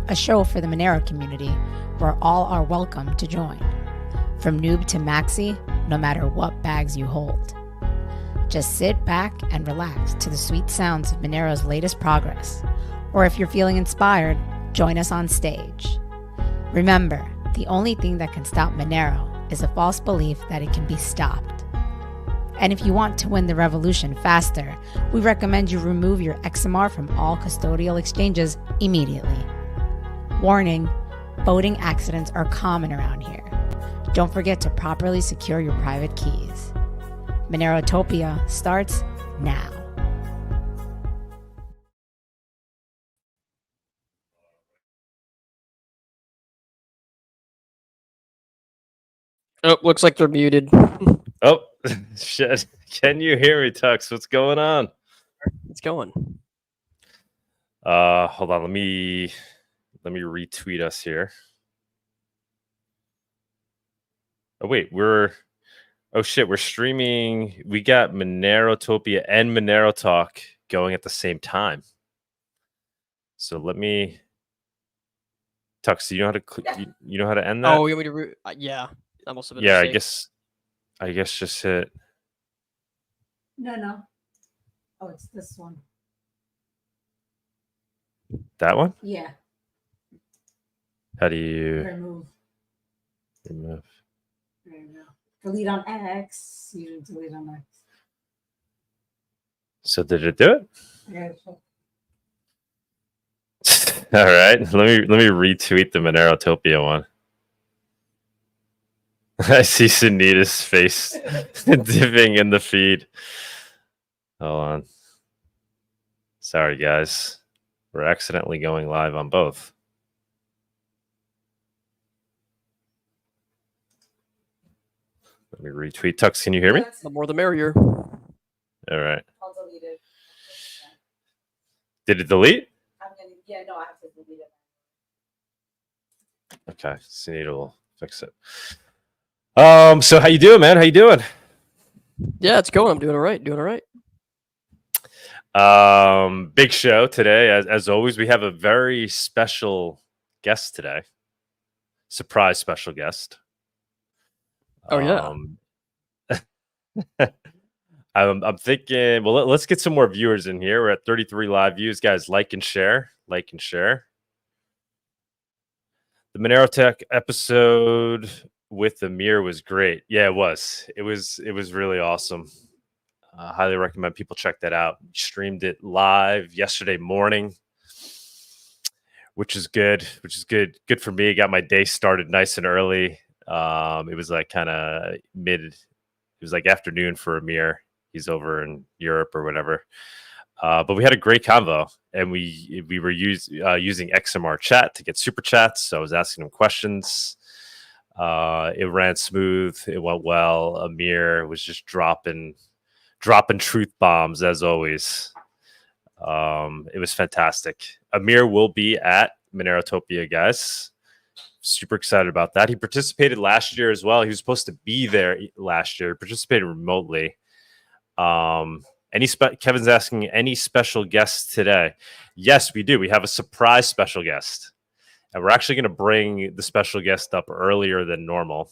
a show for the Monero community where all are welcome to join. From noob to maxi, no matter what bags you hold. Just sit back and relax to the sweet sounds of Monero's latest progress. Or if you're feeling inspired, join us on stage. Remember, the only thing that can stop Monero is a false belief that it can be stopped. And if you want to win the revolution faster, we recommend you remove your XMR from all custodial exchanges immediately. Warning, voting accidents are common around here. Don't forget to properly secure your private keys. Monerotopia starts now. Oh, looks like they're muted. Oh, shit. Can you hear me, Tux? What's going on? It's going. Hold on. Let me retweet us here. Oh, wait. Oh, shit. We're streaming. We got Monerotopia and Monero Talk going at the same time. So let me... Tux, do you know how to you know how to end that? Oh, you want me to... yeah. That must have been yeah, a mistake. I guess just hit... No. Oh, it's this one. That one? Yeah. How do you... Remove. Remove. There you go. Delete on X. You didn't delete on X. So did it do it? Yeah. All right. Let me retweet the Monerotopia one. I see Sunita's face dipping in the feed. Hold on. Sorry, guys. We're accidentally going live on both. Let me retweet. Tux, can you hear me? The more the merrier. All right. I'll delete it. Did it delete? I have to delete it. Okay. Sunita will fix it. So how you doing, man? How you doing? Yeah, it's going. I'm doing all right. Doing all right. Big show today. As always, we have a very special guest today. Surprise special guest. Oh, yeah. I'm thinking, well, let's get some more viewers in here. We're at 33 live views. Guys, like and share. Like and share. The Monerotech episode with Amir was great. Yeah, it was. It was really awesome. Highly recommend people check that out. Streamed it live yesterday morning, which is good. Good for me. Got my day started nice and early. It was like kind of it was like afternoon for Amir. He's over in Europe or whatever. But we had a great convo, and we were using XMR chat to get super chats. So I was asking him questions. It ran smooth. It went well. Amir was just dropping truth bombs as always. It was fantastic. Amir will be at Monerotopia, guys. Super excited about that. He participated last year as well. He was supposed to be there last year. Participated remotely. Kevin's asking, any special guests today? Yes, we do. We have a surprise special guest, and we're actually going to bring the special guest up earlier than normal.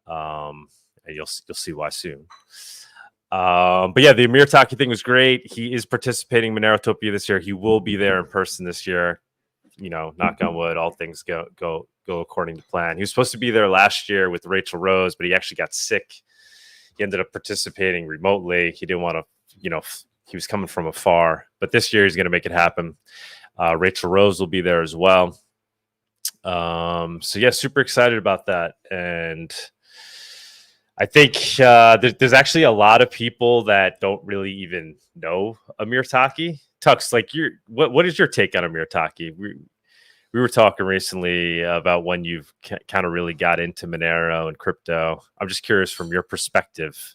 And you'll see why soon. But yeah, the Amir Taki thing was great. He is participating in Monerotopia this year. He will be there in person this year. You know, knock on wood, all things go according to plan. He was supposed to be there last year with Rachel Rose, but he actually got sick. He ended up participating remotely. He didn't want to, he was coming from afar. But this year he's going to make it happen. Rachel Rose will be there as well. So yeah, super excited about that. And I think there's actually a lot of people that don't really even know Amir Taki. Tux, like what is your take on Amir Taki? We were talking recently about when you've kind of really got into Monero and crypto. I'm just curious from your perspective.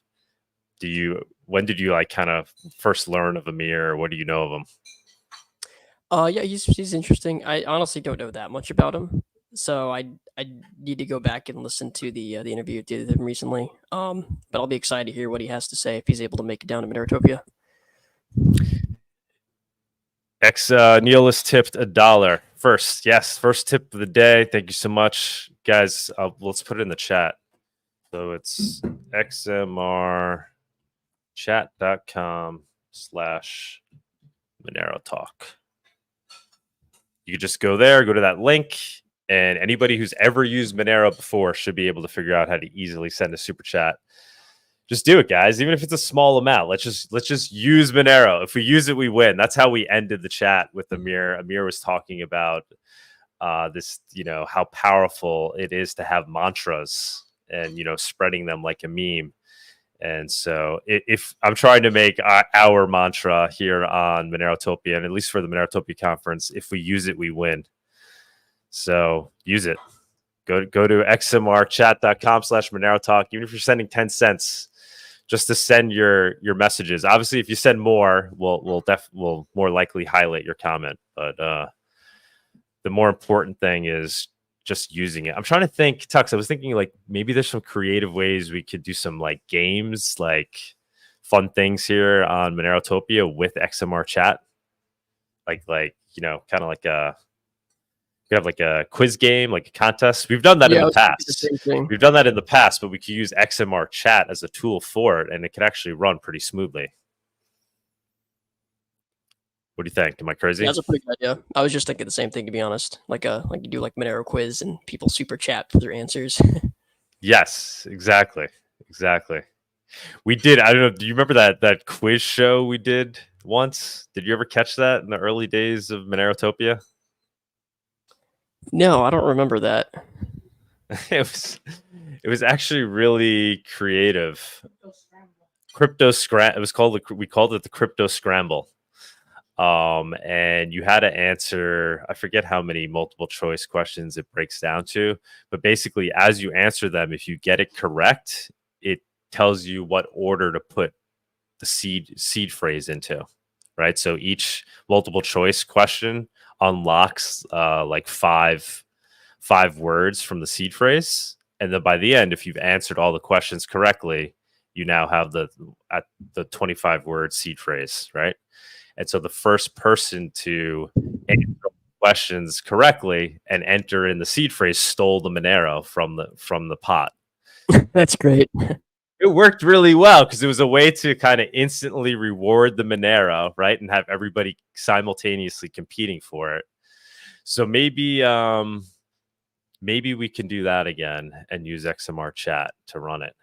When did you like kind of first learn of Amir? Or what do you know of him? Yeah, he's interesting. I honestly don't know that much about him, so I need to go back and listen to the interview I did with him recently. But I'll be excited to hear what he has to say if he's able to make it down to Monerotopia. Neil is tipped $1 First tip of the day. Thank you so much, guys. Let's put it in the chat. So it's xmrchat.com/Monero You could just go there, go to that link, and anybody who's ever used Monero before should be able to figure out how to easily send a super chat. Just do it, guys. Even if it's a small amount, let's just use Monero. If we use it, we win. That's how we ended the chat with Amir. Amir was talking about this, how powerful it is to have mantras and spreading them like a meme. And so, if I'm trying to make our mantra here on Monerotopia, and at least for the Monerotopia conference, if we use it, we win. So use it. Go to xmrchat.com/Monero even if you're sending 10 cents. Just to send your messages. Obviously, if you send more, we'll more likely highlight your comment. But the more important thing is just using it. I'm trying to think, Tux. I was thinking like maybe there's some creative ways we could do some like games, like fun things here on Monerotopia with XMR chat. Like kind of like you have like a quiz game, like a contest. We've done that in the past. We've done that in the past, but we could use XMR chat as a tool for it, and it could actually run pretty smoothly. What do you think? Am I crazy? Yeah, that's a pretty good idea. I was just thinking the same thing, to be honest. Like you do like Monero quiz and people super chat for their answers. Yes, exactly. We did. I don't know. Do you remember that quiz show we did once? Did you ever catch that in the early days of Monerotopia? No, I don't remember that. It was actually really creative. Crypto scramble. We called it the crypto scramble. And you had to answer, I forget how many multiple choice questions it breaks down to, but basically as you answer them, if you get it correct, it tells you what order to put the seed phrase into, right? So each multiple choice question unlocks like five words from the seed phrase, and then by the end, if you've answered all the questions correctly, you now have the 25 word seed phrase, right? And so the first person to answer questions correctly and enter in the seed phrase stole the Monero from the pot. That's great. It worked really well because it was a way to kind of instantly reward the Monero, right? And have everybody simultaneously competing for it. So maybe we can do that again and use XMR chat to run it.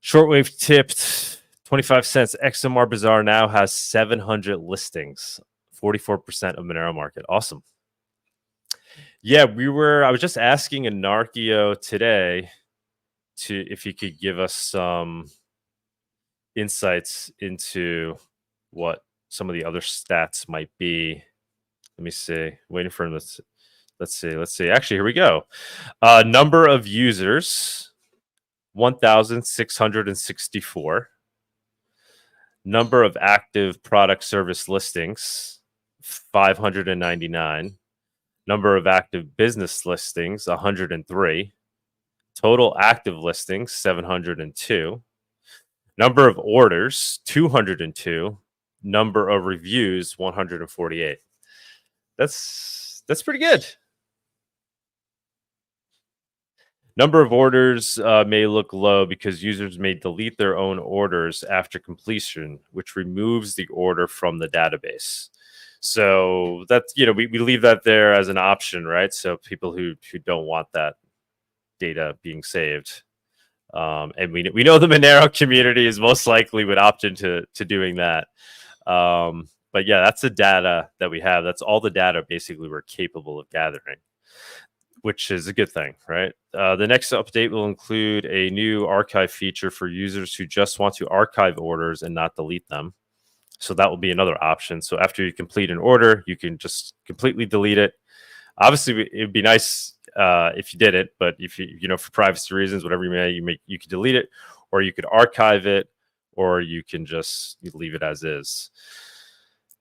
Shortwave tipped 25 cents. XMRbazaar now has 700 listings, 44% of Monero market. Awesome. Yeah, I was just asking Anarchio today if he could give us some insights into what some of the other stats might be. Let me see. Waiting for him. Let's see. Actually, here we go. Number of users, 1,664. Number of active product service listings, 599. Number of active business listings, 103. Total active listings, 702. Number of orders, 202. Number of reviews, 148. That's pretty good. Number of orders may look low because users may delete their own orders after completion, which removes the order from the database. So that's, we leave that there as an option, right? So people who don't want that data being saved. And we know the Monero community is most likely would opt into doing that. But yeah, that's the data that we have. That's all the data basically we're capable of gathering, which is a good thing, right? The next update will include a new archive feature for users who just want to archive orders and not delete them. So that will be another option. So after you complete an order, you can just completely delete it. Obviously, it would be nice if you did it, but if you for privacy reasons, whatever you could delete it, or you could archive it, or you can just leave it as is.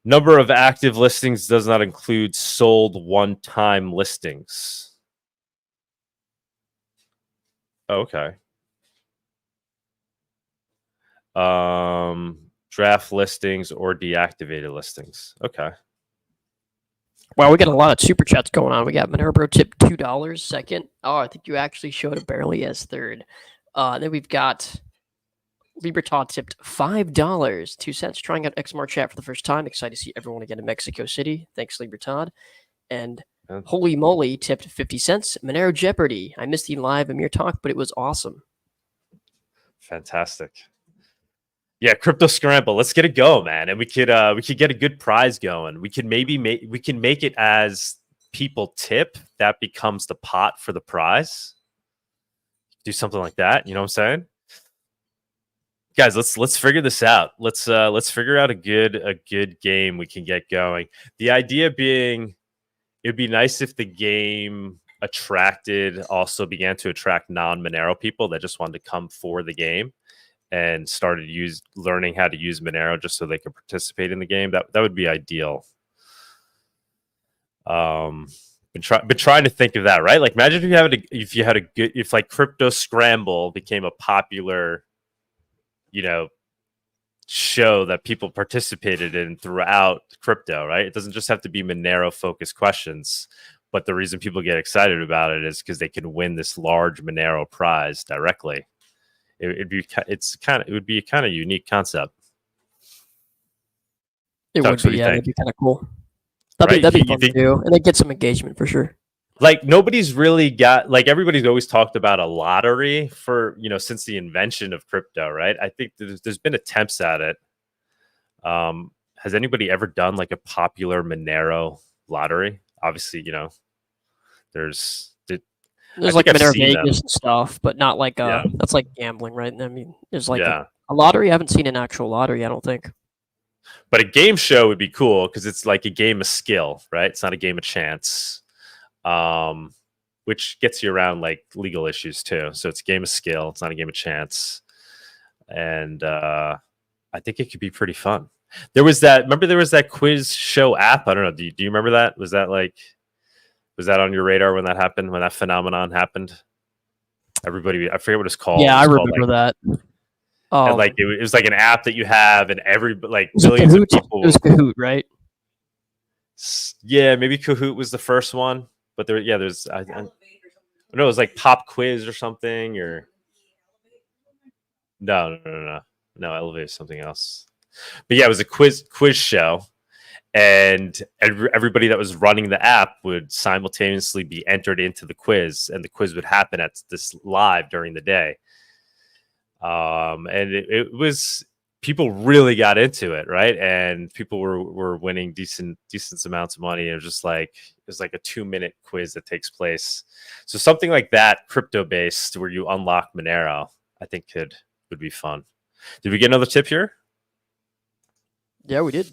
Number of active listings does not include sold one-time listings. Okay. Draft listings or deactivated listings. Okay. Wow, we got a lot of super chats going on. We got Monero tip $2 second. Oh, I think you actually showed it barely as third. Then we've got Libertad tipped $5, 2 cents. Trying out XMR chat for the first time. Excited to see everyone again in Mexico City. Thanks, Libertad. And Holy Moly tipped 50 cents. Monero Jeopardy. I missed the live Amir talk, but it was awesome. Fantastic. Yeah, crypto scramble. Let's get it going, man. And we could get a good prize going. We can maybe make it as people tip, that becomes the pot for the prize. Do something like that. You know what I'm saying? Guys, let's figure this out. Let's figure out a good game we can get going. The idea being, it'd be nice if the game began to attract non-Monero people that just wanted to come for the game and started learning how to use Monero just so they could participate in the game. That would be ideal. Been trying to think of that, right? Like, imagine if like Crypto Scramble became a popular, show that people participated in throughout crypto, right? It doesn't just have to be Monero focused questions, but the reason people get excited about it is because they can win this large Monero prize directly. It would be a kind of unique concept. It would be, yeah, that'd be kind of cool. That'd be fun to do, and then get some engagement for sure. Like, nobody's really got, like, everybody's always talked about a lottery for, since the invention of crypto, right? I think there's been attempts at it. Has anybody ever done like a popular Monero lottery? Obviously, there's like Monero Vegas and stuff, but not like that's like gambling, right? I mean, there's like a lottery. I haven't seen an actual lottery, I don't think. But a game show would be cool because it's like a game of skill, right? It's not a game of chance, which gets you around like legal issues too. So it's a game of skill. It's not a game of chance. And I think it could be pretty fun. There was that quiz show app. I don't know. Do you remember that? Was that on your radar when that happened, when that phenomenon happened? Everybody, I forget what it's called. Yeah, I remember that. And like it was like an app that you have, and millions of people. It was Kahoot, right? Yeah, maybe Kahoot was the first one, but there's I know it was like Pop Quiz or something, or no, Elevate is something else. But yeah, it was a quiz show, and everybody that was running the app would simultaneously be entered into the quiz, and the quiz would happen at this live during the day. And it was, people really got into it, right? And people were winning decent amounts of money. It was like a 2-minute quiz that takes place. So something like that, crypto based, where you unlock Monero, I think would be fun. Did we get another tip here? Yeah, we did.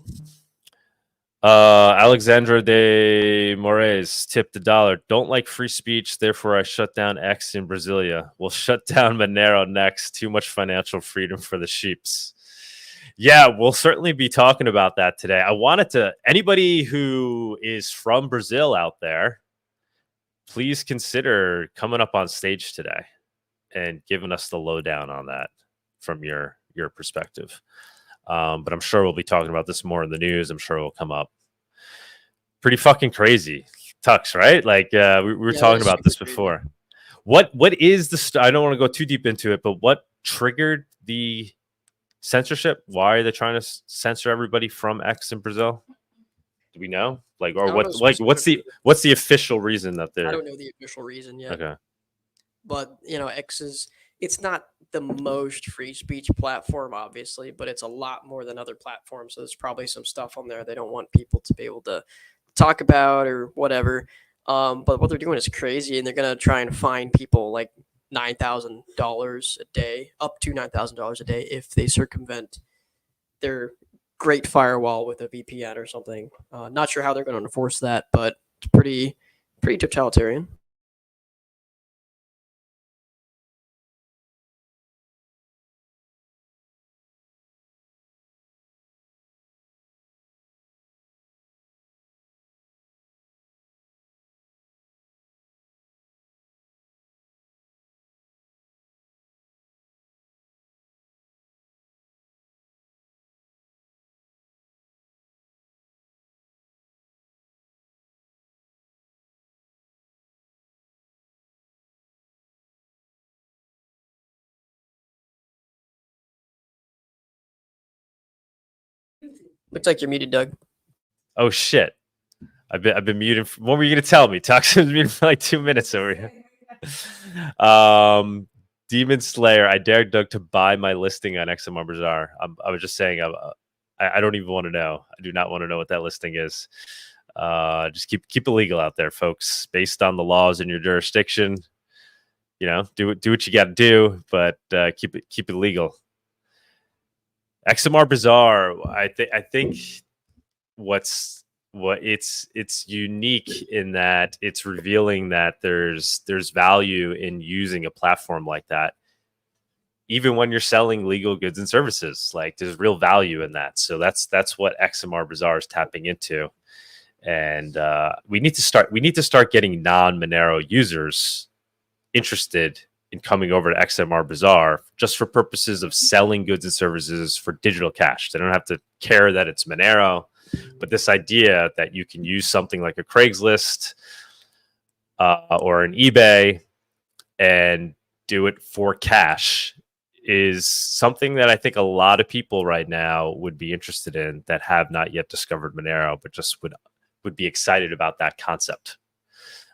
Alexandra de Moraes tipped $1. Don't like free speech, therefore I shut down X in Brasilia. We'll shut down Monero next. Too much financial freedom for the sheeps. Yeah, we'll certainly be talking about that today. I wanted to, anybody who is from Brazil out there, please consider coming up on stage today and giving us the lowdown on that from your perspective. But I'm sure we'll be talking about this more in the news. I'm sure it will come up. Pretty fucking crazy, Tux, right? Like we were talking about this before. What is the? I don't want to go too deep into it, but what triggered the censorship? Why are they trying to censor everybody from X in Brazil? Do we know? Like, or what? Like, what's the official reason that they're? I don't know the official reason yet. Okay. But X it's not the most free speech platform, obviously, but it's a lot more than other platforms. So there's probably some stuff on there they don't want people to be able to talk about or whatever. But what they're doing is crazy, and they're gonna try and fine people like $9,000 a day, up to $9,000 a day, if they circumvent their great firewall with a VPN or something. Not sure how they're going to enforce that, but it's pretty totalitarian. Looks like you're muted, Doug. Oh shit! I've been muted. What were you gonna tell me? Toxic was muted for like 2 minutes over here. Demon Slayer. I dared Doug to buy my listing on XMRbazaar. I was just saying. I don't even want to know. I do not want to know what that listing is. Just keep it legal out there, folks. Based on the laws in your jurisdiction. You know, do what you got to do, but keep it legal. XMRbazaar. I think it's unique in that it's revealing that there's value in using a platform like that, even when you're selling legal goods and services. Like there's real value in that. So that's what XMRbazaar is tapping into, and we need to start getting non-Monero users interested in coming over to XMRbazaar just for purposes of selling goods and services for digital cash. They don't have to care that it's Monero. But this idea that you can use something like a Craigslist or an eBay and do it for cash is something that I think a lot of people right now would be interested in that have not yet discovered Monero, but just would be excited about that concept.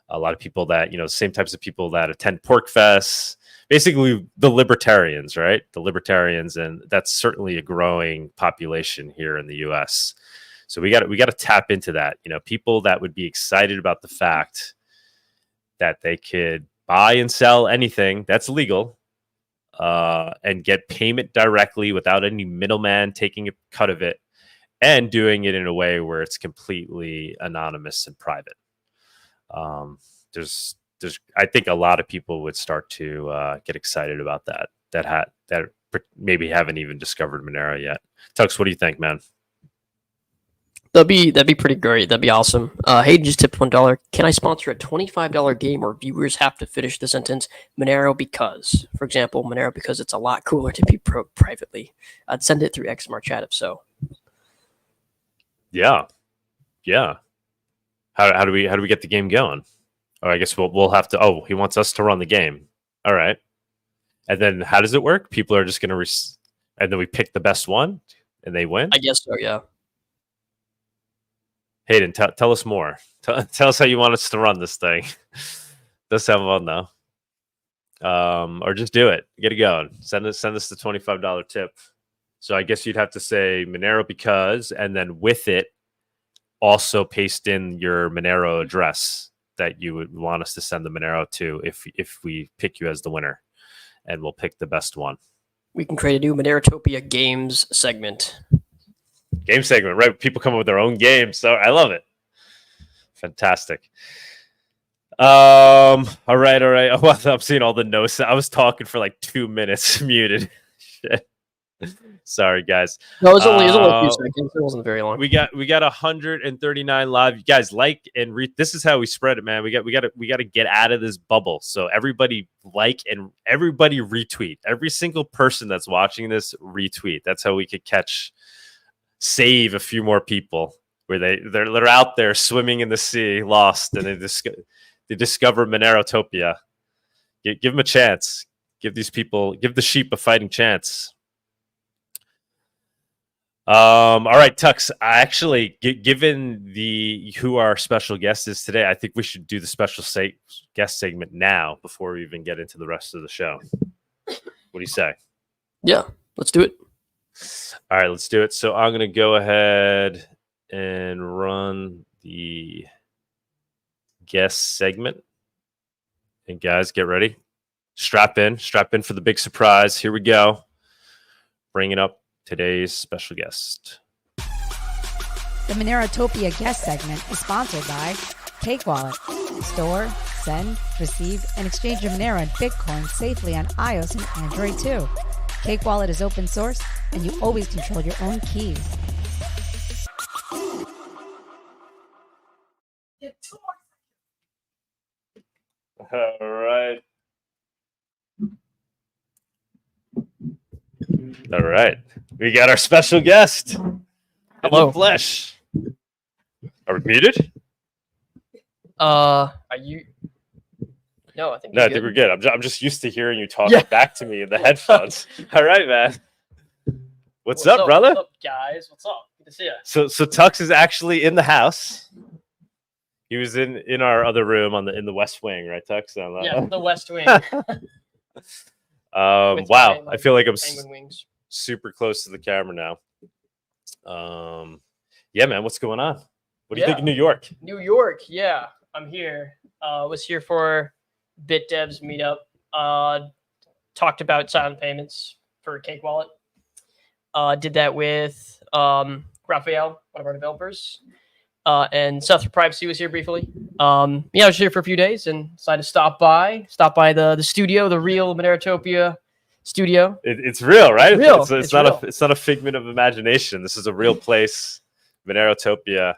A lot of people that, same types of people that attend Pork Fests, basically the libertarians, right? The libertarians, and that's certainly a growing population here in the US. So we got to tap into that. People that would be excited about the fact that they could buy and sell anything that's legal and get payment directly without any middleman taking a cut of it, and doing it in a way where it's completely anonymous and private. I think a lot of people would start to get excited about that maybe haven't even discovered Monero yet. Tux, what do you think, man? That'd be pretty great. That'd be awesome. Hayden just tipped $1. Can I sponsor a $25 game where viewers have to finish the sentence Monero because, for example, Monero because it's a lot cooler to be privately? I'd send it through XMRchat if so. Yeah. How do we get the game going? Oh, I guess we'll have to. Oh, he wants us to run the game. All right. And then how does it work? People are just going to and then we pick the best one and they win? I guess so, yeah. Hayden, tell us more. Tell us how you want us to run this thing. Does sound fun though. Or just do it. Get it going. Send us the $25 tip. So I guess you'd have to say Monero because, and then with it, also paste in your Monero address that you would want us to send the Monero to if we pick you as the winner, and we'll pick the best one. We can create a new Monerotopia games segment. Game segment, right? People come up with their own games, so I love it. Fantastic. All right. Oh, well, I'm seeing all the notes. I was talking for like 2 minutes, muted. Shit. Sorry, guys. No, it was only a few seconds. It wasn't very long. We got 139 live. You guys like and this is how we spread it, man. We got to get out of this bubble. So everybody like and everybody retweet. Every single person that's watching this retweet. That's how we could save a few more people where they're out there swimming in the sea, lost, and they discover Monerotopia. Give them a chance. Give the sheep a fighting chance. All right, Tux. Actually, given who our special guest is today, I think we should do the special guest segment now before we even get into the rest of the show. What do you say? Yeah, let's do it. All right, let's do it. So I'm going to go ahead and run the guest segment. And guys, get ready. Strap in for the big surprise. Here we go. Bringing up today's special guest. The Monerotopia guest segment is sponsored by Cake Wallet. Store, send, receive, and exchange your Monero and Bitcoin safely on iOS and Android too. Cake Wallet is open source, and you always control your own keys. All right. All right. We got our special guest. Hello. In the flesh. Are we muted? Are you? No, I think. No, I think we're good. I'm just used to hearing you talking back to me in the headphones. All right, man. What's up, brother? What's up, guys? What's up? Good to to see you. So Tux is actually in the house. He was in our other room in the West Wing, right, Tux? Yeah, the West Wing. Wow, I feel like I'm penguin wings. super close to the camera now. Yeah, man, what's going on? What do you think of New York? New York, yeah, I'm here. Was here for BitDev's meetup. Talked about silent payments for Cake Wallet. Did that with Raphael, one of our developers. And Seth for Privacy was here briefly. I was here for a few days and decided to stop by the studio, the real Monerotopia studio. It's real, right? It's real. It's not it's not a figment of imagination. This is a real place, Monerotopia.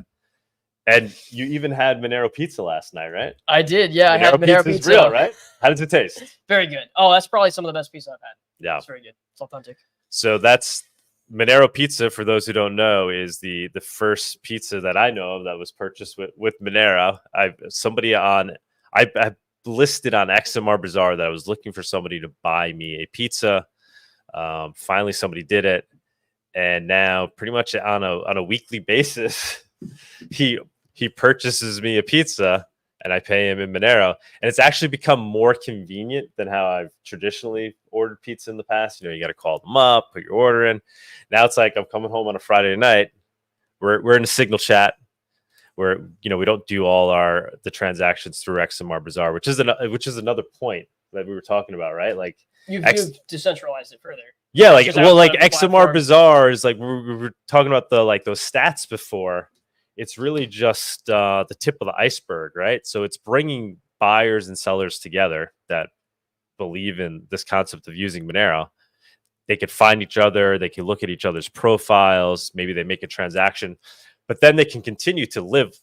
And you even had Monero pizza last night, right? I did, yeah. I had Monero pizza. Real, right? How does it taste? Very good. Oh, that's probably some of the best pizza I've had. Yeah, it's very good. It's authentic. So that's Monero pizza. For those who don't know, is the first pizza that I know of that was purchased with Monero. I listed on XMRbazaar that I was looking for somebody to buy me a pizza. Finally, somebody did it, and now pretty much on a weekly basis, he purchases me a pizza and I pay him in Monero. And it's actually become more convenient than how I've traditionally ordered pizza in the past. You got to call them up, put your order in. Now it's like I'm coming home on a Friday night. We're in a Signal chat where, we don't do all the transactions through XMRbazaar, which is another point that we were talking about, right? Like you've decentralized it further. Yeah, like XMRbazaar is like we were talking about those stats before. It's really just the tip of the iceberg, right? So it's bringing buyers and sellers together that believe in this concept of using Monero. They could find each other. They can look at each other's profiles. Maybe they make a transaction, but then they can continue to live,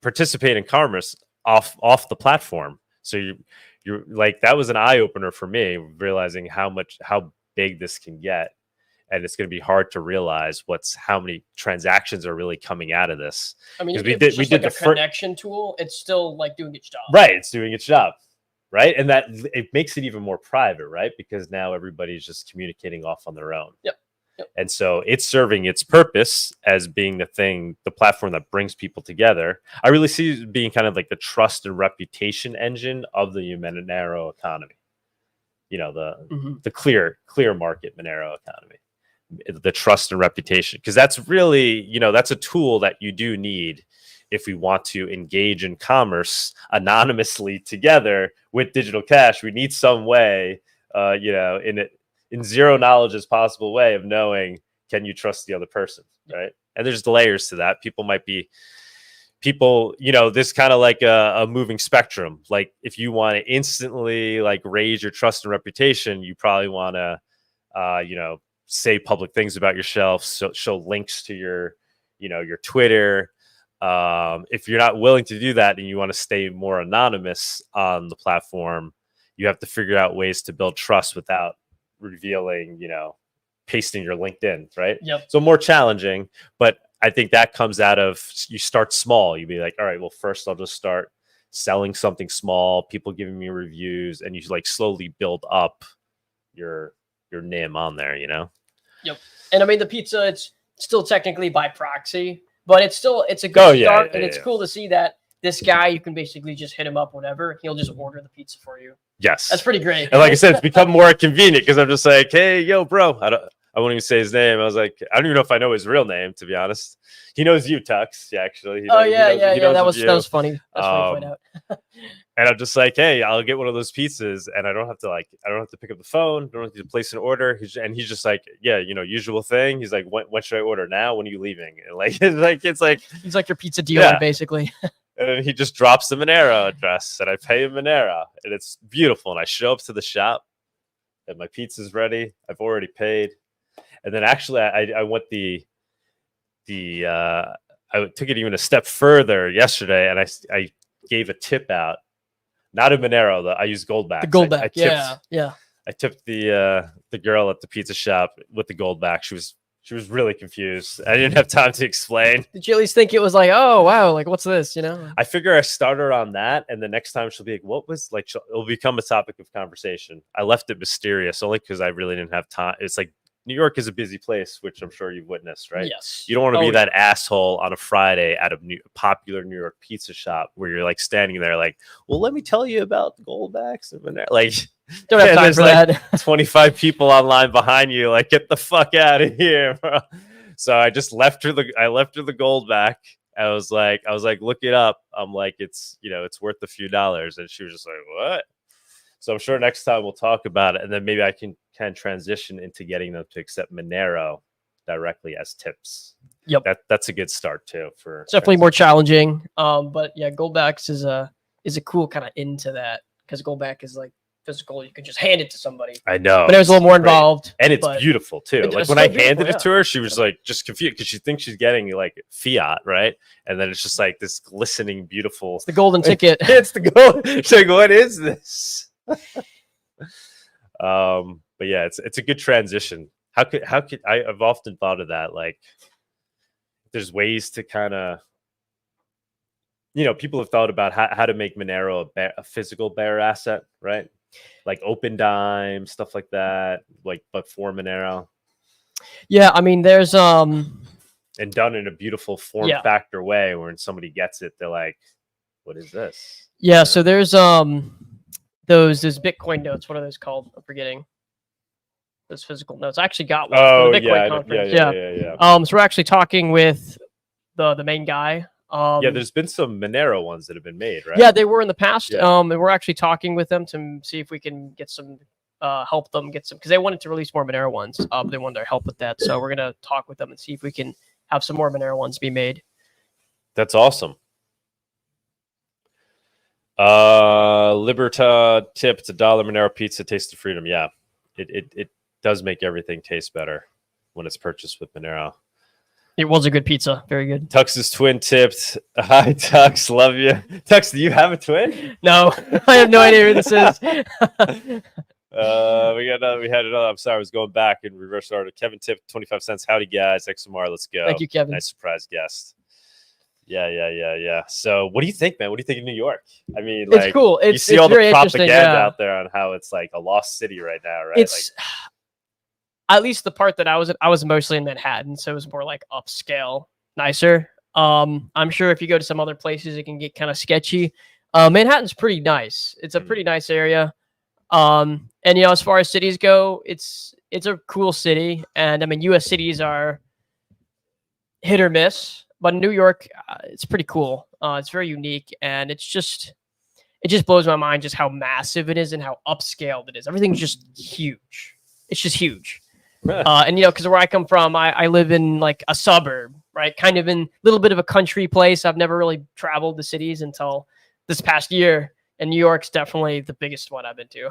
participate in commerce off the platform. So you're like, that was an eye opener for me, realizing how big this can get. And it's going to be hard to realize how many transactions are really coming out of this. I mean, we did the connection tool. It's still like doing its job. Right. It's doing its job. Right. And that it makes it even more private, right? Because now everybody's just communicating off on their own. Yep. And so it's serving its purpose as being the platform that brings people together. I really see it being kind of like the trust and reputation engine of the Monero economy. The clear market Monero economy. The trust and reputation, because that's really, that's a tool that you do need if we want to engage in commerce anonymously together with digital cash. We need some way, in zero knowledge as possible way of knowing, can you trust the other person, right? And there's layers to that. This kind of like a moving spectrum. Like if you want to instantly raise your trust and reputation, you probably want to, say public things about yourself, show links to your Twitter. If you're not willing to do that and you want to stay more anonymous on the platform, you have to figure out ways to build trust without revealing, pasting your LinkedIn, right? Yep. So more challenging, but I think that comes out of, you start small. You'd be like, all right, well, first I'll just start selling something small, people giving me reviews, and you slowly build up your name on there, Yep. And I mean, the pizza, it's still technically by proxy, but it's a good start. And it's cool to see that this guy, you can basically just hit him up, whatever. He'll just order the pizza for you. Yes. That's pretty great. And like I said, it's become more convenient because I'm just like, hey, yo, bro. I won't even say his name. I was like, I don't even know if I know his real name, to be honest. He knows you, Tux. Yeah, actually. That was funny. That's funny to point out. And I'm just like, hey, I'll get one of those pizzas, and I don't have to pick up the phone. Don't have to place an order. He's just like, yeah, usual thing. He's like, when should I order now? When are you leaving? And he's like your pizza dealer, basically. And then he just drops the Monero address, and I pay him Monero, and it's beautiful. And I show up to the shop, and my pizza's ready. I've already paid. And then actually, I went I took it even a step further yesterday, and I gave a tip out, not in Monero though. I used Goldback. The Goldback, yeah. I tipped the girl at the pizza shop with the Goldback. She was really confused. I didn't have time to explain. Did you at least think it was like, oh wow, like what's this? I figure I started on that, and the next time she'll be like, what was it'll become a topic of conversation. I left it mysterious only because I really didn't have time. It's like New York is a busy place, which I'm sure you've witnessed, right? Yes. You don't want to be that asshole on a Friday at a popular New York pizza shop where you're like standing there like, well, let me tell you about the Goldbacks. Like, don't have time for that. 25 people online behind you, like, get the fuck out of here, bro. So I just left her the Goldback. I was like, look it up. I'm like, it's worth a few dollars. And she was just like, what? So I'm sure next time we'll talk about it. And then maybe I can transition into getting them to accept Monero directly as tips. Yep. That's a good start too. It's definitely more challenging. But yeah, Goldbacks is a cool kind of into that, because Goldback is like physical. You can just hand it to somebody. I know. But it was a little more involved. And it's beautiful too. Like when I handed it to her, she was like just confused because she thinks she's getting like Fiat, right? And then it's just like this glistening, beautiful. It's the golden ticket. It's the gold. She's like, what is this? But yeah, it's a good transition. How could I've often thought of that, like there's ways to kind of, people have thought about how to make Monero a physical bearer asset, right? Like open dime, stuff like that, like, but for Monero. Yeah, I mean, there's and done in a beautiful form factor way, where when somebody gets it, they're like, what is this? Yeah, so there's those Bitcoin notes. What are those called? I'm forgetting. Those physical notes. I actually got one from the Bitcoin conference. Yeah. So we're actually talking with the main guy. There's been some Monero ones that have been made, right? Yeah, they were in the past. And we're actually talking with them to see if we can get some help them get some, because they wanted to release more Monero ones. They wanted our help with that. So we're gonna talk with them and see if we can have some more Monero ones be made. That's awesome. Liberta tip, it's $1 Monero pizza, taste of freedom. Yeah, it does make everything taste better when it's purchased with Monero. It was a good pizza. Very good. Tux's twin tipped. Hi, Tux. Love you. Tux, do you have a twin? No, I have no idea who this is. We had another. I'm sorry, I was going back in reverse order. Kevin tipped 25 cents. Howdy, guys. XMR, let's go. Thank you, Kevin. Nice surprise guest. Yeah. So, what do you think, man? What do you think of New York? I mean, like, it's cool. You see all the propaganda out there on how it's like a lost city right now, right? It's at least the part that I was mostly in Manhattan, so it was more like upscale, nicer. I'm sure if you go to some other places, it can get kind of sketchy. Manhattan's pretty nice. It's a pretty nice area. And as far as cities go, it's a cool city. And I mean, U.S. cities are hit or miss, but in New York, it's pretty cool. It's very unique, and it just blows my mind just how massive it is and how upscaled it is. Everything's just huge. It's just huge. And because where I come from, I live in like a suburb, right? Kind of in a little bit of a country place. I've never really traveled the cities until this past year, and New York's definitely the biggest one I've been to.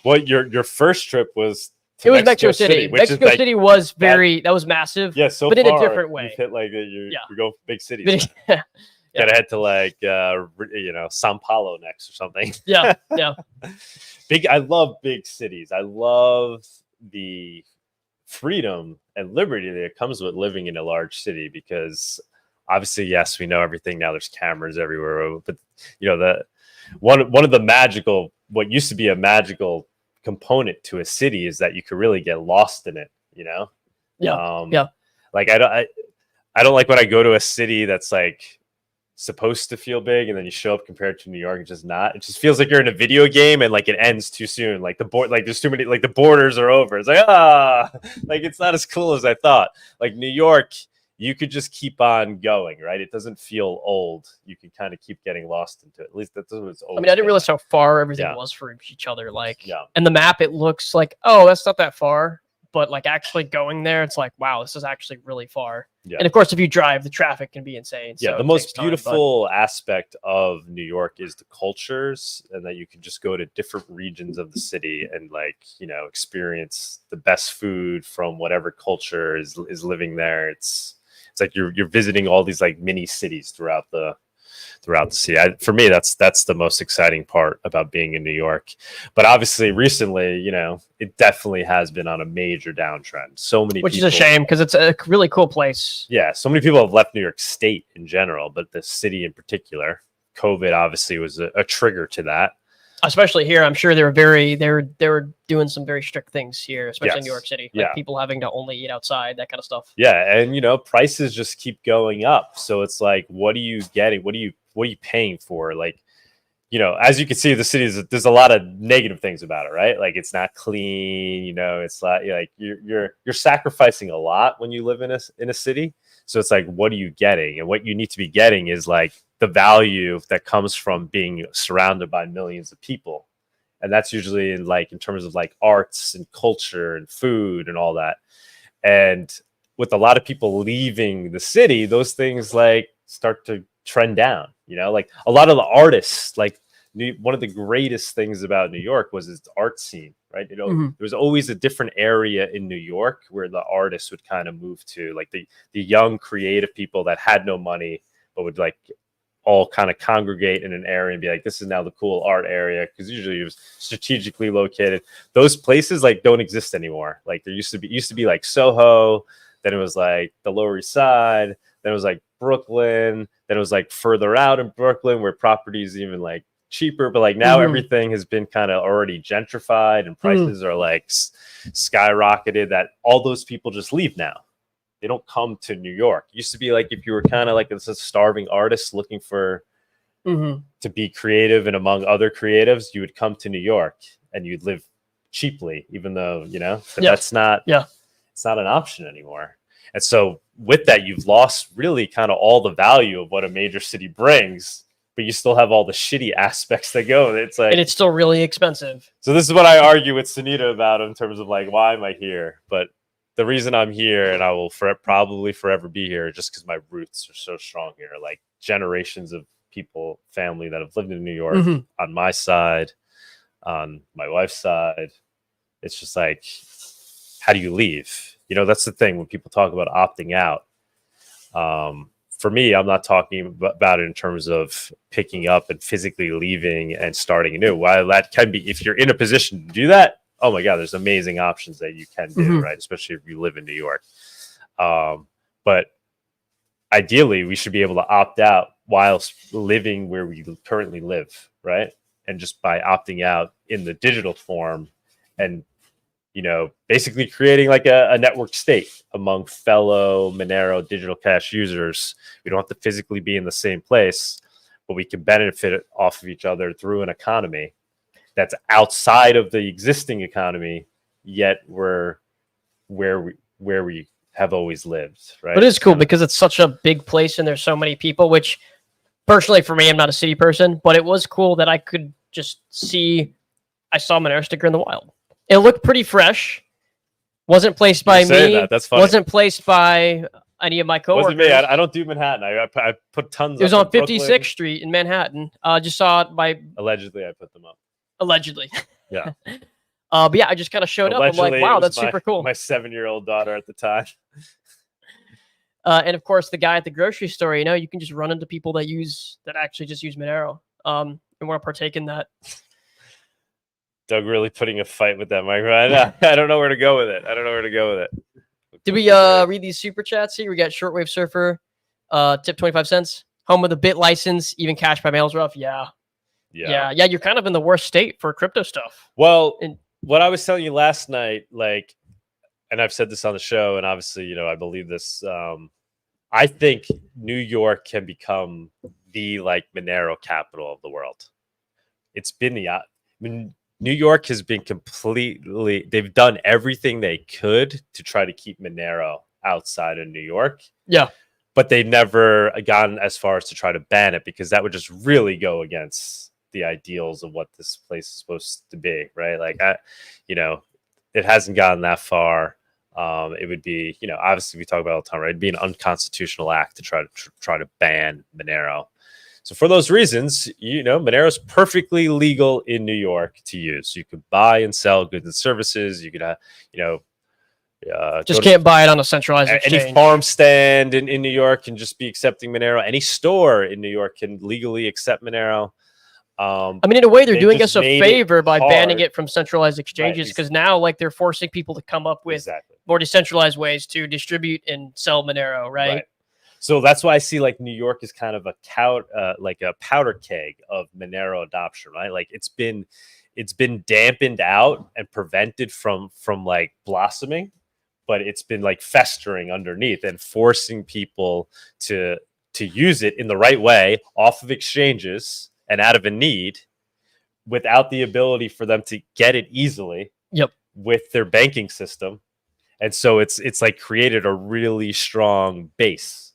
Well, your first trip was to Mexico City. Mexico City was that was massive. Yeah, so but far, in a different way. You've hit like you go big cities. Gotta head to like Sao Paulo next or something. Yeah. I love big cities. I love the freedom and liberty that comes with living in a large city, because obviously, yes, we know everything now. There's cameras everywhere, but the one of the what used to be a magical component to a city is that you could really get lost in it. Like I don't like when I go to a city that's like supposed to feel big and then you show up compared to New York, it's just not. It just feels like you're in a video game and like it ends too soon. Like there's too many, like the borders are over. It's like like it's not as cool as I thought. Like New York, you could just keep on going, right? It doesn't feel old. You can kind of keep getting lost into it. At least that's what it's always. I mean, I didn't realize how far everything was from each other. Like, and the map, it looks like, oh, that's not that far. But like actually going there, it's like, wow, this is actually really far. Yeah. And of course, if you drive, the traffic can be insane. Yeah, so the most beautiful aspect of New York is the cultures, and that you can just go to different regions of the city and experience the best food from whatever culture is living there. It's like you're visiting all these like mini cities throughout the city. For me, that's the most exciting part about being in New York. But obviously, recently, it definitely has been on a major downtrend. So many, which is a shame because it's a really cool place. Yeah, so many people have left New York State in general, but the city in particular. COVID obviously was a trigger to that. Especially here, I'm sure they were doing some very strict things here, especially in New Yes. York City. Yeah. Like people having to only eat outside, that kind of stuff. Yeah, and prices just keep going up. So it's like, what are you getting? What are you paying for? Like, as you can see, the city there's a lot of negative things about it, right? Like it's not clean. It's like you're sacrificing a lot when you live in a city. So it's like, what are you getting? And what you need to be getting is like the value that comes from being surrounded by millions of people. And that's usually in terms of like arts and culture and food and all that. And with a lot of people leaving the city, those things like start to trend down, like a lot of the artists, like one of the greatest things about New York was its art scene, right? There was always a different area in New York where the artists would kind of move to, like the young creative people that had no money, but would like all kind of congregate in an area and be like, this is now the cool art area, because usually it was strategically located. Those places like don't exist anymore. Like there used to be like Soho, then it was like the Lower East Side, then it was like Brooklyn, then it was like further out in Brooklyn where properties even like cheaper, but like now everything has been kind of already gentrified and prices are like skyrocketed, that all those people just leave now. They don't come to New York. It used to be like if you were kind of like a starving artist looking for to be creative and among other creatives, you would come to New York and you'd live cheaply, even though that's not it's not an option anymore. And so with that, you've lost really kind of all the value of what a major city brings, but you still have all the shitty aspects that go. It's like, and it's still really expensive. So this is what I argue with Sunita about in terms of like, why am I here? But the reason I'm here, and I will probably forever be here, just because my roots are so strong here. Like generations of people, family that have lived in New York on my side, on my wife's side. It's just like, how do you leave? That's the thing when people talk about opting out. For me, I'm not talking about it in terms of picking up and physically leaving and starting anew. While that can be, if you're in a position to do that, oh my God, there's amazing options that you can do, right? Especially if you live in New York. But ideally, we should be able to opt out whilst living where we currently live, right? And just by opting out in the digital form and basically creating like a network state among fellow Monero digital cash users. We don't have to physically be in the same place, but we can benefit off of each other through an economy that's outside of the existing economy, yet we're where we have always lived, right? But it's cool because it's such a big place and there's so many people, which personally for me, I'm not a city person, but it was cool that I could just I saw Monero sticker in the wild. It looked pretty fresh. Wasn't placed by me. That's funny. Wasn't placed by any of my coworkers. Wasn't me. I don't do Manhattan. I put tons. It was on 56th Street in Manhattan. Just saw it by. Allegedly, I put them up. Allegedly. Yeah. But yeah, I just kind of showed up. I'm like, wow, that's super cool. My 7-year-old daughter at the time. And of course, the guy at the grocery store. You can just run into people that actually just use Monero. And want to partake in that. Doug really putting a fight with that microphone. I don't know where to go with it. Did we read these super chats here? We got Shortwave Surfer, tip 25 cents. Home of the bit license, even cash by mail's rough. Yeah. You're kind of in the worst state for crypto stuff. Well, what I was telling you last night, like, and I've said this on the show, and obviously, I believe this. I think New York can become the like Monero capital of the world. It's been New York has been they've done everything they could to try to keep Monero outside of New York. Yeah. But they've never gotten as far as to try to ban it, because that would just really go against the ideals of what this place is supposed to be, right? Like, it hasn't gotten that far. It would be, obviously we talk about it all the time, right? It'd be an unconstitutional act to try to ban Monero. So for those reasons, Monero is perfectly legal in New York to use. You could buy and sell goods and services. You could, just can't buy it on a centralized exchange. Any farm stand in New York can just be accepting Monero. Any store in New York can legally accept Monero. In a way, they're doing us a favor by banning it from centralized exchanges, because now, like, they're forcing people to come up with more decentralized ways to distribute and sell Monero, right? So that's why I see like New York is kind of like a powder keg of Monero adoption, right? Like it's been dampened out and prevented from like blossoming, but it's been like festering underneath and forcing people to use it in the right way off of exchanges and out of a need without the ability for them to get it easily with their banking system. And so it's like created a really strong base.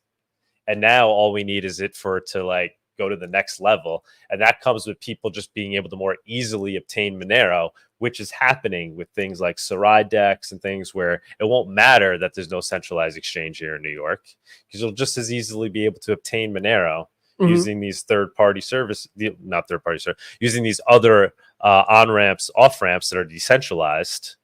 And now all we need is it for it to like go to the next level. And that comes with people just being able to more easily obtain Monero, which is happening with things like Sarai DEX and things where it won't matter that there's no centralized exchange here in New York, because you'll just as easily be able to obtain Monero using these using these other on-ramps, off-ramps that are decentralized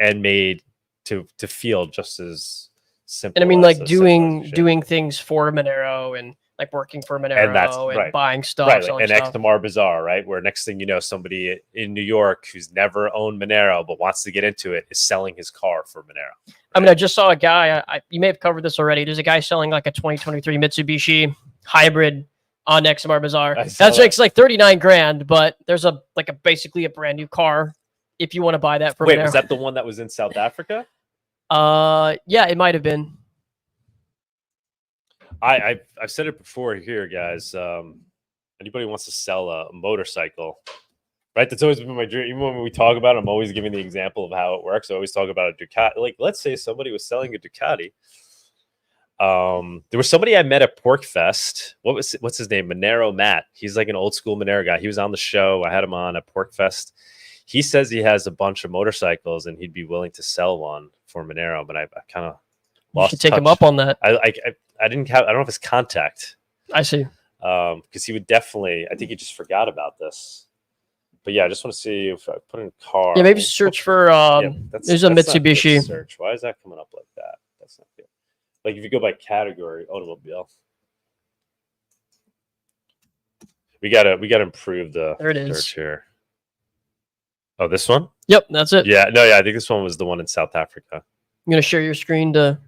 and made to feel just as simple. And I mean, like doing things for Monero and like working for Monero and buying stuff, right? Selling and stuff. XMRbazaar, right? Where next thing you know, somebody in New York who's never owned Monero but wants to get into it is selling his car for Monero. Right? I mean, I just saw a guy. You may have covered this already. There's a guy selling like a 2023 Mitsubishi hybrid on XMRbazaar. It's like 39 grand, but there's basically a brand new car if you want to buy that for Monero. Was that the one that was in South Africa? Yeah, it might have been. I've said it before here, guys. Anybody wants to sell a motorcycle, right? That's always been my dream. Even when we talk about it, I'm always giving the example of how it works. I always talk about a Ducati. Like, let's say somebody was selling a Ducati. There was somebody I met at PorkFest. What's his name? Monero Matt. He's like an old school Monero guy. He was on the show. I had him on at PorkFest. He says he has a bunch of motorcycles and he'd be willing to sell one for Monero, but I kind of lost touch. You should take him up on that. I don't know if his contact. I see. Because he would definitely. I think he just forgot about this. But yeah, I just want to see if I put in car. Yeah, maybe search for. There's a Mitsubishi. Search. Why is that coming up like that? That's not good. Like if you go by category, automobile. We gotta improve the search here. Oh, this one? Yep, that's it. Yeah, I think this one was the one in South Africa. I'm gonna share your screen to.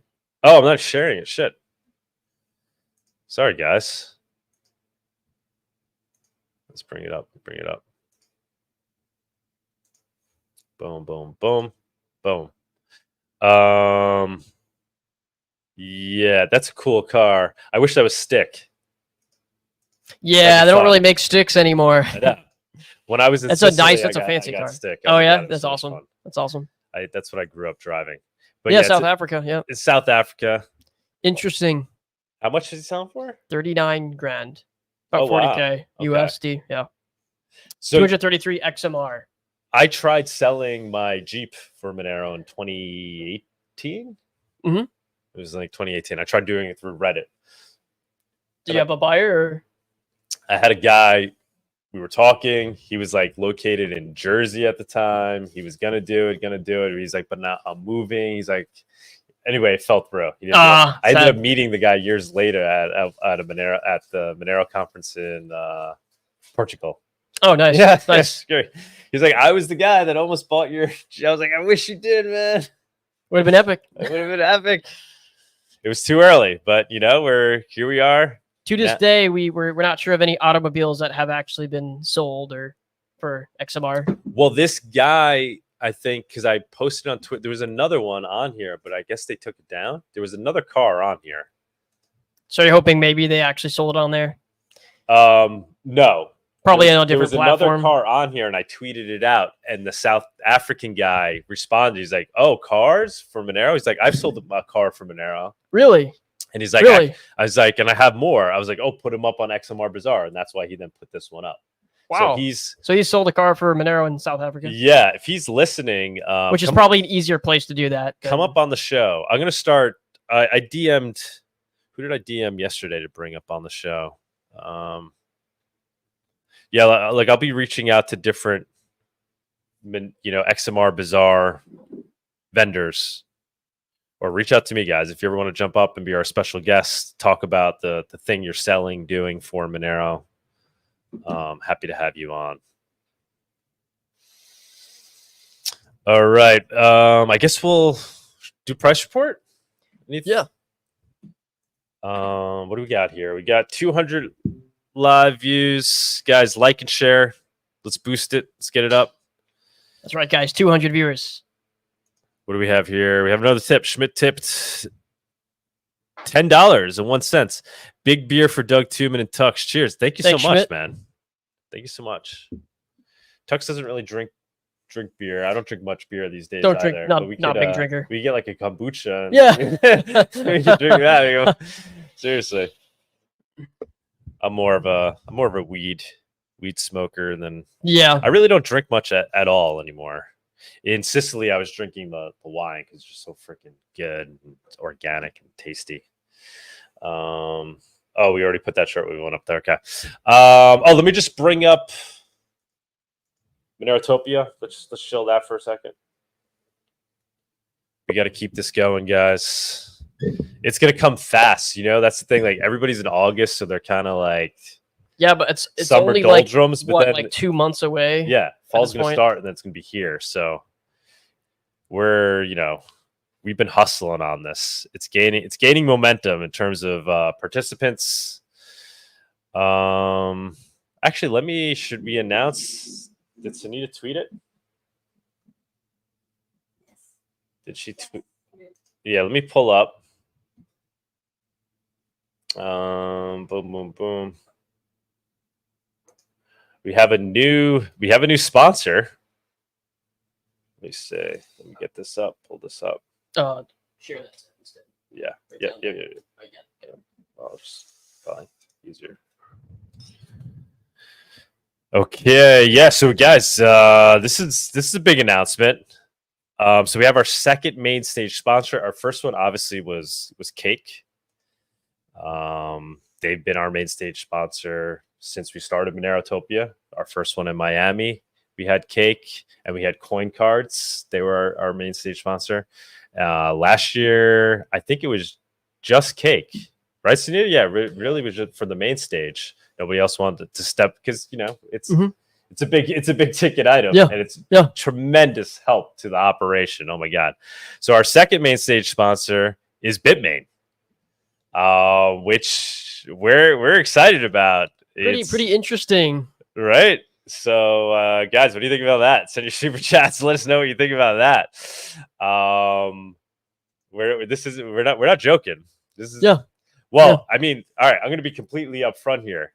Oh, I'm not sharing it. Shit. Sorry, guys. Let's bring it up. Boom, boom, boom, boom. Yeah, that's a cool car. I wish that was stick. Yeah, they don't really make sticks anymore. I know. When I was in Sicily, that's a fancy car. Stick. Oh yeah, that's awesome. Fun. That's awesome. That's what I grew up driving. But yeah, South Africa. Yeah, it's South Africa. Interesting. How much is he selling for? 39 grand. About 40K USD. Yeah. So 233 XMR. I tried selling my Jeep for Monero in 2018. Mm-hmm. It was like 2018. I tried doing it through Reddit. Do you have a buyer? Or? I had a guy. We were talking. He was like located in Jersey at the time. He was gonna do it. He's like, but now I'm moving. He's like, anyway, it fell through. I ended up meeting the guy years later at the Monero conference in Portugal. Oh, nice. Yeah, nice. Scary. He's like, I was the guy that almost bought your. I was like, I wish you did, man. Would have been epic. It would have been epic. It was too early, but here we are. To this day, we're not sure of any automobiles that have actually been sold or for XMR. Well, this guy, I think, because I posted on Twitter, there was another one on here, but I guess they took it down. There was another car on here. So you're hoping maybe they actually sold it on there? No. Probably on a different platform. There was another car on here, and I tweeted it out, and the South African guy responded. He's like, "Oh, cars for Monero?" He's like, "I've sold a car for Monero." Really? And he's like, really? I was like, and I have more. I was like, oh, put him up on XMRbazaar, and that's why he then put this one up. Wow. So he sold a car for Monero in South Africa. Yeah, if he's listening, which is probably an easier place to do that. Come up on the show. I'm gonna start. I DM'd. Who did I DM yesterday to bring up on the show? Yeah, like I'll be reaching out to different, XMRbazaar vendors. Or reach out to me, guys, if you ever want to jump up and be our special guest, talk about the thing you're selling, doing for Monero. Happy to have you on. All right. I guess we'll do price report. Yeah. What do we got here? We got 200 live views. Guys, like and share. Let's boost it. Let's get it up. That's right, guys. 200 viewers. What do we have here? We have another tip. Schmidt tipped $10.01. Big beer for Doug Tuman and Tux. Cheers. Thank you Thanks, so much, Schmidt. man. Thank you so much. Tux doesn't really drink beer. I don't drink much beer these days. Don't drink. either, Not, but we not could, big drinker. We get like a kombucha. And Yeah. we could drink that. Seriously. I'm more of a weed smoker than Yeah. I really don't drink much at all anymore. In Sicily, I was drinking the wine because it's just so freaking good and organic and tasty. Oh, we already put that short one up there. Okay. Let me just bring up Monerotopia. Let's chill that for a second. We got to keep this going, guys. It's gonna come fast, that's the thing. Like everybody's in August, so they're kind of like But it's summer only doldrums. like then, like 2 months away. Yeah, fall's gonna point. start, and then it's gonna be here. So we're we've been hustling on this. It's gaining momentum in terms of participants. Actually, should we announce? Did Sunita tweet it? Did she tweet? Yeah, let me pull up. Boom, boom, boom. We have a new sponsor. Let me see. Let me get this up. Pull this up. Share that instead. Yeah. Yeah. Oh, it's fine. Easier. Okay. Yeah. So, guys, this is a big announcement. So we have our second main stage sponsor. Our first one obviously was Cake. They've been our main stage sponsor since we started Monerotopia. Our first one in Miami, we had Cake and we had Coin Cards. They were our main stage sponsor. Last year, I think it was just Cake, right, Sunita? Yeah, really was just for the main stage. Nobody else wanted to step because it's. Mm-hmm. It's a big ticket item, and it's tremendous help to the operation. Oh my god! So our second main stage sponsor is Bitmain, which we're excited about. Pretty interesting, right? So guys, what do you think about that? Send your super chats. Let us know what you think about that. We're not joking. This is I mean, all right. I'm going to be completely upfront here.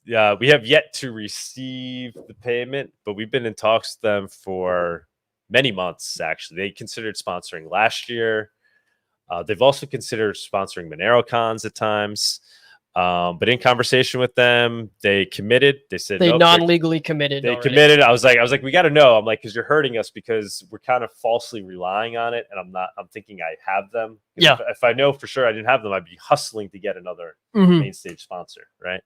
We have yet to receive the payment, but we've been in talks with them for many months, actually. They considered sponsoring last year. They've also considered sponsoring MoneroCons at times. But in conversation with them, they committed. They said they non-legally committed. They committed. I was like, we got to know. I'm like, because you're hurting us because we're kind of falsely relying on it. And I'm thinking I have them. Yeah. If I know for sure I didn't have them, I'd be hustling to get another main stage sponsor. Right.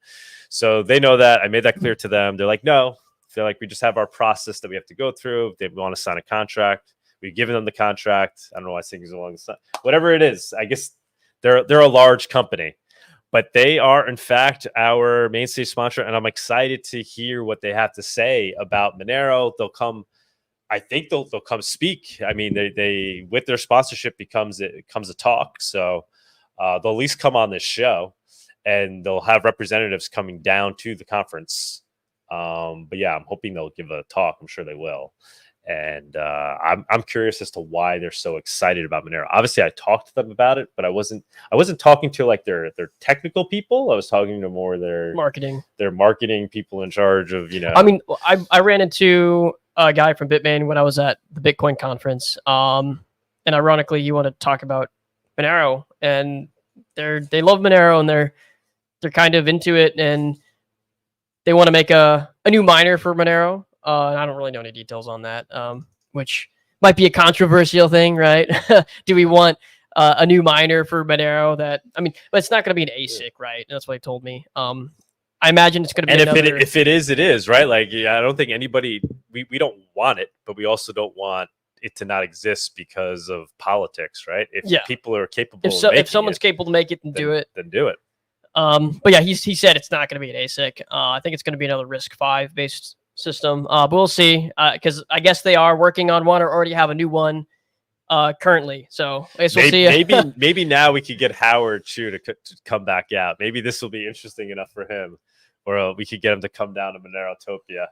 So they know that. I made that clear to them. They're like, no. They're like, we just have our process that we have to go through. They want to sign a contract. We've given them the contract. I don't know why things along the side. Whatever it is, I guess they're a large company. But they are, in fact, our main stage sponsor, and I'm excited to hear what they have to say about Monero. They'll come, I think they'll come speak. I mean, they with their sponsorship comes a talk. So they'll at least come on this show, and they'll have representatives coming down to the conference. But yeah, I'm hoping they'll give a talk. I'm sure they will. And I'm curious as to why they're so excited about Monero. Obviously, I talked to them about it, but I wasn't talking to like their technical people. I was talking to more their marketing people in charge of I mean, I ran into a guy from Bitmain when I was at the Bitcoin conference. And ironically, you want to talk about Monero, and they love Monero, and they're kind of into it, and they want to make a new miner for Monero. And I don't really know any details on that, which might be a controversial thing, right? Do we want a new miner for Monero? But it's not going to be an ASIC, right? That's what they told me. I imagine it's going to be. And if it is, it is, right? Like, I don't think anybody. We don't want it, but we also don't want it to not exist because of politics, right? If people are capable, if someone's capable to make it and do it, then do it. But yeah, he said it's not going to be an ASIC. I think it's going to be another RISC-V based system, but we'll see, because I guess they are working on one or already have a new one currently. So I guess we'll see. Maybe now we could get Howard Chu to come back out. Maybe this will be interesting enough for him, or we could get him to come down to Monerotopia.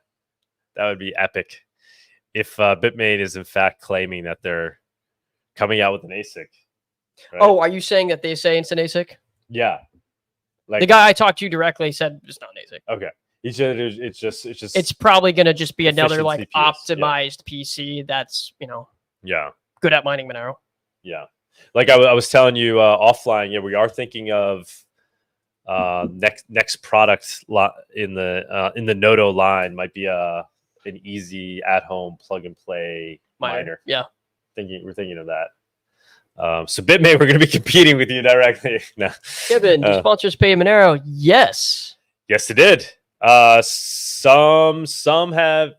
That would be epic. If Bitmain is in fact claiming that they're coming out with an ASIC. Right? Oh, are you saying that they say it's an ASIC? Yeah. Like the guy I talked to directly said it's not an ASIC. Okay. He said it's just it's probably going to just be another like CPUs, optimized PC that's, you know, good at mining Monero. Yeah. Like I was telling you offline, we are thinking of next product in the Nodo line might be an easy at-home plug-and-play miner. Yeah. We're thinking of that. So Bitmain, we're going to be competing with you directly. No. Kevin, do sponsors pay Monero? Yes. Yes, it did. Some have.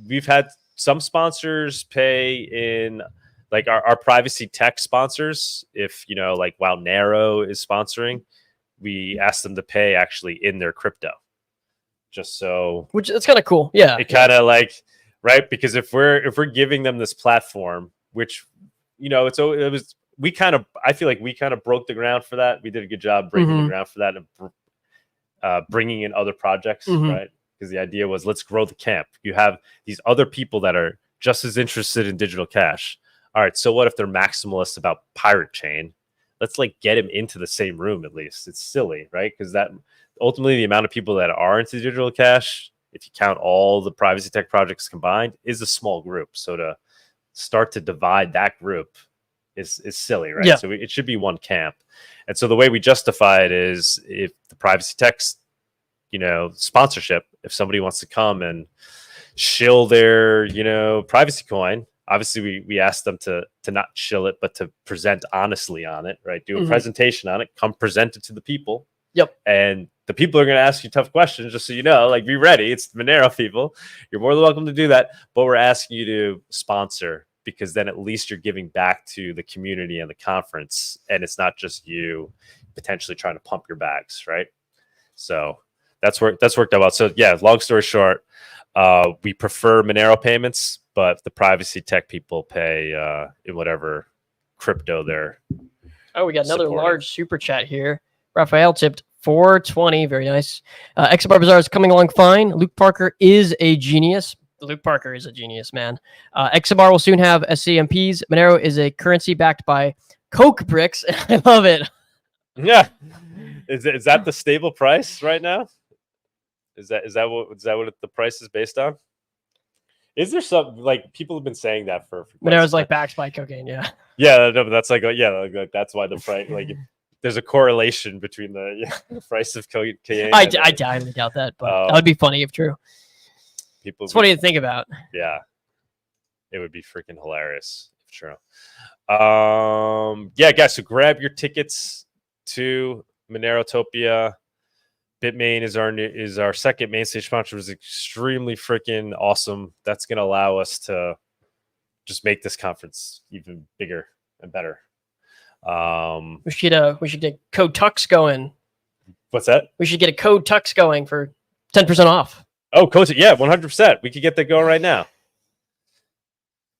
We've had some sponsors pay in like our privacy tech sponsors. If like Monerotopia is sponsoring, we ask them to pay actually in their crypto. Just so, which that's kind of cool. Yeah. It kind of like, right. Because if we're giving them this platform, which, I feel like we kind of broke the ground for that. We did a good job breaking the ground for that and bringing in other projects, right? Because the idea was, let's grow the camp. You have these other people that are just as interested in digital cash. All right. So what if they're maximalists about Pirate Chain? Let's like get them into the same room. At least it's silly, right? Because that ultimately the amount of people that are into digital cash, if you count all the privacy tech projects combined, is a small group. So to start to divide that group is silly, right? Yeah. So it should be one camp. And so the way we justify it is if the privacy tech's, sponsorship, if somebody wants to come and shill their, privacy coin, obviously we ask them to not shill it, but to present honestly on it, right? Do a presentation on it, come present it to the people. Yep. And the people are going to ask you tough questions, just so you know, like be ready. It's the Monero people. You're more than welcome to do that. But we're asking you to sponsor, because then at least you're giving back to the community and the conference. And it's not just you potentially trying to pump your bags, right? So that's worked out well. So yeah, long story short, we prefer Monero payments, but the privacy tech people pay in whatever crypto they're Oh, we got another supporting. large super chat here. Raphael tipped 420. Very nice. XMRbazaar is coming along fine. Luke Parker is a genius. Luke Parker is a genius, man. XMR will soon have SCMPs. Monero is a currency backed by Coke bricks. I love it. Yeah. Is that the stable price right now? Is that what the price is based on? Is there some, like, people have been saying that for Monero's like backed by cocaine, yeah. Yeah, no, but that's like that's why the price, like, there's a correlation between the price of cocaine. I highly doubt that, but that would be funny if true. It's funny to think about. Yeah, it would be freaking hilarious if true. Yeah, guys, so grab your tickets to Monerotopia. Bitmain is our second main stage sponsor. It was extremely freaking awesome. That's going to allow us to just make this conference even bigger and better. We should get code Tux going. What's that? We should get a code Tux going for 10% off. Oh, code, yeah, 100%. We could get that going right now.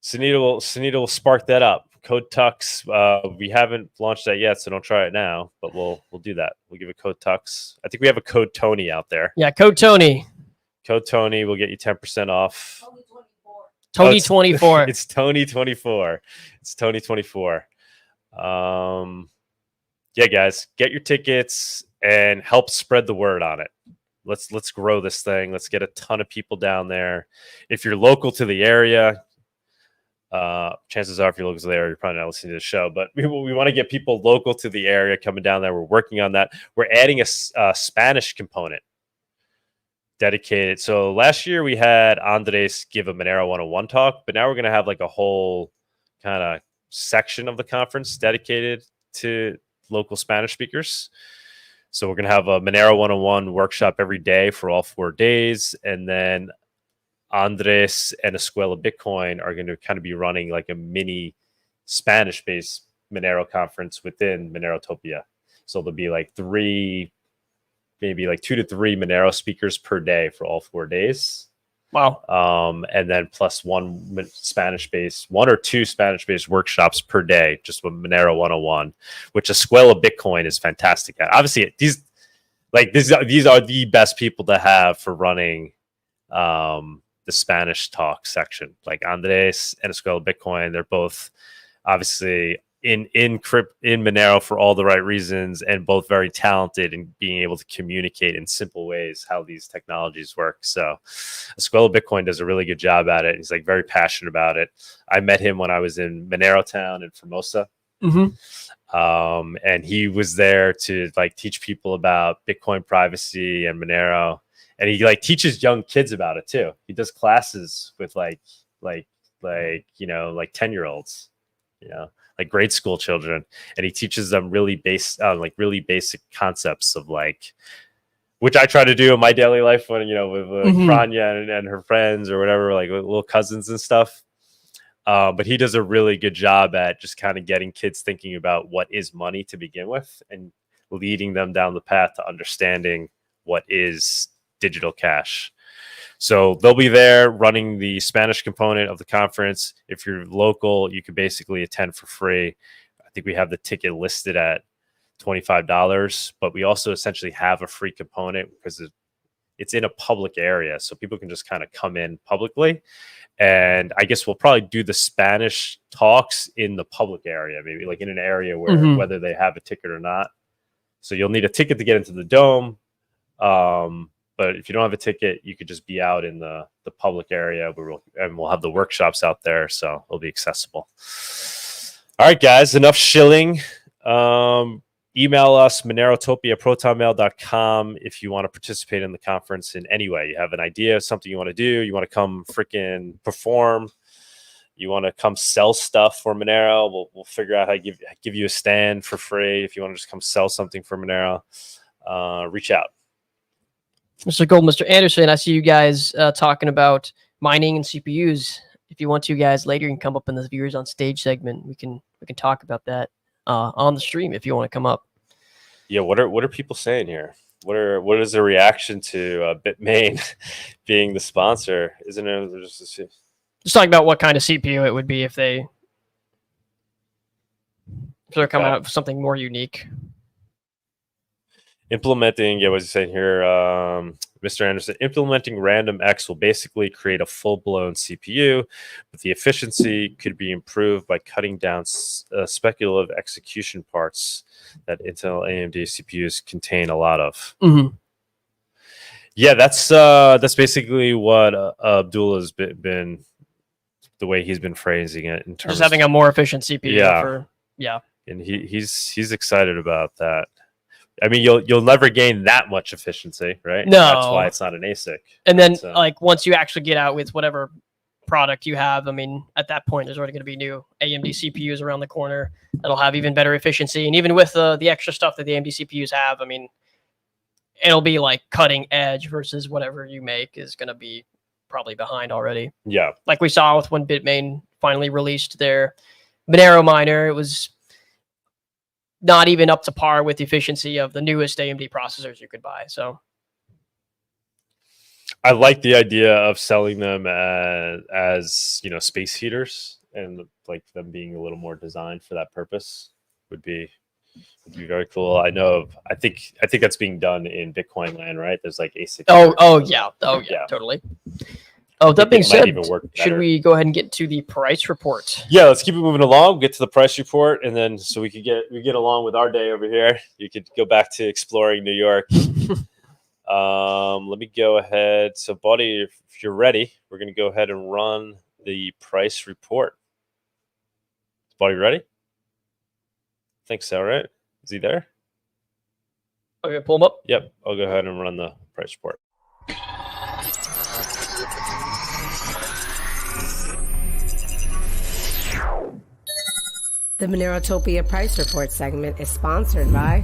Sunita will spark that up. Code Tux. We haven't launched that yet, so don't try it now. But we'll do that. We'll give it code Tux. I think we have a code Tony out there. Yeah, code Tony. Code Tony will get you 10% off. Tony 24. It's Tony 24. It's Tony 24. Yeah, guys, get your tickets and help spread the word on it. Let's grow this thing. Let's get a ton of people down there. If you're local to the area, chances are if you're local to the area, you're probably not listening to the show, but we want to get people local to the area coming down there. We're working on that. We're adding a Spanish component dedicated. So last year we had Andres give a Monero 101 talk, but now we're going to have like a whole kind of section of the conference dedicated to local Spanish speakers. So we're going to have a Monero 101 workshop every day for all 4 days. And then Andres and Escuela Bitcoin are going to kind of be running like a mini Spanish-based Monero conference within Monerotopia. So there'll be like 2 to 3 Monero speakers per day for all 4 days. Wow. And then plus one or two Spanish-based workshops per day, just with Monero 101, which Escuela Bitcoin is fantastic at. Obviously, these are the best people to have for running the Spanish talk section. Like Andres and Escuela Bitcoin, they're both obviously in Monero for all the right reasons, and both very talented in being able to communicate in simple ways how these technologies work. So Escuela Bitcoin does a really good job at it. He's like very passionate about it. I met him when I was in Monero Town in Formosa. And he was there to like teach people about Bitcoin privacy and Monero, and he like teaches young kids about it too. He does classes with like 10-year-olds, like grade school children, and he teaches them really basic concepts of like, which I try to do in my daily life when with Rania and her friends or whatever, like little cousins and stuff. But he does a really good job at just kind of getting kids thinking about what is money to begin with, and leading them down the path to understanding what is digital cash. So they'll be there running the Spanish component of the conference. If you're local, you can basically attend for free. I think we have the ticket listed at $25, but we also essentially have a free component because it's in a public area, so people can just kind of come in publicly. And I guess we'll probably do the Spanish talks in the public area, maybe like in an area where whether they have a ticket or not. So you'll need a ticket to get into the dome. But if you don't have a ticket, you could just be out in the public area and we'll have the workshops out there, so it'll be accessible. All right, guys, enough shilling. Email us, monerotopia@protonmail.com, if you want to participate in the conference in any way. You have an idea of something you want to do. You want to come freaking perform. You want to come sell stuff for Monero. We'll figure out how to give you a stand for free. If you want to just come sell something for Monero, reach out. Mr. Gold, Mr. Anderson, I see you guys talking about mining and CPUs. If you want to, guys, later you can come up in the viewers on stage segment. We can talk about that on the stream if you want to come up. Yeah, what are people saying here? What is the reaction to Bitmain being the sponsor? Isn't it just talking about what kind of CPU it would be if they're coming out with something more unique. Implementing, what he's saying here, Mr. Anderson, implementing random X will basically create a full-blown CPU, but the efficiency could be improved by cutting down speculative execution parts that Intel AMD CPUs contain a lot of. Yeah, that's basically what Abdullah's been the way he's been phrasing it in terms just having a more efficient CPU. And he's excited about that. I mean, you'll never gain that much efficiency, right? No, that's why it's not an ASIC. And then, like, once you actually get out with whatever product you have, I mean, at that point, there's already going to be new AMD CPUs around the corner that'll have even better efficiency. And even with the extra stuff that the AMD CPUs have, I mean, it'll be like cutting edge versus whatever you make is going to be probably behind already. Yeah, like we saw with when Bitmain finally released their Monero miner, it was not even up to par with the efficiency of the newest AMD processors you could buy. So I like the idea of selling them as space heaters, and like them being a little more designed for that purpose would be very cool. I think that's being done in Bitcoin land, right? There's like ASIC. Oh yeah, totally. Oh, that being said, should we go ahead and get to the price report? Yeah, let's keep it moving along. Get to the price report, and then so we get along with our day over here. You could go back to exploring New York. Let me go ahead. So, Bawdy, if you're ready, we're going to go ahead and run the price report. Is Bawdy ready? I think so, right? Is he there? Okay, pull him up. Yep, I'll go ahead and run the price report. The Monerotopia Price Report segment is sponsored by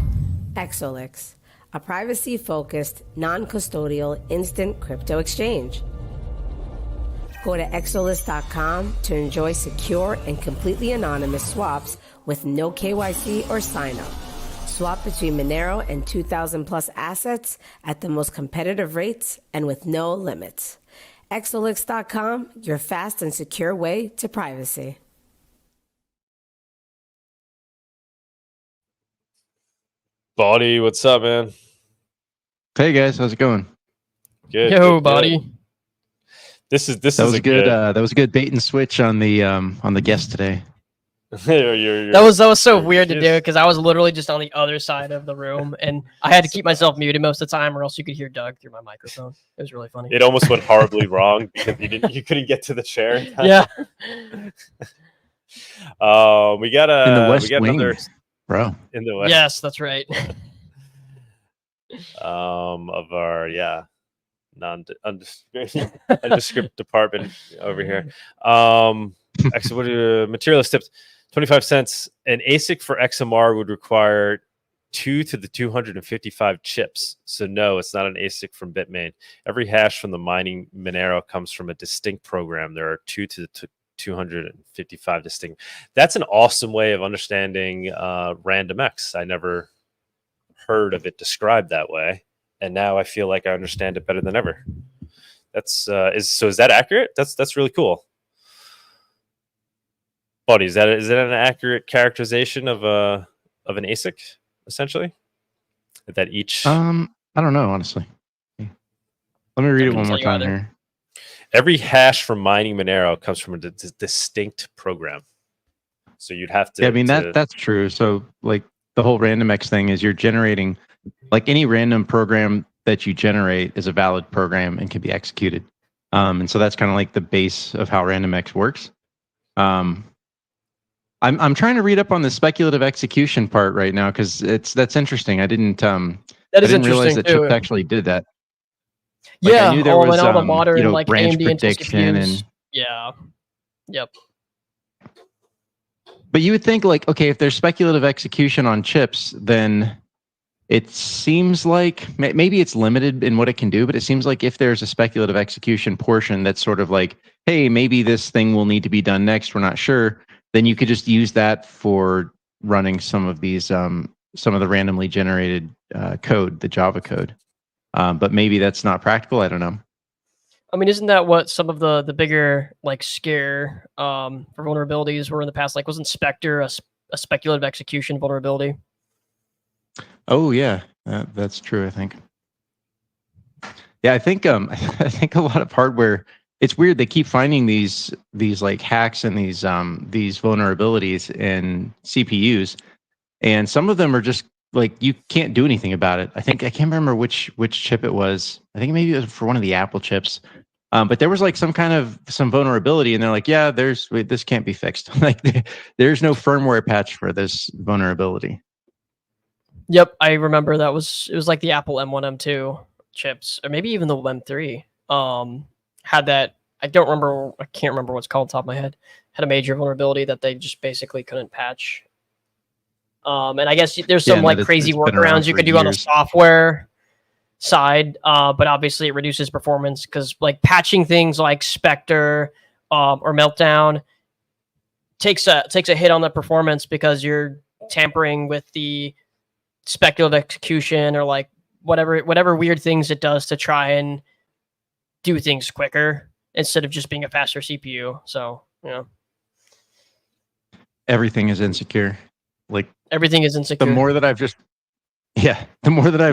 Exolix, a privacy-focused, non-custodial instant crypto exchange. Go to exolix.com to enjoy secure and completely anonymous swaps with no KYC or sign-up. Swap between Monero and 2,000 plus assets at the most competitive rates and with no limits. xolix.com, your fast and secure way to privacy. Bawdy, what's up, man? Hey guys, how's it going? Good. Yo, good, Bawdy. good. This is That was a good. That was a good bait and switch on the guest today. That was so weird to do because I was literally just on the other side of the room and I had to keep myself muted most of the time, or else you could hear Doug through my microphone. It was really funny. It almost went horribly wrong because you couldn't get to the chair. In time. Yeah. We got In the West Wing, another bro. in the West. Yes, that's right. Of our nondescript department over here. Actually, what are materialist tips? 25 cents. An ASIC for XMR would require 2 to the 255 chips. So no, it's not an ASIC from Bitmain. Every hash from the mining Monero comes from a distinct program. There are 2 to the 255 distinct. That's an awesome way of understanding RandomX. I never heard of it described that way, and now I feel like I understand it better than ever. That's is that accurate? That's really cool. Bawdy, is that an accurate characterization of an ASIC essentially? That each I don't know, honestly. Let me read it one more time here. Every hash from mining Monero comes from a distinct program. So you'd have to. Yeah, I mean that's true. So like the whole RandomX thing is you're generating, like any random program that you generate is a valid program and can be executed. And so that's kind of like the base of how RandomX works. I'm trying to read up on the speculative execution part right now because that's interesting. I didn't realize that Chip actually did that. Like, yeah, I knew there was all the modern like branch AMD prediction and yeah, yep. But you would think like, okay, if there's speculative execution on chips, then it seems like maybe it's limited in what it can do, but it seems like if there's a speculative execution portion that's sort of like, hey, maybe this thing will need to be done next, we're not sure, then you could just use that for running some of these, some of the randomly generated code, the Java code. But maybe that's not practical. I don't know. I mean, isn't that what some of the bigger like scare for vulnerabilities were in the past? Like, wasn't Spectre a speculative execution vulnerability? Oh yeah, that's true. I think. Yeah, I think I think a lot of hardware. It's weird. They keep finding these like hacks and these vulnerabilities in CPUs, and some of them are just like you can't do anything about it. I can't remember which chip it was. I think maybe it was for one of the Apple chips. But there was like some vulnerability, and they're like, yeah, this can't be fixed. Like there's no firmware patch for this vulnerability. Yep, I remember it was like the Apple M1, M2 chips, or maybe even the M3. Had that. I can't remember what's called off the top of my head. Had a major vulnerability that they just basically couldn't patch. And I guess there's some crazy workarounds you could do on the software side, but obviously it reduces performance because like patching things like Spectre or Meltdown takes a hit on the performance because you're tampering with the speculative execution or like whatever weird things it does to try and do things quicker instead of just being a faster CPU. So, you know, everything is insecure. Like everything is insecure. The more that I've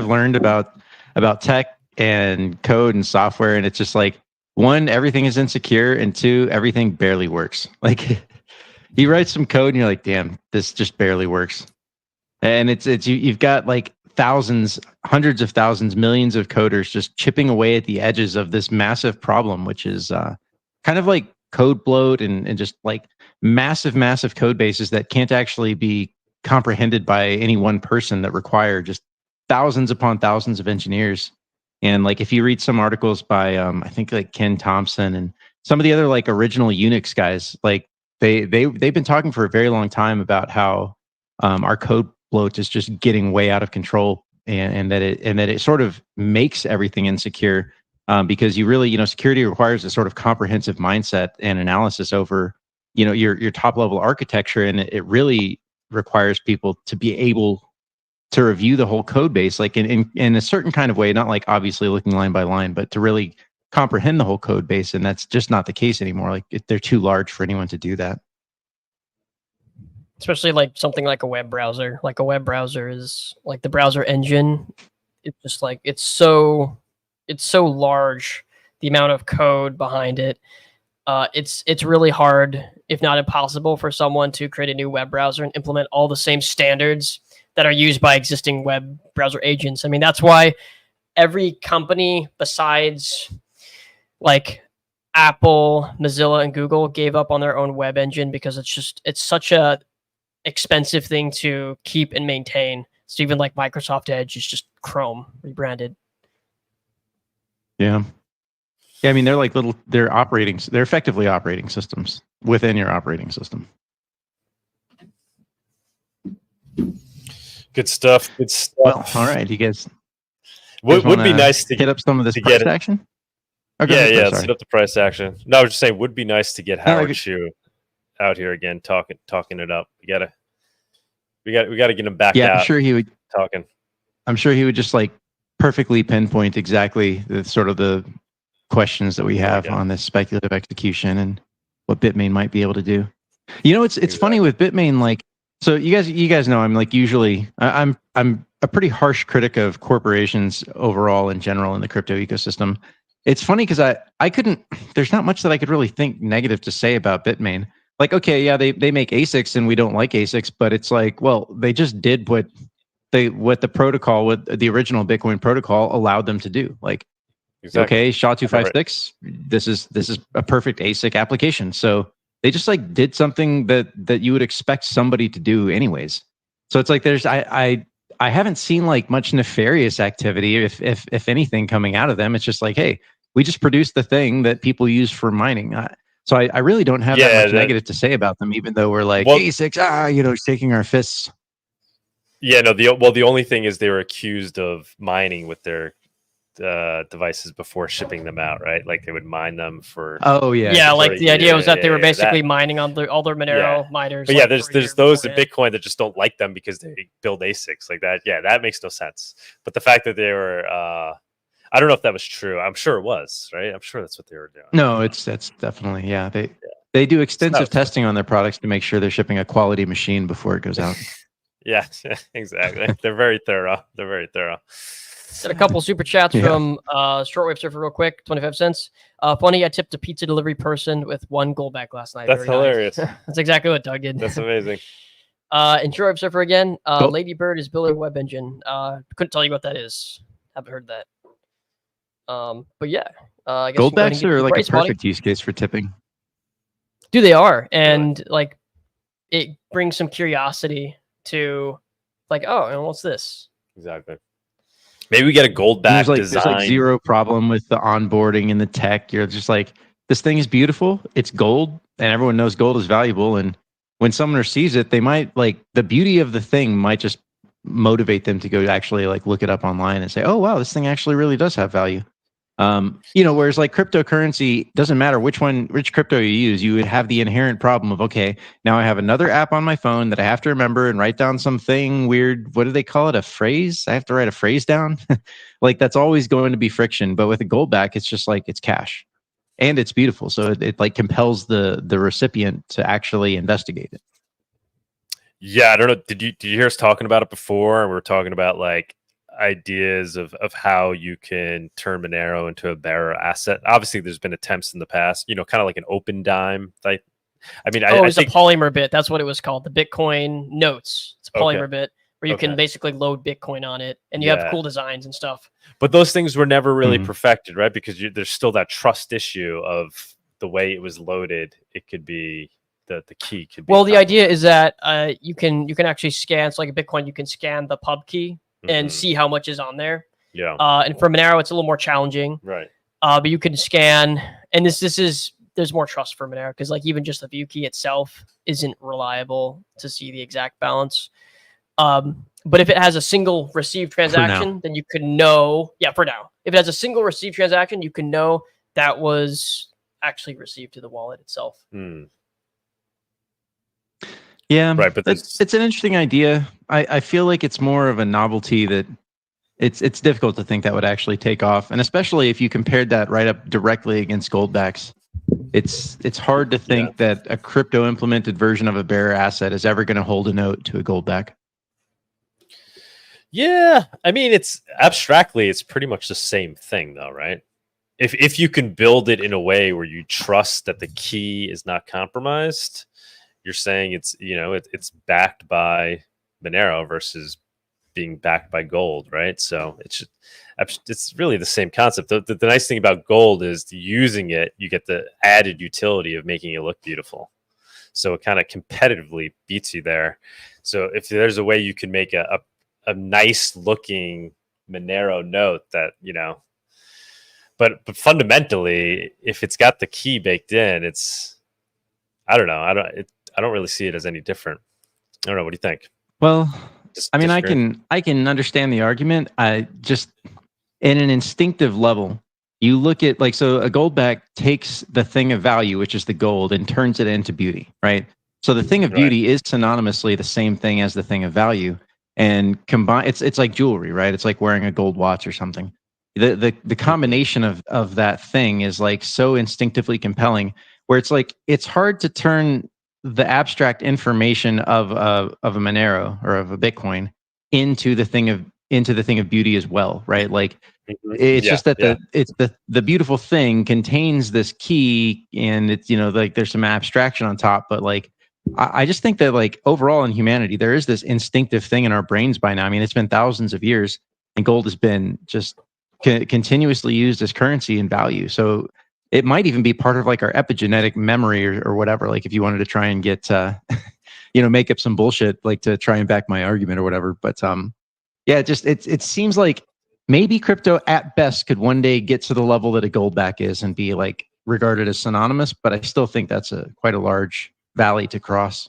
learned about tech and code and software, and it's just like, one, everything is insecure, and two, everything barely works. Like you write some code and you're like, damn, this just barely works. And you've got like thousands, hundreds of thousands, millions of coders just chipping away at the edges of this massive problem, which is kind of like code bloat and just like massive code bases that can't actually be comprehended by any one person, that require just thousands upon thousands of engineers. And like if you read some articles by I think like Ken Thompson and some of the other like original Unix guys, like they've been talking for a very long time about how our code bloat is just getting way out of control, and that it sort of makes everything insecure because you really, security requires a sort of comprehensive mindset and analysis over, your top level architecture, and it really requires people to be able to review the whole code base, like in a certain kind of way, not like obviously looking line by line, but to really comprehend the whole code base, and that's just not the case anymore. Like they're too large for anyone to do that. Especially like something like a web browser. Like a web browser is like the browser engine. It's just like it's so large, the amount of code behind it. It's really hard, if not impossible, for someone to create a new web browser and implement all the same standards that are used by existing web browser agents. I mean, that's why every company besides like Apple, Mozilla, and Google gave up on their own web engine, because it's such a expensive thing to keep and maintain. So even like Microsoft Edge is just Chrome rebranded. Yeah. Yeah, I mean, they're effectively operating systems within your operating system. Good stuff. Good stuff. Well, all right, you guys. Would be nice to hit up some of this to price get action. Yeah, let's hit up the price action. No, I was just saying, would be nice to get Howard Shue out here again, talking it up. We gotta get him back out. I'm sure he would talking. I'm sure he would just like perfectly pinpoint exactly the sort of the questions that we have on this speculative execution and what Bitmain might be able to do. You know, it's funny with Bitmain, like, so you guys know I'm like usually I'm a pretty harsh critic of corporations overall in general in the crypto ecosystem. It's funny because I couldn't, there's not much that I could really think negative to say about Bitmain. Like, okay, yeah, they make ASICs and we don't like ASICs, but it's like, well, they just did what the protocol, what the original Bitcoin protocol allowed them to do. Like, okay, SHA-256, this is a perfect ASIC application. So they just like did something that you would expect somebody to do anyways. So it's like there's I haven't seen like much nefarious activity, if anything, coming out of them. It's just like, hey, we just produced the thing that people use for mining. So I really don't have that much negative to say about them, even though we're like ASICs, shaking our fists. Yeah, no. The only thing is they were accused of mining with their devices before shipping them out, right? Like they would mine them for. Oh yeah. Yeah, like the idea was that they were basically mining on all their Monero miners. But yeah, there's those in Bitcoin that just don't like them because they build ASICs like that. Yeah, that makes no sense. But the fact that they were, I don't know if that was true. I'm sure it was, right? I'm sure that's what they were doing. No, that's definitely They do extensive testing on their products to make sure they're shipping a quality machine before it goes out. Yeah, exactly. They're very thorough. Got a couple super chats from Shortwave Surfer real quick, 25 cents. Funny, I tipped a pizza delivery person with $1 goldback last night. That's hilarious. Nice. That's exactly what Doug did. That's amazing. And Shortwave Surfer again, Lady Bird is building a web engine. Couldn't tell you what that is. Haven't heard that. But yeah. I guess Goldbacks are like a perfect use case for tipping. Dude, they are. And like it brings some curiosity to like, oh, what's this? Exactly. Maybe we get a gold-back design. There's like zero problem with the onboarding and the tech. You're just like, this thing is beautiful. It's gold, and everyone knows gold is valuable. And when someone receives it, they might like the beauty of the thing might just motivate them to go actually like look it up online and say, oh wow, this thing actually really does have value. Whereas like cryptocurrency, doesn't matter which crypto you use, you would have the inherent problem of, okay, now I have another app on my phone that I have to remember and write down something weird. What do they call it? A phrase? I have to write a phrase down. Like that's always going to be friction. But with a goldback, it's just like, it's cash and it's beautiful. So it like compels the recipient to actually investigate it. Yeah. I don't know. Did you hear us talking about it before? We were talking about like ideas of how you can turn Monero into a bearer asset. Obviously there's been attempts in the past, kind of like an open dime type. I think a polymer bit. That's what it was called. The Bitcoin notes. It's a polymer bit where you can basically load Bitcoin on it and you have cool designs and stuff. But those things were never really perfected, right? Because there's still that trust issue of the way it was loaded. It could be the key could be. Well, the idea is that you can actually scan. It's like a Bitcoin. You can scan the pub key and see how much is on there. Yeah. And for Monero, it's a little more challenging. Right. But you can scan, and there's more trust for Monero because like even just the view key itself isn't reliable to see the exact balance. But if it has a single received transaction, then you can know. Yeah, for now, if it has a single received transaction, you can know that was actually received to the wallet itself. Yeah, right. But it's an interesting idea. I feel like it's more of a novelty that it's difficult to think that would actually take off, and especially if you compared that right up directly against goldbacks. It's hard to think that a crypto implemented version of a bearer asset is ever going to hold a note to a goldback. Yeah, I mean, it's abstractly, it's pretty much the same thing, though, right? If you can build it in a way where you trust that the key is not compromised, you're saying it's it's backed by Monero versus being backed by gold, right? So it's really the same concept. The nice thing about gold is using it, you get the added utility of making it look beautiful. So it kind of competitively beats you there. So if there's a way you can make a nice looking Monero note that, but fundamentally, if it's got the key baked in, I don't know. I don't really see it as any different. I don't know. What do you think? Well, I mean, I can understand the argument. I just, in an instinctive level, you look at so a goldback takes the thing of value, which is the gold, and turns it into beauty, right? So the thing of beauty is synonymously the same thing as the thing of value, and combine. It's like jewelry, right? It's like wearing a gold watch or something. The combination of that thing is so instinctively compelling, where it's hard to turn the abstract information of a Monero or of a Bitcoin into the thing of beauty as well, right? It's just that the beautiful thing contains this key, and it's there's some abstraction on top, but I just think that overall in humanity there is this instinctive thing in our brains by now. I mean, it's been thousands of years, and gold has been just continuously used as currency and value. So it might even be part of our epigenetic memory or whatever. If you wanted to try and get, make up some bullshit, to try and back my argument or whatever. But it seems like maybe crypto at best could one day get to the level that a goldback is and be regarded as synonymous. But I still think that's quite a large valley to cross.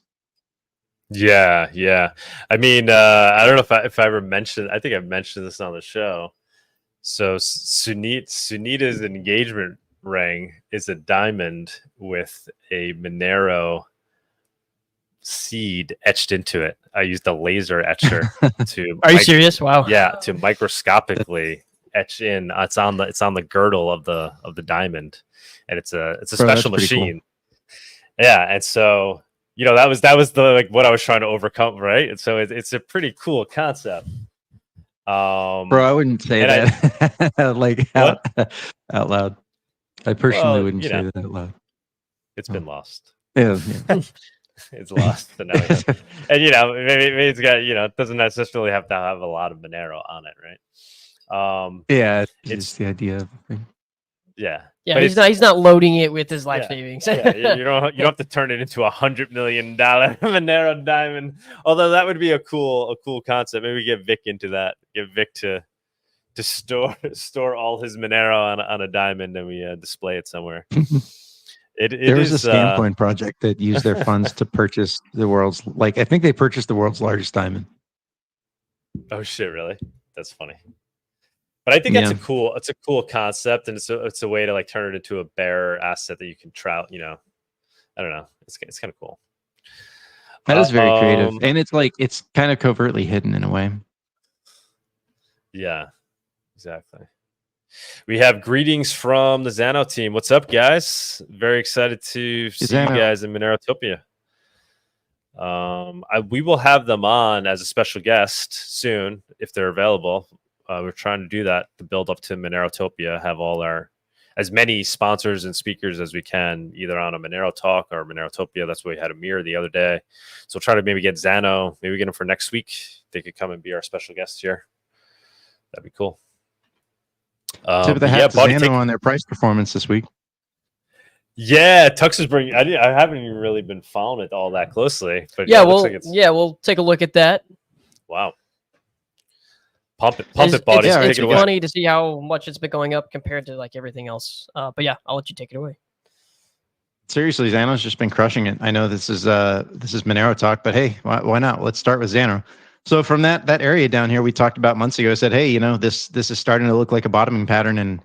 Yeah. I mean, I don't know if I ever mentioned. I think I've mentioned this on the show. So Sunita's engagement ring is a diamond with a Monero seed etched into it. I used a laser etcher to. Are you serious? Wow. Yeah, to microscopically etch in. It's on the girdle of the diamond, and it's a special machine. Cool. Yeah, and so that was the what I was trying to overcome, right? And so it's a pretty cool concept. Bro, I wouldn't say that out loud. I personally wouldn't say that out loud. It's been lost. Yeah. It's lost. So now and maybe it's got it doesn't necessarily have to have a lot of Monero on it, right? It's just the idea of thing. Yeah. Yeah, he's not loading it with his life savings. You don't have to turn it into $100 million Monero diamond. Although that would be a cool concept. Maybe get Vic into that. Get Vic to store all his Monero on a diamond, and we display it somewhere. There was a Scamcoin project that used their funds to purchase the world's I think they purchased the world's largest diamond. Oh shit! Really? That's funny. But I think that's a cool concept, and it's a way to turn it into a bearer asset that you can trout. I don't know. It's kind of cool. That is very creative, and it's kind of covertly hidden in a way. Yeah, exactly. We have greetings from the Xano team. What's up, guys? Very excited to see you guys in Monerotopia. We will have them on as a special guest soon if they're available. We're trying to do that to build up to Monerotopia, have as many sponsors and speakers as we can, either on a Monero talk or Monerotopia. That's what we had a mirror the other day. So we'll try to maybe get Xano, maybe get them for next week. They could come and be our special guests here. That'd be cool. Tip of the hat to Xano on their price performance this week. Yeah, Tux is bringing. I haven't even really been following it all that closely, but we'll take a look at that. Wow. Pump it, Bawdy. It's funny to see how much it's been going up compared to everything else. But yeah, I'll let you take it away. Seriously, Xano's just been crushing it. I know this is Monero talk, but hey, why not? Let's start with Xano. So from that area down here we talked about months ago, I said, hey, this is starting to look like a bottoming pattern, and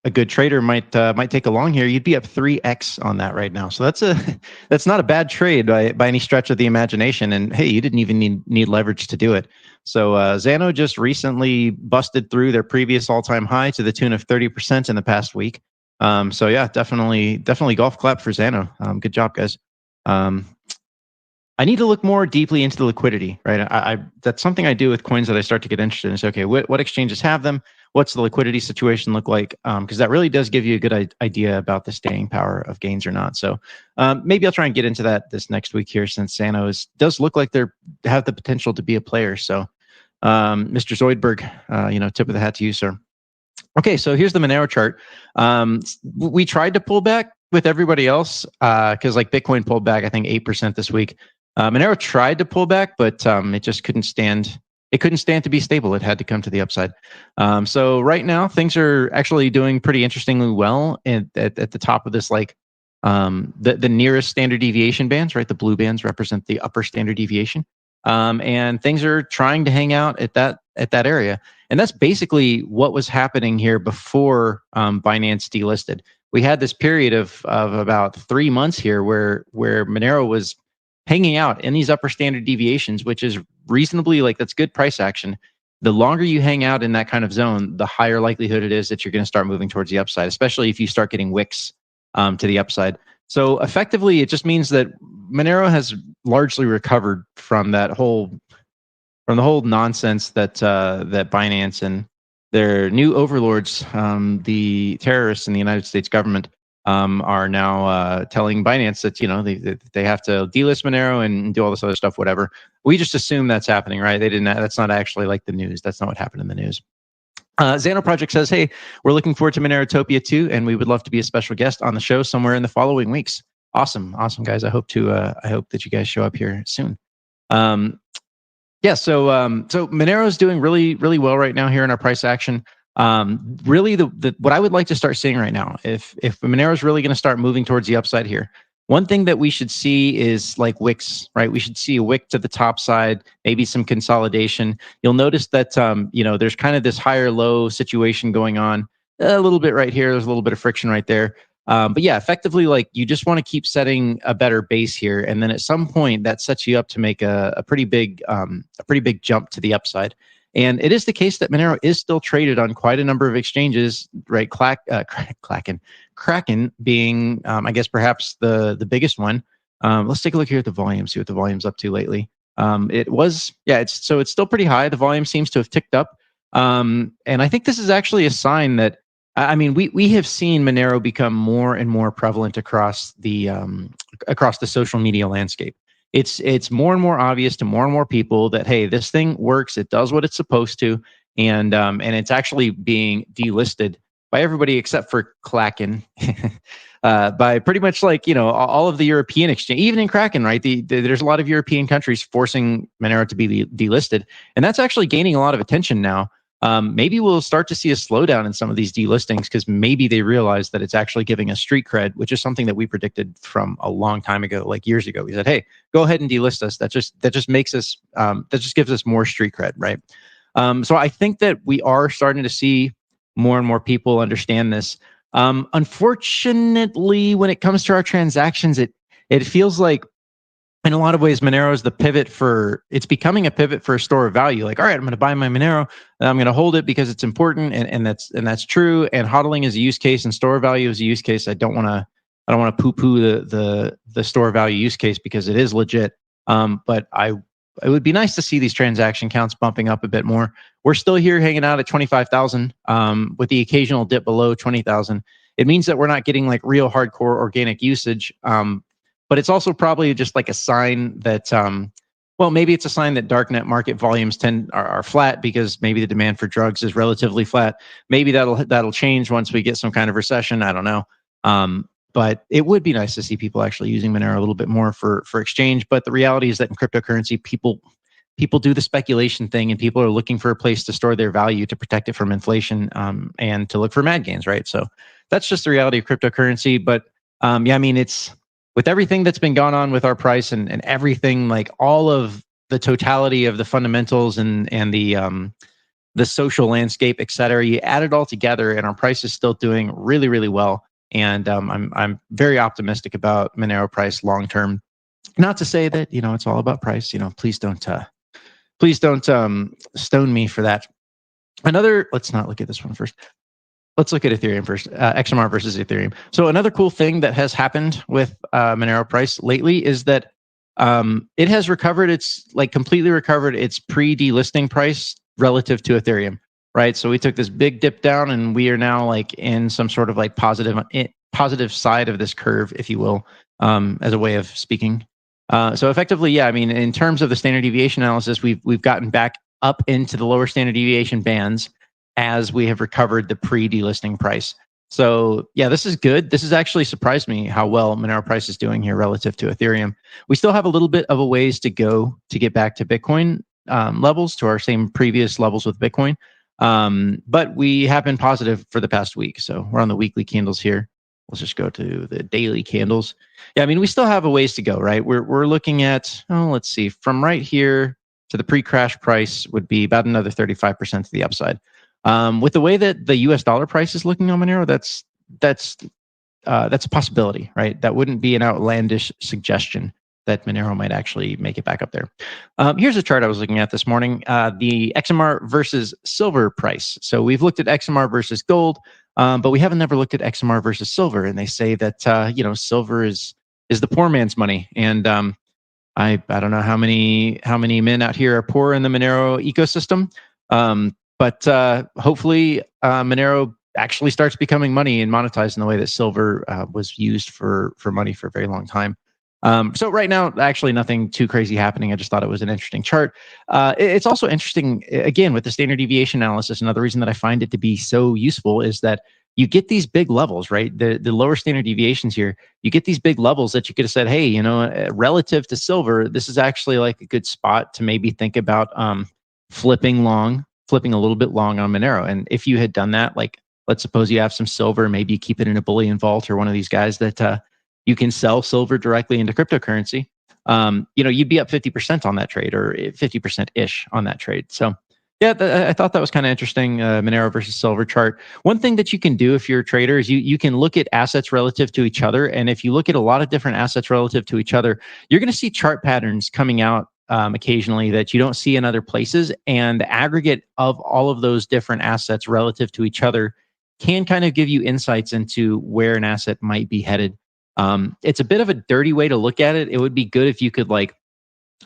a good trader might take along here, you'd be up 3x on that right now. So that's not a bad trade by any stretch of the imagination. And hey, you didn't even need leverage to do it. So Xano just recently busted through their previous all-time high to the tune of 30% in the past week. So yeah, definitely golf clap for Xano. Good job, guys. I need to look more deeply into the liquidity, right? I that's something I do with coins that I start to get interested in. Is okay, what exchanges have them? What's the liquidity situation look like? Because that really does give you a good idea about the staying power of gains or not. So maybe I'll try and get into that this next week here, since Xano does look like they have the potential to be a player. So Mr. Zoidberg, tip of the hat to you, sir. Okay, so here's the Monero chart. We tried to pull back with everybody else because like Bitcoin pulled back, I think 8% this week. Monero tried to pull back, but it just couldn't stand. It couldn't stand to be stable. It had to come to the upside. So right now, things are actually doing pretty interestingly well at the top of this, like the nearest standard deviation bands, right? The blue bands represent the upper standard deviation, and things are trying to hang out at that area. And that's basically what was happening here before Binance delisted. We had this period of about 3 months here where Monero was hanging out in these upper standard deviations, which is reasonably, like, that's good price action. The longer you hang out in that kind of zone, the higher likelihood it is that you're going to start moving towards the upside, especially if you start getting wicks to the upside. So effectively, it just means that Monero has largely recovered from the whole nonsense that that Binance and their new overlords, the terrorists in the United States government, are now telling Binance that they have to delist Monero and do all this other stuff, whatever. We just assume that's happening, right? They didn't. That's not actually like the news. That's not what happened in the news. Xano Project says, hey, we're looking forward to Monerotopia 2, and we would love to be a special guest on the show somewhere in the following weeks. Awesome, guys. I hope that you guys show up here soon. So Monero is doing really, really well right now here in our price action. Really, what I would like to start seeing right now, if Monero is really going to start moving towards the upside here, one thing that we should see is like wicks, right? We should see a wick to the top side, maybe some consolidation. You'll notice that there's kind of this higher low situation going on a little bit right here. There's a little bit of friction right there. But yeah, effectively, like, you just want to keep setting a better base here, and then at some point that sets you up to make a pretty big jump to the upside. And it is the case that Monero is still traded on quite a number of exchanges, right? Kraken being, I guess, perhaps the biggest one. Let's take a look here at the volume, see what the volume's up to lately. It's still pretty high. The volume seems to have ticked up. And I think this is actually a sign that, I mean, we have seen Monero become more and more prevalent across the social media landscape. It's more and more obvious to more and more people that, hey, this thing works. It does what it's supposed to, and it's actually being delisted by everybody except for Kraken, by pretty much all of the European exchange, even in Kraken, right? There's a lot of European countries forcing Monero to be delisted, and that's actually gaining a lot of attention now. Maybe we'll start to see a slowdown in some of these delistings because maybe they realize that it's actually giving us street cred, which is something that we predicted from a long time ago, like years ago. We said, hey, go ahead and delist us. That just makes us, that just gives us more street cred, right? So I think that we are starting to see more and more people understand this. Unfortunately, when it comes to our transactions, it feels like, in a lot of ways, Monero is it's becoming a pivot for a store of value. Like, all right, I'm going to buy my Monero, and I'm going to hold it because it's important, and that's true. And hodling is a use case, and store of value is a use case. I don't want to poo-poo the store of value use case because it is legit. But it would be nice to see these transaction counts bumping up a bit more. We're still here hanging out at 25,000, with the occasional dip below 20,000. It means that we're not getting like real hardcore organic usage. But it's also probably just like a sign that, maybe it's a sign that darknet market volumes are flat because maybe the demand for drugs is relatively flat. Maybe that'll change once we get some kind of recession. I don't know. But it would be nice to see people actually using Monero a little bit more for exchange. But the reality is that in cryptocurrency, people do the speculation thing, and people are looking for a place to store their value to protect it from inflation, and to look for mad gains, right? So that's just the reality of cryptocurrency. But it's, with everything that's been going on with our price and everything, like all of the totality of the fundamentals and the the social landscape, et cetera. You add it all together, and our price is still doing really, really well. And I'm very optimistic about Monero price long term. Not to say that it's all about price. Please don't stone me for that. Let's not look at this one first. Let's look at Ethereum first. XMR versus Ethereum. So another cool thing that has happened with Monero price lately is that it has completely recovered its pre-delisting price relative to Ethereum, right? So we took this big dip down, and we are now in some sort of positive side of this curve, if you will, as a way of speaking. So effectively, yeah, I mean, in terms of the standard deviation analysis, we've gotten back up into the lower standard deviation bands as we have recovered the pre-delisting price. So yeah, this is good. This has actually surprised me how well Monero price is doing here relative to Ethereum. We still have a little bit of a ways to go to get back to Bitcoin levels, to our same previous levels with Bitcoin. But we have been positive for the past week. So we're on the weekly candles here. Let's just go to the daily candles. Yeah, I mean, we still have a ways to go, right? We're looking at, let's see, from right here to the pre-crash price would be about another 35% to the upside. With the way that the US dollar price is looking on Monero, that's a possibility, right? That wouldn't be an outlandish suggestion that Monero might actually make it back up there. Here's a chart I was looking at this morning, the XMR versus silver price. So we've looked at XMR versus gold, but we haven't never looked at XMR versus silver. And they say that silver is the poor man's money. And I don't know how many men out here are poor in the Monero ecosystem. But hopefully Monero actually starts becoming money and monetized in the way that silver was used for money for a very long time. So right now, actually nothing too crazy happening. I just thought it was an interesting chart. It's also interesting, again, with the standard deviation analysis. Another reason that I find it to be so useful is that you get these big levels, right? The lower standard deviations here, you get these big levels that you could have said, hey, relative to silver, this is actually like a good spot to maybe think about flipping a little bit long on Monero. And if you had done that, like, let's suppose you have some silver, maybe you keep it in a bullion vault or one of these guys that you can sell silver directly into cryptocurrency. You'd be up 50% on that trade, or 50%-ish on that trade. So yeah, I thought that was kind of interesting, Monero versus silver chart. One thing that you can do if you're a trader is you can look at assets relative to each other. And if you look at a lot of different assets relative to each other, you're going to see chart patterns coming out occasionally that you don't see in other places. And the aggregate of all of those different assets relative to each other can kind of give you insights into where an asset might be headed. It's a bit of a dirty way to look at it. It would be good if you could,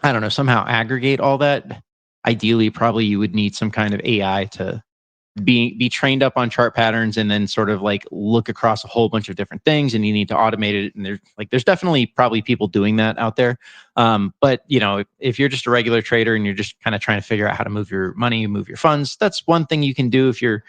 somehow aggregate all that. Ideally, probably you would need some kind of AI to be trained up on chart patterns and then sort of look across a whole bunch of different things, and you need to automate it. And there's definitely probably people doing that out there. But if you're just a regular trader and you're just kind of trying to figure out how to move your money, move your funds, that's one thing you can do. If you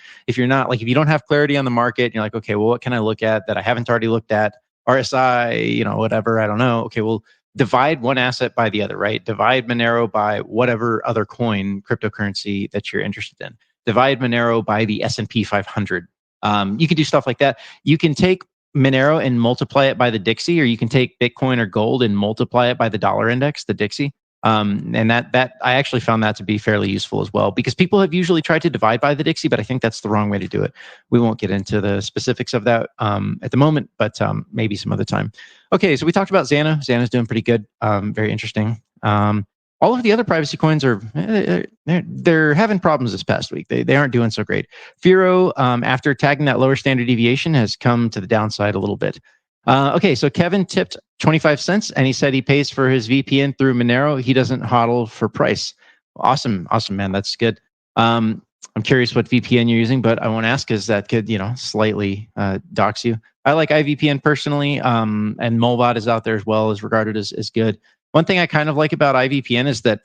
don't have clarity on the market, and you're like, okay, well, what can I look at that I haven't already looked at? RSI, whatever, I don't know. Okay, well, divide one asset by the other, right? Divide Monero by whatever other coin, cryptocurrency that you're interested in. Divide Monero by the S&P 500. You can do stuff like that. You can take Monero and multiply it by the Dixie, or you can take Bitcoin or gold and multiply it by the dollar index, the Dixie. And that I actually found that to be fairly useful as well, because people have usually tried to divide by the Dixie, but I think that's the wrong way to do it. We won't get into the specifics of that at the moment, but maybe some other time. Okay, so we talked about Xana. Xana's doing pretty good. Very interesting. All of the other privacy coins they're having problems this past week. They aren't doing so great. Firo, after tagging that lower standard deviation, has come to the downside a little bit. Okay, so Kevin tipped 25 cents, and he said he pays for his VPN through Monero. He doesn't hodl for price. Awesome, man. That's good. I'm curious what VPN you're using, but I won't ask because that could, slightly dox you. I like iVPN personally, and Molbot is out there as well, is regarded as good. One thing I kind of like about iVPN is that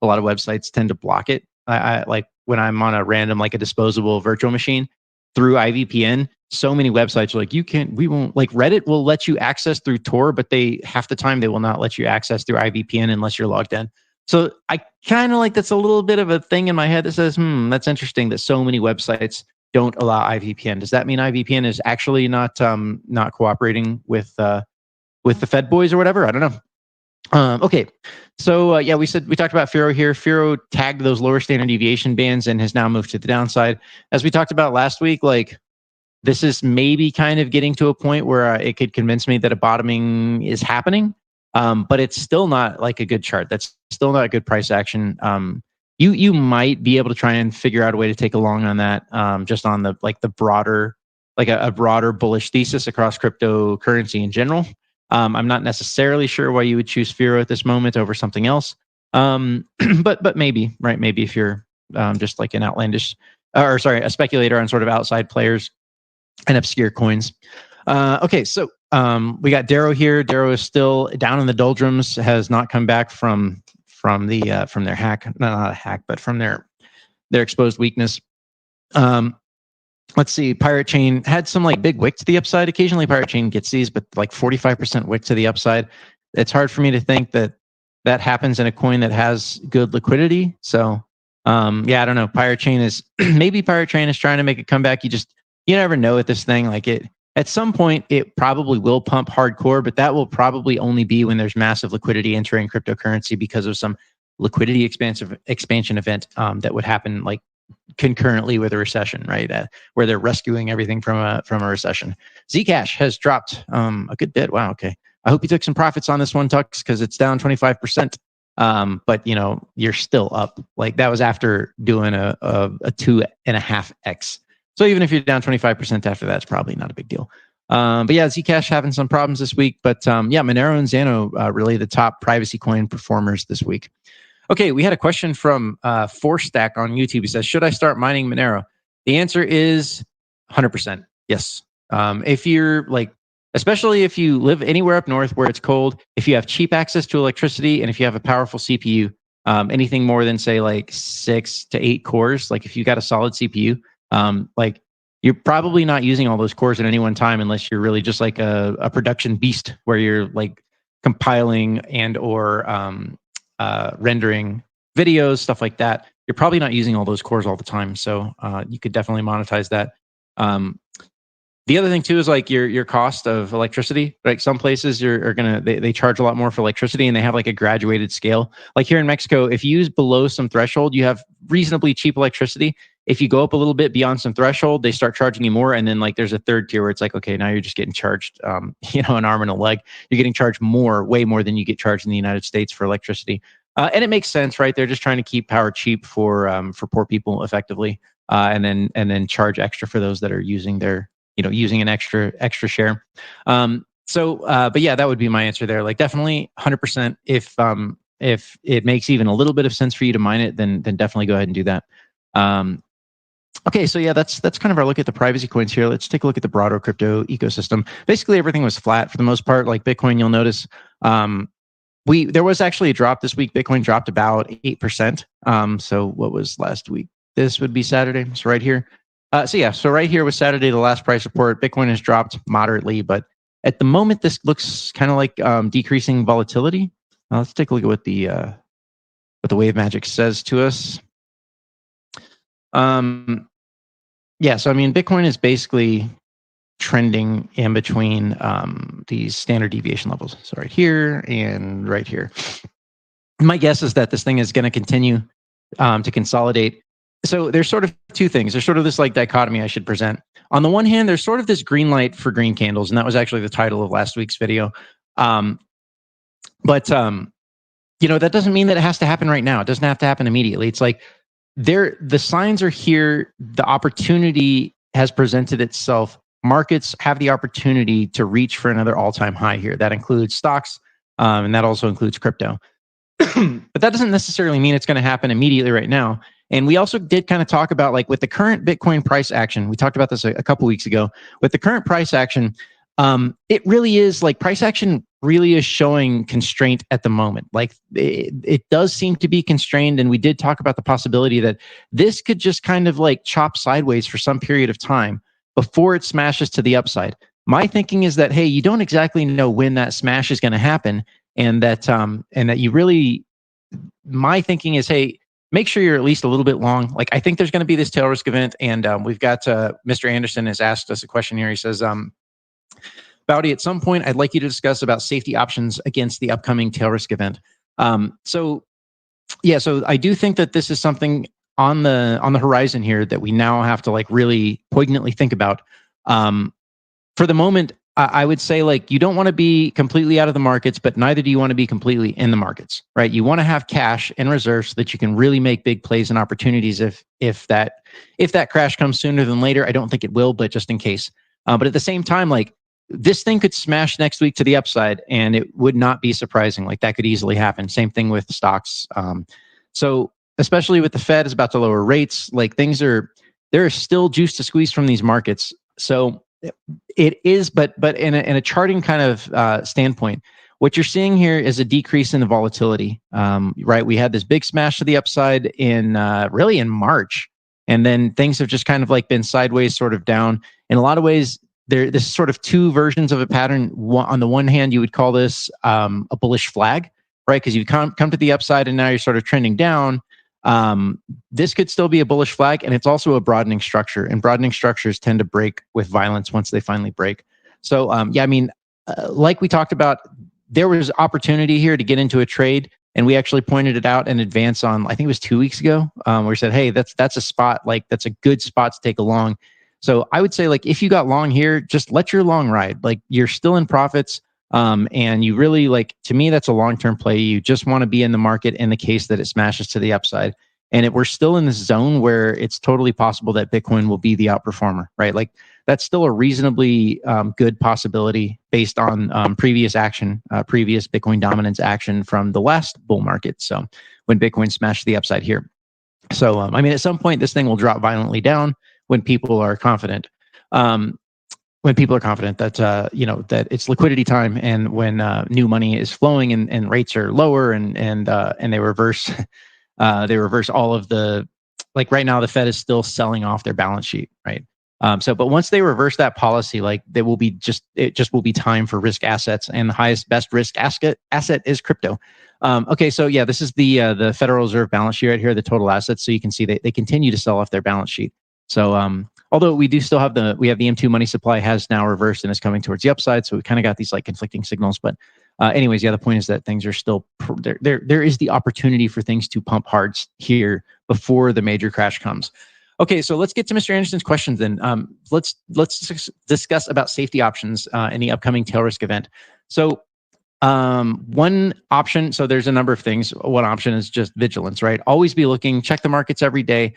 a lot of websites tend to block it. I like when I'm on a random, a disposable virtual machine through iVPN. So many websites are like, we won't, Reddit will let you access through Tor, but half the time they will not let you access through iVPN unless you're logged in. So I kind of that's a little bit of a thing in my head that says, that's interesting that so many websites don't allow iVPN. Does that mean iVPN is actually not cooperating with the Fed boys or whatever? I don't know. Okay, so yeah, we talked about Firo here. Firo tagged those lower standard deviation bands and has now moved to the downside. As we talked about last week, like this is maybe kind of getting to a point where it could convince me that a bottoming is happening, but it's still not like a good chart. That's still not a good price action. You might be able to try and figure out a way to take a long on that, just on the broader, like a broader bullish thesis across cryptocurrency in general. I'm not necessarily sure why you would choose Firo at this moment over something else. But maybe, right? Maybe if you're just like an outlandish, a speculator on sort of outside players and obscure coins. Okay, so we got Darrow here. Darrow is still down in the doldrums, has not come back from their hack, not a hack, but from their exposed weakness. Let's see. Pirate Chain had some like big wick to the upside. Occasionally, Pirate Chain gets these, but like 45% wick to the upside. It's hard for me to think that happens in a coin that has good liquidity. So, yeah, I don't know. Pirate Chain is maybe Pirate Chain is trying to make a comeback. You never know with this thing. Like at some point, it probably will pump hardcore, but that will probably only be when there's massive liquidity entering cryptocurrency because of some liquidity expansion event that would happen like concurrently with a recession, right? Where they're rescuing everything from a recession. Zcash has dropped a good bit. Wow. Okay. I hope you took some profits on this one, Tux, because it's down 25%. But you're still up. Like that was after doing a 2.5x. So even if you're down 25% after that, it's probably not a big deal. But yeah, Zcash having some problems this week. But yeah, Monero and Xano really the top privacy coin performers this week. Okay, we had a question from Stack on YouTube. He says, should I start mining Monero? The answer is 100% yes. If you're like, especially if you live anywhere up north where it's cold, if you have cheap access to electricity, and if you have a powerful CPU, anything more than say like 6 to 8 cores, like if you got a solid CPU, like you're probably not using all those cores at any one time unless you're really just like a production beast where you're like compiling and or rendering videos, stuff like that. You're probably not using all those cores all the time. So you could definitely monetize that. The other thing too is like your cost of electricity. Like some places they charge a lot more for electricity, and they have like a graduated scale. Like here in Mexico, if you use below some threshold, you have reasonably cheap electricity. If you go up a little bit beyond some threshold, they start charging you more. And then like there's a third tier where it's like, okay, now you're just getting charged, an arm and a leg. You're getting charged way more than you get charged in the United States for electricity. And it makes sense, right? They're just trying to keep power cheap for poor people effectively, and then charge extra for those that are using using an extra share. But yeah, that would be my answer there. Like definitely 100%. If it makes even a little bit of sense for you to mine it, then definitely go ahead and do that. Okay, so yeah, that's kind of our look at the privacy coins here. Let's take a look at the broader crypto ecosystem. Basically, everything was flat for the most part. Like Bitcoin, you'll notice there was actually a drop this week. Bitcoin dropped about 8%. So what was last week? This would be Saturday. So right here. So right here was Saturday, the last price report. Bitcoin has dropped moderately, but at the moment, this looks kind of like decreasing volatility. Let's take a look at what the Wave Magic says to us. Yeah, so I mean, Bitcoin is basically trending in between these standard deviation levels. So right here and right here. My guess is that this thing is going to continue to consolidate. So there's sort of two things. There's sort of this like dichotomy I should present. On the one hand, there's sort of this green light for green candles, and that was actually the title of last week's video. But that doesn't mean that it has to happen right now. It doesn't have to happen immediately. It's like the signs are here. The opportunity has presented itself. Markets have the opportunity to reach for another all-time high here. That includes stocks, and that also includes crypto. But that doesn't necessarily mean it's going to happen immediately right now. And we also did kind of talk about like with the current Bitcoin price action, we talked about this a couple weeks ago. With the current price action, it really is like price action really is showing constraint at the moment. Like it does seem to be constrained. And we did talk about the possibility that this could just kind of like chop sideways for some period of time before it smashes to the upside. My thinking is that, hey, you don't exactly know when that smash is going to happen. And that you really, my thinking is, hey, make sure you're at least a little bit long. Like I think there's going to be this tail risk event, and we've got Mr. Anderson has asked us a question here. He says, Bawdy, at some point, I'd like you to discuss about safety options against the upcoming tail risk event. So I do think that this is something on the horizon here that we now have to like really poignantly think about. For the moment, I would say like you don't want to be completely out of the markets, but neither do you want to be completely in the markets, right? You want to have cash in reserve so that you can really make big plays and opportunities if that crash comes sooner than later. I don't think it will, but just in case. But at the same time, like this thing could smash next week to the upside, and it would not be surprising. Like that could easily happen. Same thing with stocks. So especially with the Fed is about to lower rates, like there is still juice to squeeze from these markets. So it is, but in a charting kind of standpoint, what you're seeing here is a decrease in the volatility. Right, we had this big smash to the upside in really in March, and then things have just kind of like been sideways, sort of down. In a lot of ways, this is sort of two versions of a pattern. On the one hand, you would call this a bullish flag, right? Because you come to the upside and now you're sort of trending down. This could still be a bullish flag, and it's also a broadening structure, and broadening structures tend to break with violence once they finally break. So like we talked about, there was opportunity here to get into a trade, and we actually pointed it out in advance on, I think it was 2 weeks ago, where we said, hey, that's a spot, like that's a good spot to take a long. So I would say, like, if you got long here, just let your long ride. Like, you're still in profits. And you really, like, to me, that's a long-term play. You just want to be in the market in the case that it smashes to the upside. And we're still in this zone where it's totally possible that Bitcoin will be the outperformer, right? Like, that's still a reasonably good possibility based on previous action, previous Bitcoin dominance action from the last bull market. So when Bitcoin smashed the upside here. So, at some point, this thing will drop violently down when people are confident. When people are confident that that it's liquidity time, and when new money is flowing and rates are lower, and they reverse all of the, like, right now the Fed is still selling off their balance sheet, right? But once they reverse that policy, like, it just will be time for risk assets, and the best risk asset is crypto. Okay, so yeah, this is the Federal Reserve balance sheet right here, the total assets. So you can see they continue to sell off their balance sheet. So although we do still have the M2 money supply has now reversed and is coming towards the upside. So we kind of got these like conflicting signals. But anyways, yeah, the point is that things are still there is the opportunity for things to pump hard here before the major crash comes. Okay, so let's get to Mr. Anderson's questions then. Let's discuss about safety options in the upcoming tail risk event. So one option, so there's a number of things. One option is just vigilance, right? Always be looking, check the markets every day.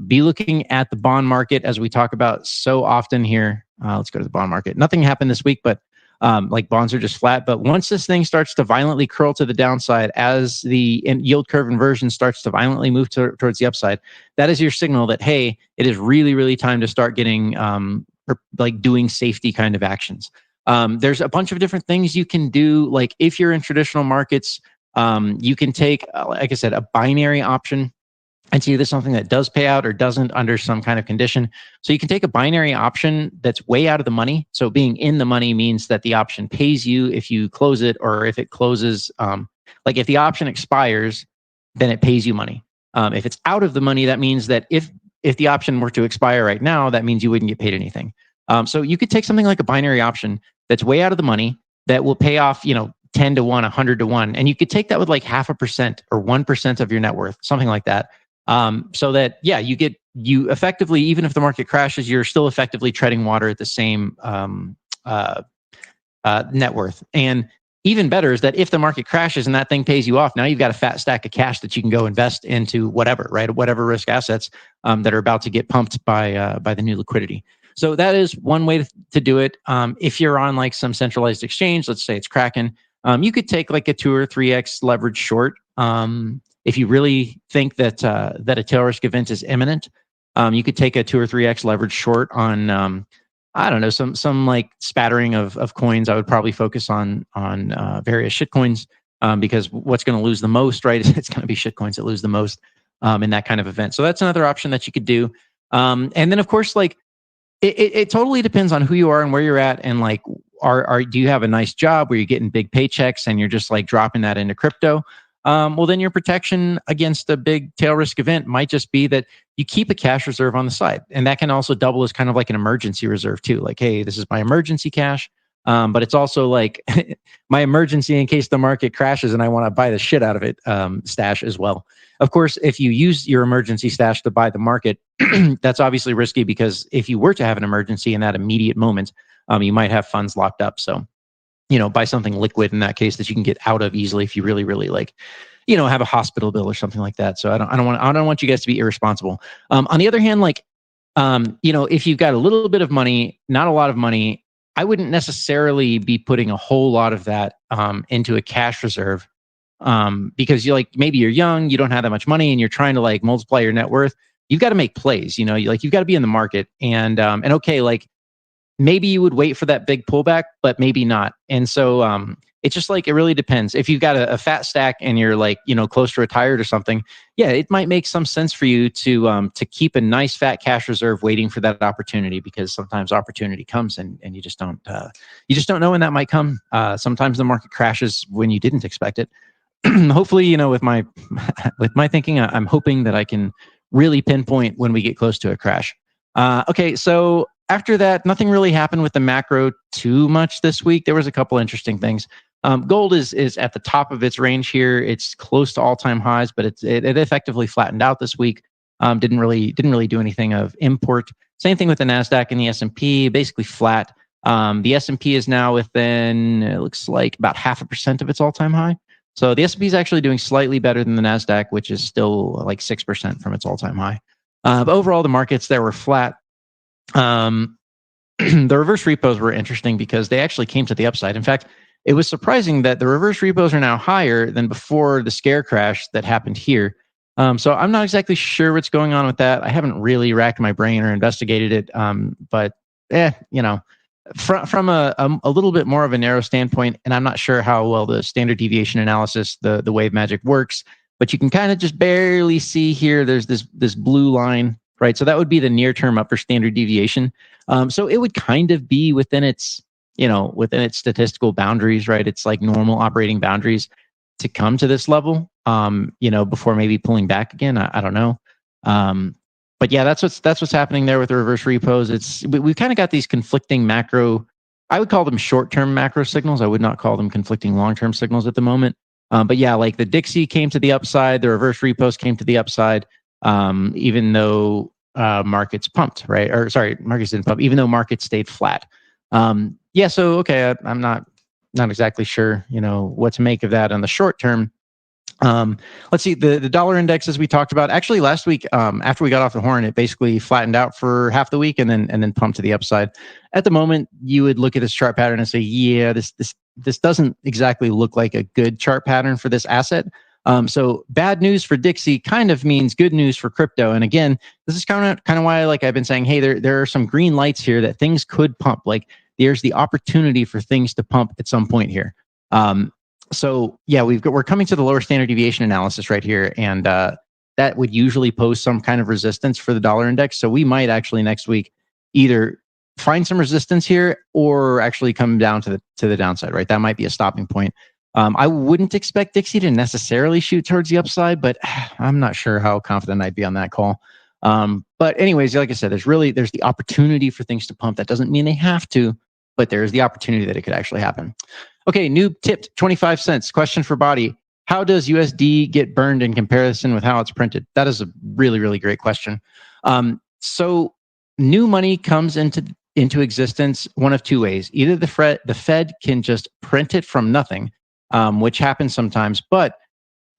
Be looking at the bond market, as we talk about so often here. Let's go to the bond market. Nothing happened this week, but like, bonds are just flat. But once this thing starts to violently curl to the downside, as the yield curve inversion starts to violently move towards the upside, that is your signal that, hey, it is really, really time to start getting doing safety kind of actions. There's a bunch of different things you can do. Like, if you're in traditional markets, you can take, like I said, a binary option and see if there's something that does pay out or doesn't under some kind of condition. So you can take a binary option that's way out of the money. So being in the money means that the option pays you if you close it, or if it closes, like if the option expires, then it pays you money. If it's out of the money, that means that if the option were to expire right now, that means you wouldn't get paid anything. So you could take something like a binary option that's way out of the money that will pay off, 10 to 1, 100 to 1. And you could take that with like 0.5% or 1% of your net worth, something like that. So that, yeah, you effectively, even if the market crashes, you're still effectively treading water at the same net worth. And even better is that if the market crashes and that thing pays you off, now you've got a fat stack of cash that you can go invest into whatever, right? Whatever risk assets that are about to get pumped by the new liquidity. So that is one way to do it. If you're on like some centralized exchange, let's say it's Kraken, you could take like a 2 or 3x leverage short. If you really think that a tail risk event is imminent, you could take a 2 or 3x leverage short on I don't know, some like spattering of coins. I would probably focus on various shit coins, because what's going to lose the most, right? It's going to be shit coins that lose the most in that kind of event. So that's another option that you could do. And then of course, like, it totally depends on who you are and where you're at, and like, do you have a nice job where you're getting big paychecks and you're just like dropping that into crypto? Well, then your protection against a big tail risk event might just be that you keep a cash reserve on the side, and that can also double as kind of like an emergency reserve too. Like, hey, this is my emergency cash. But it's also like my emergency in case the market crashes and I want to buy the shit out of it stash as well. Of course, if you use your emergency stash to buy the market, that's obviously risky because if you were to have an emergency in that immediate moment, you might have funds locked up. So, buy something liquid in that case that you can get out of easily if you really, really like, have a hospital bill or something like that. So I don't want you guys to be irresponsible. On the other hand, like, if you've got a little bit of money, not a lot of money, I wouldn't necessarily be putting a whole lot of that into a cash reserve because maybe you're young, you don't have that much money, and you're trying to like multiply your net worth. You've got to make plays. You've got to be in the market, and okay, like maybe you would wait for that big pullback, but maybe not. And so it's just like, it really depends. If you've got a fat stack and you're like, close to retired or something, yeah, it might make some sense for you to keep a nice fat cash reserve waiting for that opportunity, because sometimes opportunity comes and you just don't know when that might come. Sometimes the market crashes when you didn't expect it. Hopefully, with my thinking, I'm hoping that I can really pinpoint when we get close to a crash. Okay, so after that, nothing really happened with the macro too much this week. There was a couple interesting things. Gold is at the top of its range here. It's close to all-time highs, but it effectively flattened out this week. Didn't really do anything of import. Same thing with the Nasdaq and the S&P, basically flat. The S&P is now within, it looks like, about 0.5% of its all-time high. So the S&P is actually doing slightly better than the Nasdaq, which is still like 6% from its all-time high. But overall, the markets there were flat. The reverse repos were interesting because they actually came to the upside. In fact, it was surprising that the reverse repos are now higher than before the scare crash that happened here. So I'm not exactly sure what's going on with that. I haven't really racked my brain or investigated it. But from a little bit more of a narrow standpoint, and I'm not sure how well the standard deviation analysis, the wave magic works, but you can kind of just barely see here, there's this blue line, right? So that would be the near-term upper standard deviation. So it would kind of be within its statistical boundaries, right? It's like normal operating boundaries to come to this level, before maybe pulling back again. I don't know. But yeah, that's what's happening there with the reverse repos. We've kind of got these conflicting macro, I would call them short-term macro signals. I would not call them conflicting long-term signals at the moment. But yeah, like the Dixie came to the upside, the reverse repos came to the upside, even though markets pumped, right? Or sorry, markets didn't pump, even though markets stayed flat. Yeah, so okay, I'm not exactly sure, what to make of that on the short term. Let's see, the dollar index, as we talked about, actually last week, after we got off the horn, it basically flattened out for half the week and then pumped to the upside. At the moment, you would look at this chart pattern and say, yeah, this doesn't exactly look like a good chart pattern for this asset. So bad news for Dixie kind of means good news for crypto. And again, this is kind of why, like I've been saying, hey, there are some green lights here that things could pump. Like there's the opportunity for things to pump at some point here. So yeah, we're coming to the lower standard deviation analysis right here, and that would usually pose some kind of resistance for the dollar index. So we might actually next week either find some resistance here or actually come down to the downside, right? That might be a stopping point. I wouldn't expect Dixie to necessarily shoot towards the upside, but I'm not sure how confident I'd be on that call. But anyways, like I said, there's the opportunity for things to pump. That doesn't mean they have to, but there's the opportunity that it could actually happen. Okay, noob tipped 25 cents. Question for Bawdy. How does USD get burned in comparison with how it's printed? That is a really, really great question. So new money comes into existence one of two ways. Either the Fed can just print it from nothing, which happens sometimes, but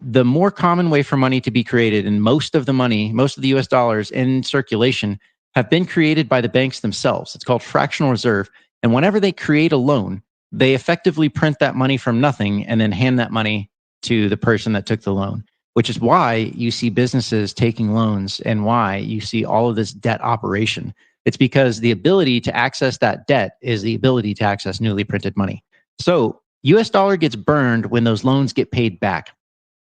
the more common way for money to be created, and most of the US dollars in circulation have been created by the banks themselves. It's called fractional reserve. And whenever they create a loan, they effectively print that money from nothing and then hand that money to the person that took the loan, which is why you see businesses taking loans and why you see all of this debt operation. It's because the ability to access that debt is the ability to access newly printed money. So US dollar gets burned when those loans get paid back.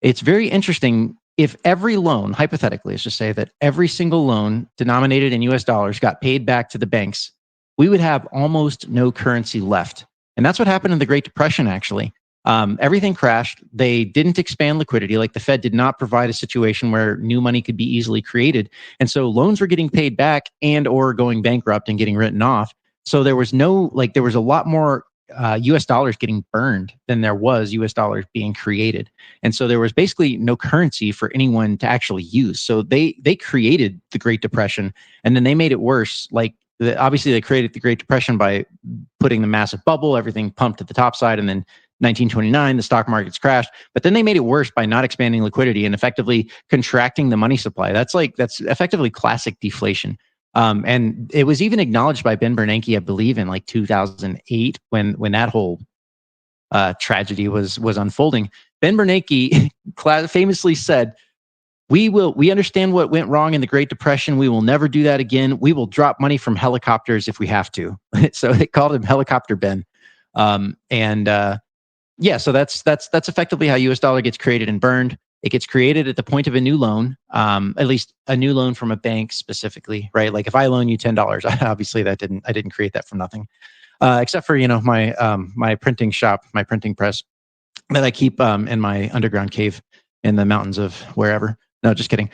It's very interesting. If every loan, hypothetically, let's just say that every single loan denominated in US dollars got paid back to the banks, we would have almost no currency left. And that's what happened in the Great Depression, actually. Everything crashed. They didn't expand liquidity. Like the Fed did not provide a situation where new money could be easily created. And so loans were getting paid back and or going bankrupt and getting written off. So there was a lot more US dollars getting burned than there was US dollars being created. And so there was basically no currency for anyone to actually use. So they created the Great Depression, and then they made it worse. Like, obviously they created the Great Depression by putting the massive bubble, everything pumped at the top side, and then 1929, the stock markets crashed. But then they made it worse by not expanding liquidity and effectively contracting the money supply. That's effectively classic deflation. And it was even acknowledged by Ben Bernanke, I believe, in like 2008 when that whole tragedy was unfolding. Ben Bernanke famously said, "We understand what went wrong in the Great Depression. We will never do that again. We will drop money from helicopters if we have to." So they called him Helicopter Ben. So that's effectively how US dollar gets created and burned. It gets created at the point of a new loan, at least a new loan from a bank specifically, right? Like if I loan you $10, obviously I didn't create that from nothing, except for my printing shop, my printing press that I keep in my underground cave in the mountains of wherever. No, just kidding.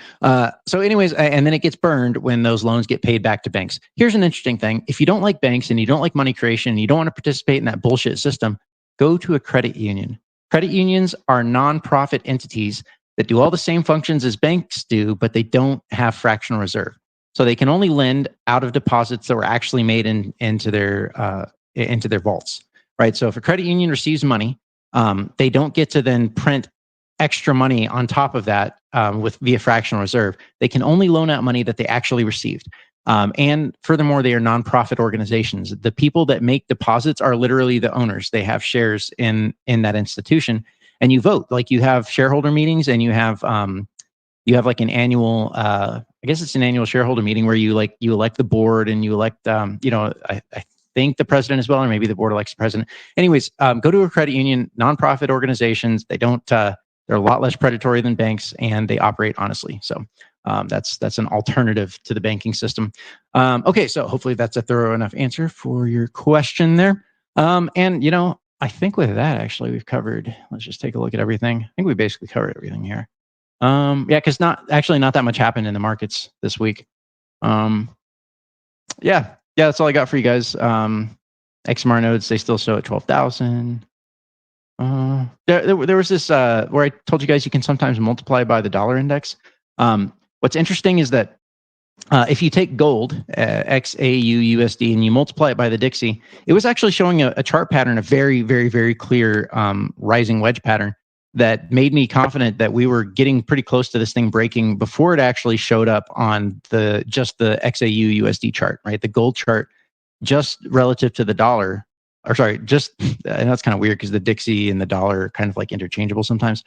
So anyways, and then it gets burned when those loans get paid back to banks. Here's an interesting thing: if you don't like banks and you don't like money creation, and you don't want to participate in that bullshit system, go to a credit union. Credit unions are nonprofit entities that do all the same functions as banks do, but they don't have fractional reserve. So they can only lend out of deposits that were actually made into their vaults, right? So if a credit union receives money, they don't get to then print extra money on top of that via fractional reserve. They can only loan out money that they actually received. And furthermore, they are nonprofit organizations. The people that make deposits are literally the owners. They have shares in that institution, and you vote. Like you have shareholder meetings, and you have like an annual. I guess it's an annual shareholder meeting where you elect the board, and you elect I think the president as well, or maybe the board elects the president. Anyways, go to a credit union. Nonprofit organizations. They don't. They're a lot less predatory than banks, and they operate honestly. So. That's an alternative to the banking system. Okay, so hopefully that's a thorough enough answer for your question there. And I think with that, actually, we've covered. Let's just take a look at everything. I think we basically covered everything here. Because not that much happened in the markets this week. That's all I got for you guys. XMR nodes, they still show at 12,000. There was this where I told you guys you can sometimes multiply by the dollar index. What's interesting is that if you take gold, XAUUSD, and you multiply it by the Dixie, it was actually showing a chart pattern, a very, very, very clear rising wedge pattern that made me confident that we were getting pretty close to this thing breaking before it actually showed up on just the XAUUSD chart, right? The gold chart, just relative to the dollar. Or sorry, just, and that's kind of weird because the Dixie and the dollar are kind of like interchangeable sometimes.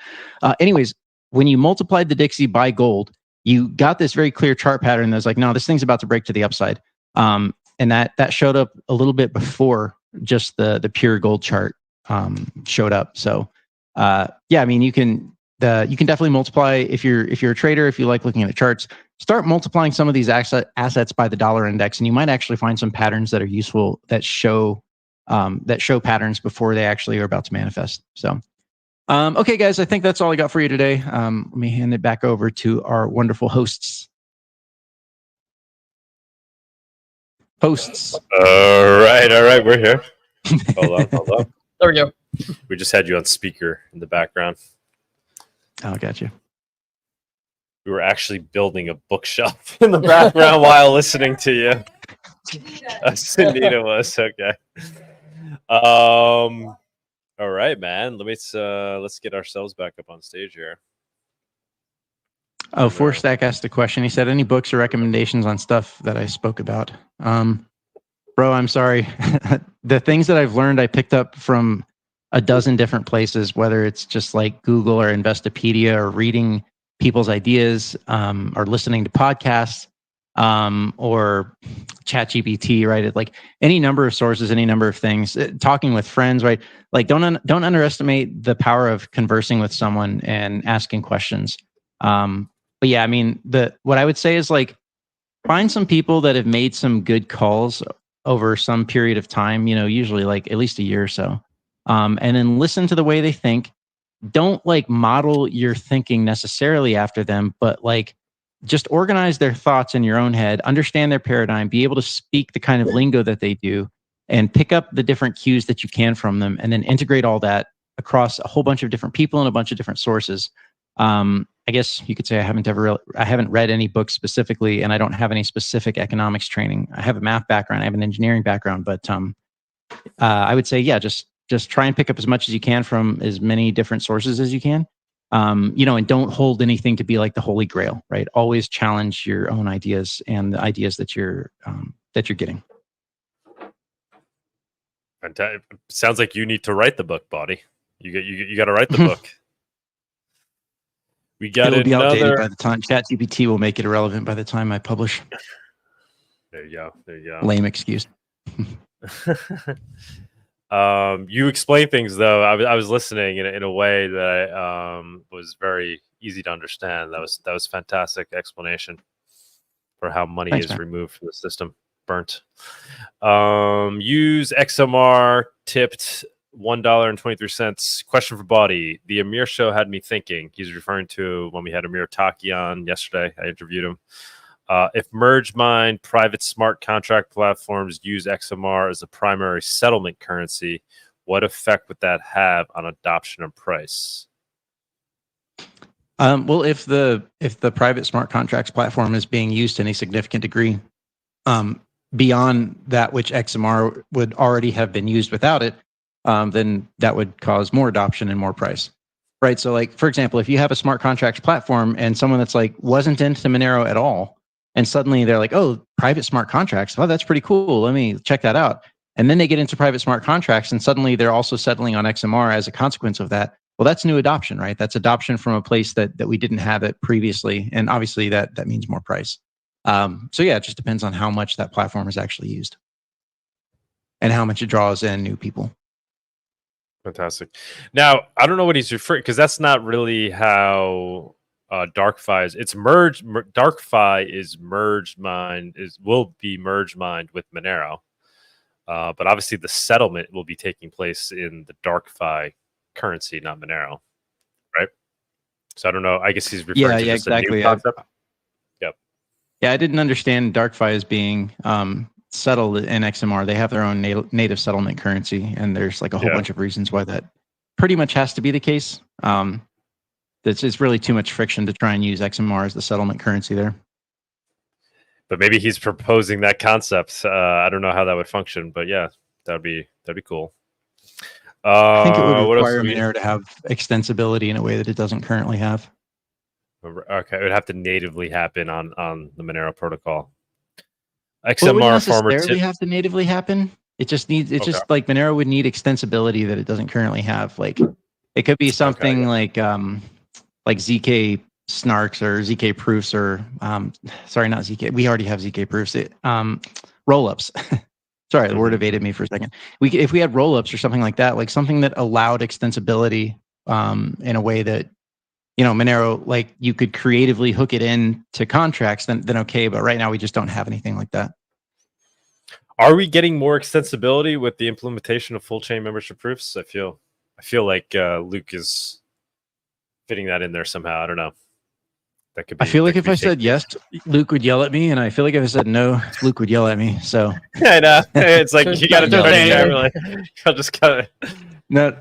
Anyways, when you multiplied the Dixie by gold, you got this very clear chart pattern that was like, no, this thing's about to break to the upside. And that showed up a little bit before just the pure gold chart showed up. So I mean, you can definitely multiply if you're a trader, if you like looking at the charts, start multiplying some of these assets by the dollar index, and you might actually find some patterns that are useful that show patterns before they actually are about to manifest. So. Okay, guys, I think that's all I got for you today. Let me hand it back over to our wonderful hosts. All right, we're here. Hold on. There we go. We just had you on speaker in the background. Oh, got you. We were actually building a bookshelf in the background while listening to you. Sunita was, okay. All right, man. Let's get ourselves back up on stage here. Oh, Forstack asked a question. He said, "Any books or recommendations on stuff that I spoke about?" Bro, I'm sorry. The things that I've learned, I picked up from a dozen different places, whether it's just like Google or Investopedia or reading people's ideas, or listening to podcasts, or ChatGPT, right? Like any number of sources, any number of things, talking with friends, right? Like don't underestimate the power of conversing with someone and asking questions. But yeah, I mean, what I would say is like, find some people that have made some good calls over some period of time, usually like at least a year or so. And then listen to the way they think. Don't like model your thinking necessarily after them, but like, just organize their thoughts in your own head, understand their paradigm, be able to speak the kind of lingo that they do, and pick up the different cues that you can from them, and then integrate all that across a whole bunch of different people and a bunch of different sources. I guess you could say I haven't read any books specifically, and I don't have any specific economics training. I have a math background, I have an engineering background, but I would say, yeah, just try and pick up as much as you can from as many different sources as you can. And don't hold anything to be like the holy grail, right? Always challenge your own ideas and the ideas that you're getting. Fantastic. Sounds like you need to write the book, Bawdy. You got to write the book. We got It'll be outdated another. by the time ChatGPT will make it irrelevant by the time I publish. There you go. Lame excuse. You explain things though. I was listening in a way that was very easy to understand. That was fantastic explanation for how money is removed from the system, burnt. Use XMR tipped $1.23. Question for Bawdy. The Amir show had me thinking. He's referring to when we had Amir Taki on yesterday. I interviewed him. If merge mine private smart contract platforms use XMR as a primary settlement currency, what effect would that have on adoption and price? Well, if the private smart contracts platform is being used to any significant degree beyond that which XMR would already have been used without it, then that would cause more adoption and more price. Right. So like, for example, if you have a smart contracts platform and someone that's like wasn't into Monero at all, and suddenly they're like, oh, private smart contracts. Oh, that's pretty cool. Let me check that out. And then they get into private smart contracts and suddenly they're also settling on XMR as a consequence of that. Well, that's new adoption, right? That's adoption from a place that we didn't have it previously. And obviously that means more price. So yeah, it just depends on how much that platform is actually used and how much it draws in new people. Fantastic. Now, I don't know what he's referring, because that's not really how DarkFi is. It's merged. DarkFi is merged mined, will be merged mined with Monero. But obviously the settlement will be taking place in the DarkFi currency, not Monero. Right? So I don't know. I guess he's referring to just exactly. a new concept. Yep. Yeah, I didn't understand DarkFi as being settled in XMR. They have their own native settlement currency, and there's like a whole bunch of reasons why that pretty much has to be the case. It's really too much friction to try and use XMR as the settlement currency there. But maybe he's proposing that concept. I don't know how that would function, but yeah, that'd be cool. I think it would require Monero to have extensibility in a way that it doesn't currently have. Okay, it would have to natively happen on the Monero protocol. XMR well, it wouldn't necessarily have to natively happen. It just needs. It's just like Monero would need extensibility that it doesn't currently have. Like it could be something like ZK snarks or ZK proofs or sorry, not ZK. We already have ZK proofs. Rollups. Sorry, the word evaded me for a second. If we had rollups or something like that, like something that allowed extensibility in a way that, Monero, like you could creatively hook it in to contracts, then okay. But right now we just don't have anything like that. Are we getting more extensibility with the implementation of full chain membership proofs? I feel like Luke is fitting that in there somehow. I don't know. That could be. I feel like if I said yes, Luke would yell at me, and I feel like if I said no, Luke would yell at me. So I know it's like you got to do it. I'll just cut it. No.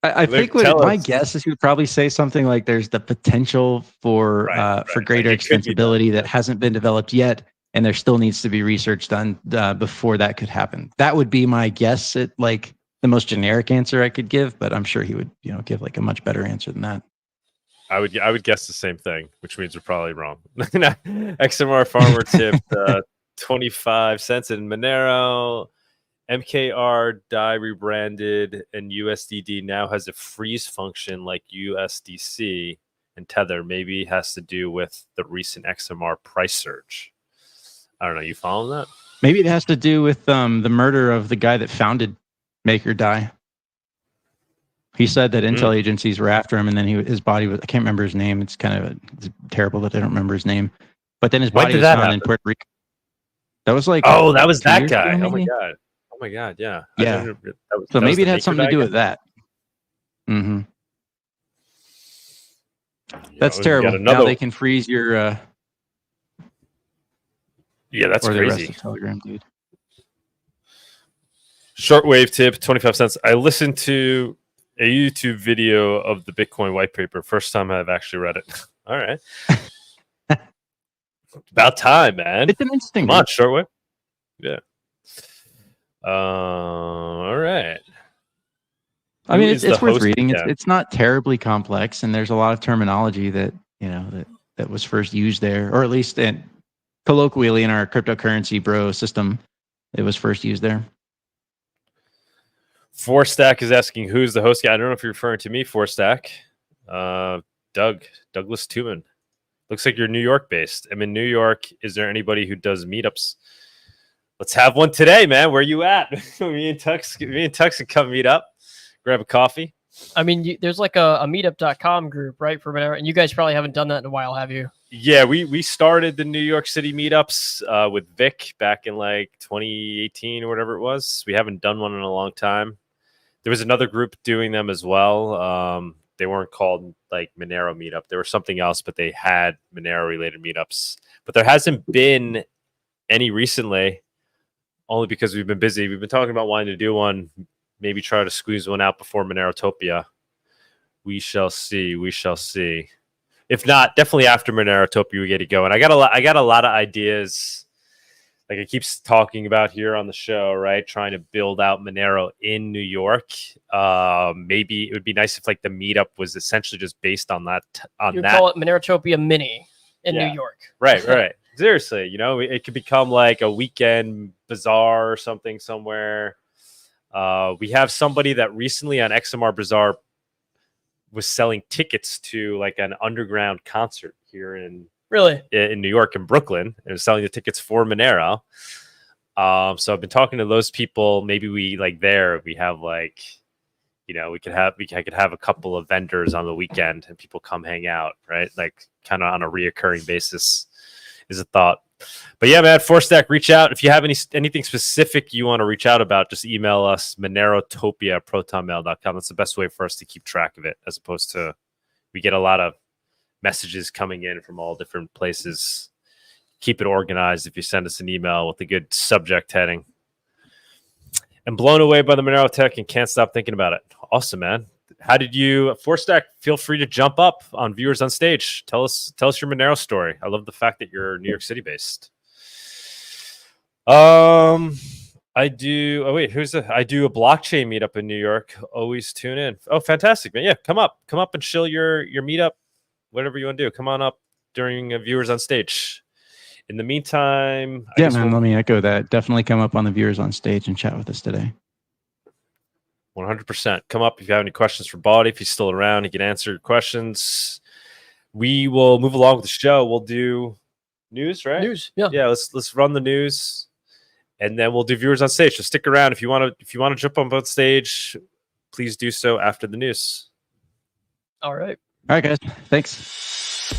I think my guess is he would probably say something like there's the potential for greater extensibility that hasn't been developed yet, and there still needs to be research done before that could happen. That would be my guess at like the most generic answer I could give, but I'm sure he would give like a much better answer than that. I would guess the same thing, which means we're probably wrong. XMR farmer tipped 25 cents in Monero. MKR DAI rebranded, and USDD now has a freeze function like USDC and Tether. Maybe it has to do with the recent XMR price surge. I don't know. You following that? Maybe it has to do with the murder of the guy that founded MakerDAI. He said that intel agencies were after him, and then his body was—I can't remember his name. It's it's terrible that I don't remember his name. But then his body was found in Puerto Rico. That was like that was that guy. Oh my god. Oh my god, yeah. Yeah. So maybe it had something to do with that. Mm-hmm. That's terrible. Now they can freeze your yeah, that's or crazy. The rest of Telegram, dude. Shortwave tip, 25 cents. I listened to a YouTube video of the Bitcoin white paper. First time I've actually read it. All right. About time, man. It's an interesting. Come on, Shortwave. Yeah. All right. I mean, Who it's is the worth host reading. again? It's not terribly complex, and there's a lot of terminology that that was first used there, or at least colloquially in our cryptocurrency bro system, it was first used there. Four Stack is asking who's the host guy. I don't know if you're referring to me, Four Stack. Douglas Tuman. Looks like you're New York based. I'm in New York. Is there anybody who does meetups? Let's have one today, man. Where you at? me and Tux can come meet up, grab a coffee. I mean, there's like a meetup.com group, right, for Monero, and you guys probably haven't done that in a while, have you? Yeah, we started the New York City meetups with Vic back in like 2018 or whatever it was. We haven't done one in a long time. There was another group doing them as well. They weren't called like Monero meetup. There was something else, but they had Monero related meetups. But there hasn't been any recently, only because we've been busy. We've been talking about wanting to do one, maybe try to squeeze one out before Monerotopia. We shall see. We shall see. If not, definitely after Monerotopia, we get to go. And I got a lot of ideas, like I keep talking about here on the show, right? Trying to build out Monero in New York. Maybe it would be nice if like the meetup was essentially just based on that. You call it Monerotopia Mini in New York. Right. Seriously, it could become like a weekend bazaar or something somewhere. We have somebody that recently on XMRbazaar was selling tickets to like an underground concert here in New York and Brooklyn, and selling the tickets for Monero. So I've been talking to those people. Maybe we like there we have like, I could have a couple of vendors on the weekend and people come hang out, right? Like kind of on a reoccurring basis is a thought. But yeah, man, Fourstack, reach out. If you have anything specific you want to reach out about, just email us, monerotopia@protonmail.com. That's the best way for us to keep track of it, as opposed to we get a lot of messages coming in from all different places. Keep it organized if you send us an email with a good subject heading. I'm blown away by the Monero tech and can't stop thinking about it. Awesome, man. How did you, Fourstack, feel free to jump up on Viewers on Stage. Tell us your Monero story. I love the fact that you're New York City based. I do a blockchain meetup in New York. Always tune in. Oh, fantastic, man. Yeah, come up and chill your meetup. Whatever you want to do. Come on up during Viewers on Stage. In the meantime, let me echo that. Definitely come up on the Viewers on Stage and chat with us today. 100%. Come up if you have any questions for Bawdy. If he's still around, he can answer your questions. We will move along with the show. We'll do news, right? News, yeah. Yeah, let's run the news, and then we'll do Viewers on Stage. So stick around if you want to jump on stage. Please do so after the news. All right, guys. Thanks.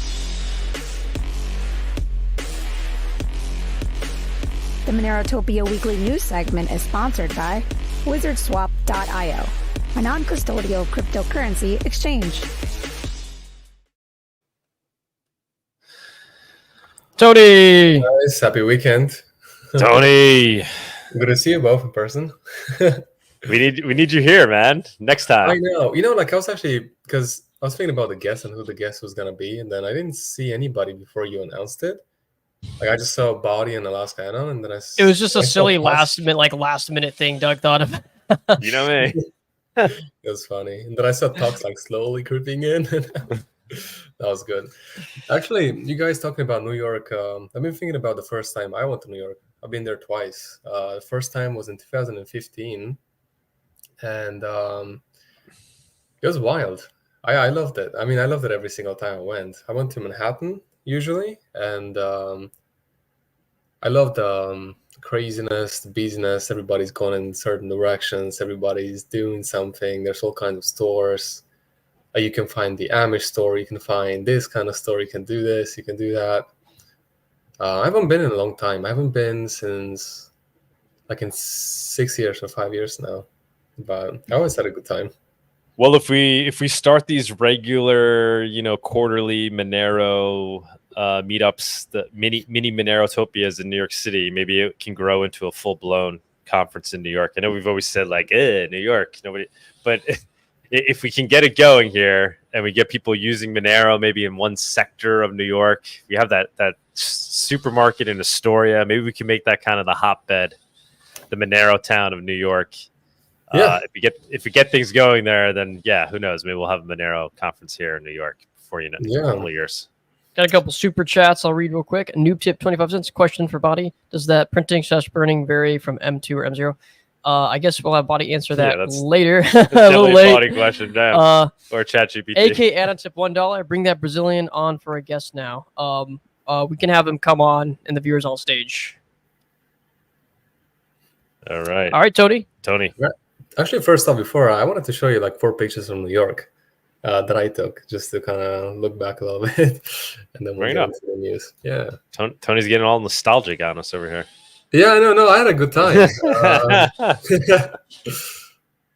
The Monerotopia Weekly News segment is sponsored by WizardSwap.io, a non-custodial cryptocurrency exchange. Tony! Guys, happy weekend. Tony! Good to see you both in person. we need you here, man. Next time. I know. I was actually, because I was thinking about the guest and who the guest was going to be, and then I didn't see anybody before you announced it. Like I just saw Bawdy and Alaska Anna, and then it was just a silly last minute thing Doug thought of. You know me. It was funny. And then I saw Talks like slowly creeping in. That was good. Actually, you guys talking about New York, I've been thinking about the first time I went to New York. I've been there twice. The first time was in 2015, and it was wild. I loved it. I mean, I loved it every single time I went. I went to Manhattan usually, and I love the craziness, the busyness. Everybody's going in certain directions. Everybody's doing something. There's all kinds of stores. You can find the Amish store. You can find this kind of store. You can do this. You can do that. I haven't been in a long time. I haven't been since like in 6 years or 5 years now. But I always had a good time. Well, if we start these regular, quarterly Monero meetups, the mini Monerotopias in New York City, maybe it can grow into a full blown conference in New York. I know we've always said like, New York, nobody, but if we can get it going here and we get people using Monero maybe in one sector of New York, we have that supermarket in Astoria. Maybe we can make that kind of the hotbed, the Monero town of New York. Yeah. If we get things going there, then who knows? Maybe we'll have a Monero conference here in New York before a couple of years. Got a couple super chats I'll read real quick. Noob tip 25 cents. Question for Bawdy. Does that printing/burning vary from M2 or M0? I guess we'll have Bawdy answer that later. That's a little late. Bawdy question, damn. Or ChatGPT. AK Anna tip $1. Bring that Brazilian on for a guest now. We can have him come on and the viewers on stage. All right. All right, Tony. Right. Actually, first off, before I wanted to show you like 4 pictures from New York that I took, just to kind of look back a little bit, and then we'll get into the news. Yeah, Tony's getting all nostalgic on us over here. Yeah, no, I had a good time.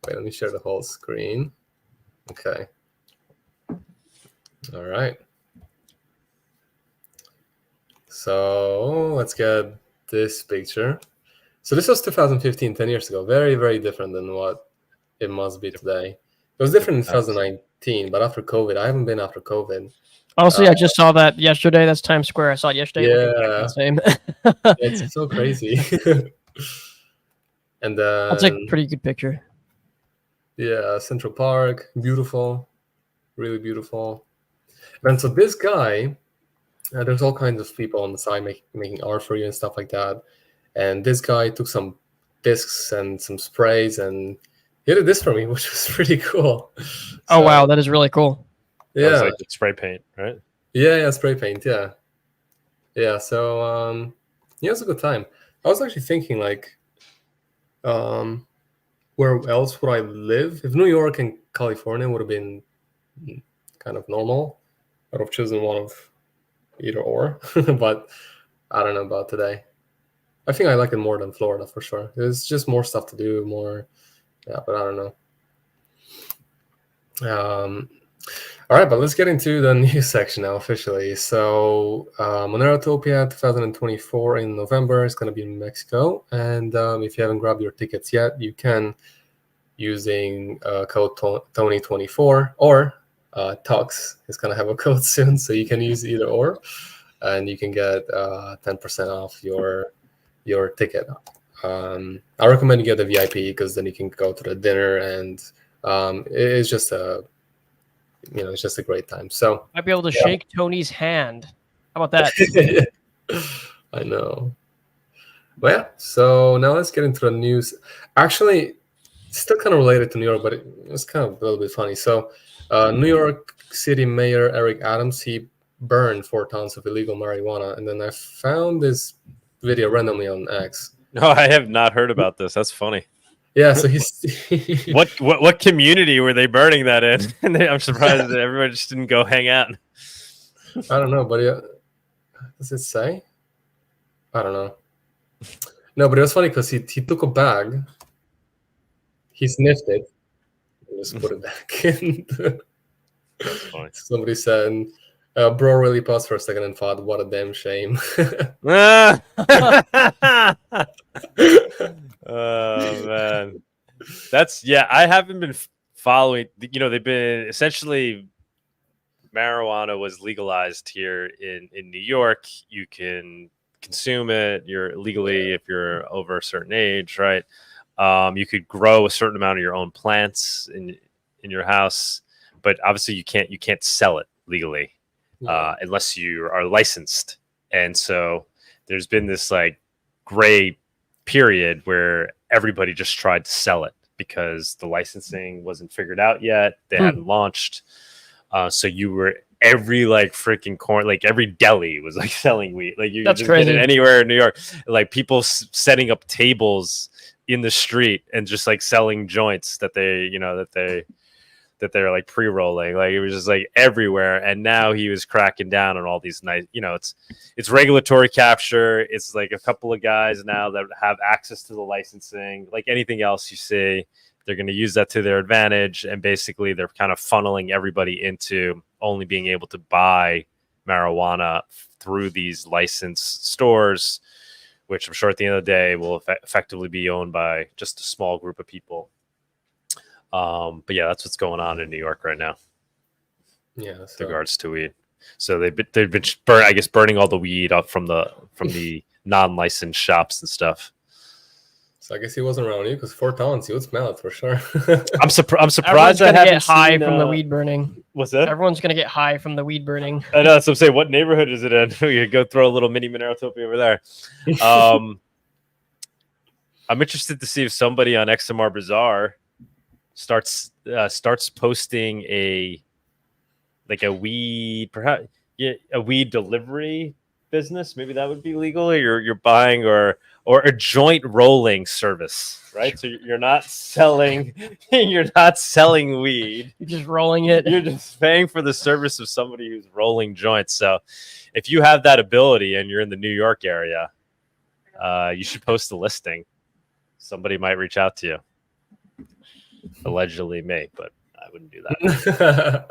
Wait, let me share the whole screen. Okay. All right. So let's get this picture. So this was 2015, 10 years ago. Very, very different than what it must be today. It was different in 2019, but after COVID, I haven't been after COVID. Honestly, I just saw that yesterday. That's Times Square. I saw it yesterday. Yeah. Same. It's so crazy. And then... That's a pretty good picture. Yeah, Central Park. Beautiful. Really beautiful. And so this guy, there's all kinds of people on the side making art for you and stuff like that. And this guy took some discs and some sprays and he did this for me, which was pretty cool. Oh, wow. That is really cool. Yeah. That was like spray paint, right? Yeah, spray paint. Yeah. Yeah. So, it was a good time. I was actually thinking like, where else would I live? If New York and California would have been kind of normal, I would have chosen one of either or, but I don't know about today. I think I like it more than Florida for sure. There's just more stuff to do, more, but I don't know. All right, but let's get into the news section now officially. So Monerotopia 2024 in November is going to be in Mexico. And if you haven't grabbed your tickets yet, you can using code Tony24 or Tux is going to have a code soon. So you can use either or, and you can get 10% off your ticket. I recommend you get the VIP because then you can go to the dinner and it's just it's just a great time. So might be able to shake Tony's hand. How about that? I know. Well, yeah. So now let's get into the news. Actually, it's still kind of related to New York, but it's kind of a little bit funny. So New York City Mayor Eric Adams, he burned 4 tons of illegal marijuana. And then I found this video randomly on X. No, I have not heard about this. That's funny. Yeah, so he's what community were they burning that in? And I'm surprised that everyone just didn't go hang out. I don't know, but does it say? I don't know. No, but it was funny because he took a bag, he sniffed it, and just put it back in. That's funny. Somebody said, bro really paused for a second and thought, what a damn shame. Oh man, I haven't been following. They've been essentially marijuana was legalized here in New York. You can consume it. You're legally if you're over a certain age, right? You could grow a certain amount of your own plants in your house, but obviously you can't sell it legally unless you are licensed. And so there's been this like gray period where everybody just tried to sell it because the licensing wasn't figured out yet. They hadn't launched. So you were every like freaking corner, like every deli was like selling weed. Like you just get it anywhere in New York. Like people setting up tables in the street and just like selling joints that they're like pre-rolling. Like it was just like everywhere. And now he was cracking down on all these nice, it's regulatory capture. It's like a couple of guys now that have access to the licensing. Like anything else you see, they're going to use that to their advantage. And basically they're kind of funneling everybody into only being able to buy marijuana through these licensed stores, which I'm sure at the end of the day will effectively be owned by just a small group of people. But yeah, that's what's going on in New York right now. Yeah, with regards to weed. So they've been burning all the weed up from the non-licensed shops and stuff. So I guess he wasn't around you, because 4 tons, you would smell it for sure. I'm surprised Everyone's I gonna haven't get high seen, from the weed burning. What's that? Everyone's gonna get high from the weed burning. I know. So I'm saying, what neighborhood is it in? We go throw a little mini Monerotopia over there. I'm interested to see if somebody on XMRbazaar starts posting a weed, perhaps a weed delivery business. Maybe that would be legal. Or you're buying or a joint rolling service, right? So you're not selling weed. You're just rolling it. You're just paying for the service of somebody who's rolling joints. So if you have that ability and you're in the New York area, you should post a listing. Somebody might reach out to you. Allegedly me, but I wouldn't do that.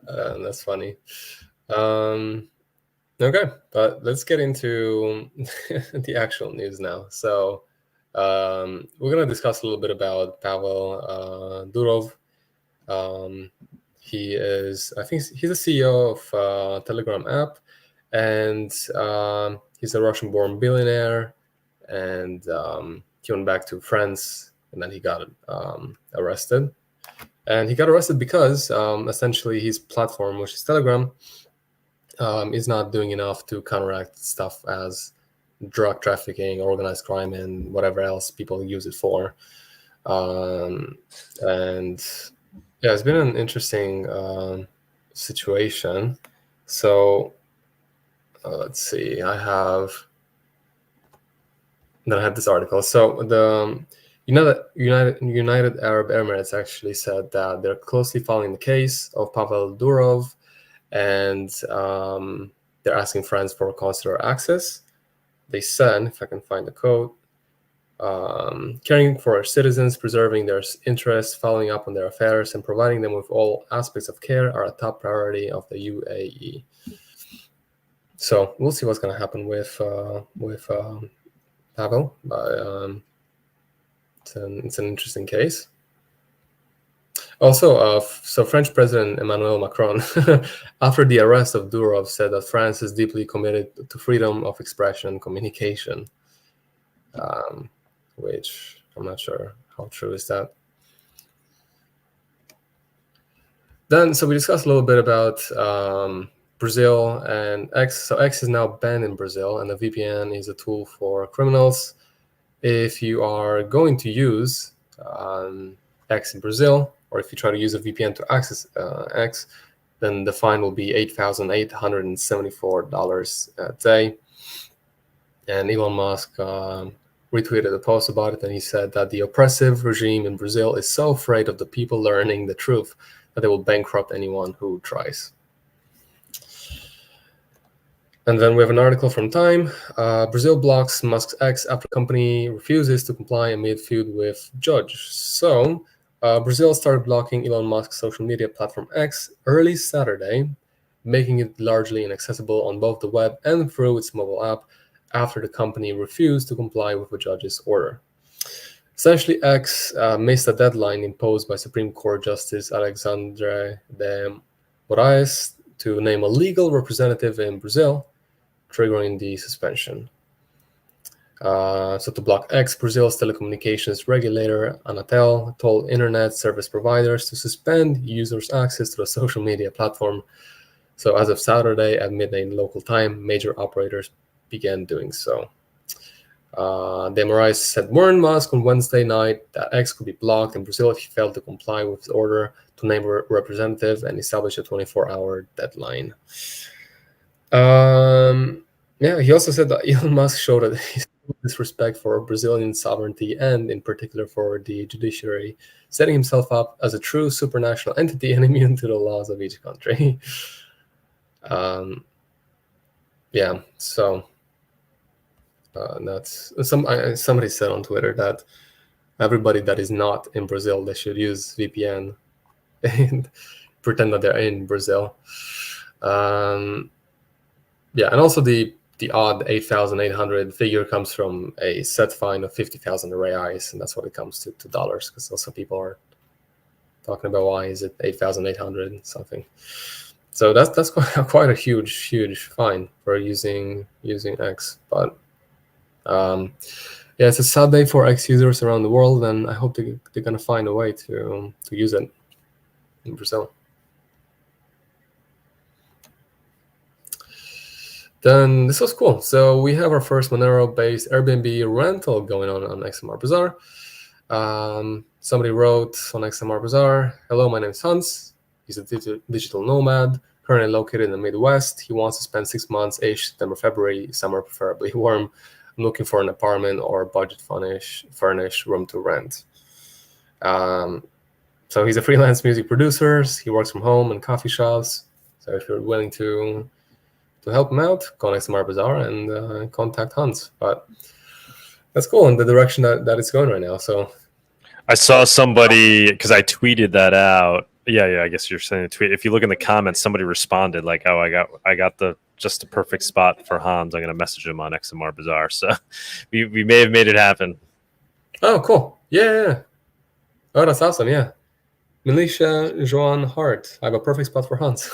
That's funny. Okay, but let's get into the actual news now. So we're going to discuss a little bit about Pavel Durov. I think he's the CEO of Telegram app, and he's a Russian-born billionaire, and he went back to France, and then he got arrested. And he got arrested because essentially his platform, which is Telegram, is not doing enough to counteract stuff as drug trafficking, organized crime, and whatever else people use it for. And yeah, it's been an interesting situation. So let's see. I have this article. So the United Arab Emirates actually said that they're closely following the case of Pavel Durov, and they're asking France for consular access. They said, if I can find the quote, caring for our citizens, preserving their interests, following up on their affairs, and providing them with all aspects of care are a top priority of the UAE. So we'll see what's going to happen with Pavel, but it's an interesting case. Also, so French President Emmanuel Macron, after the arrest of Durov, said that France is deeply committed to freedom of expression and communication, which I'm not sure how true is that. Then, so we discussed a little bit about Brazil and X. So X is now banned in Brazil, and the VPN is a tool for criminals. If you are going to use X in Brazil, or if you try to use a VPN to access X, then the fine will be $8,874 a day. And Elon Musk retweeted a post about it, and he said that the oppressive regime in Brazil is so afraid of the people learning the truth that they will bankrupt anyone who tries. And then we have an article from Time. Brazil blocks Musk's X after company refuses to comply amid feud with judge. So Brazil started blocking Elon Musk's social media platform X early Saturday, making it largely inaccessible on both the web and through its mobile app after the company refused to comply with a judge's order. Essentially, X missed a deadline imposed by Supreme Court Justice Alexandre de Moraes to name a legal representative in Brazil, triggering the suspension. So to block X, Brazil's telecommunications regulator, Anatel, told internet service providers to suspend users' access to the social media platform. So as of Saturday at midnight local time, major operators began doing so. De Moraes said warned Musk on Wednesday night that X could be blocked in Brazil if he failed to comply with his order to name a representative and establish a 24-hour deadline. Yeah, he also said that Elon Musk showed his disrespect for Brazilian sovereignty and, in particular, for the judiciary, setting himself up as a true supranational entity and immune to the laws of each country. Yeah, so that's somebody said on Twitter that everybody that is not in Brazil, they should use VPN and pretend that they're in Brazil. Yeah, and also the the odd 8,800 figure comes from a set fine of 50,000 reais, and that's what it comes to dollars, because also people are talking about why is it 8,800 something. So that's quite a huge fine for using X. But yeah, it's a sad day for X users around the world, and I hope they're gonna find a way to use it in Brazil. Then this was cool. So we have our first Monero-based Airbnb rental going on XMRbazaar. Somebody wrote on XMRbazaar, "Hello, my name is Hans. He's a digital nomad, currently located in the Midwest. He wants to spend 6 months, September, February, summer preferably warm. I'm looking for an apartment or budget furnished room to rent." So he's a freelance music producer. He works from home and coffee shops. So if you're willing to help him out, go on XMRbazaar and contact Hans. But that's cool in the direction that it's going right now. So I saw somebody, because I tweeted that out. Yeah, I guess you're saying a tweet. If you look in the comments, somebody responded like, "Oh, I got just the perfect spot for Hans. I'm going to message him on XMRbazaar." So we may have made it happen. Oh, cool. Yeah. Oh, that's awesome. Yeah. Militia Joan Hart. I have a perfect spot for Hans.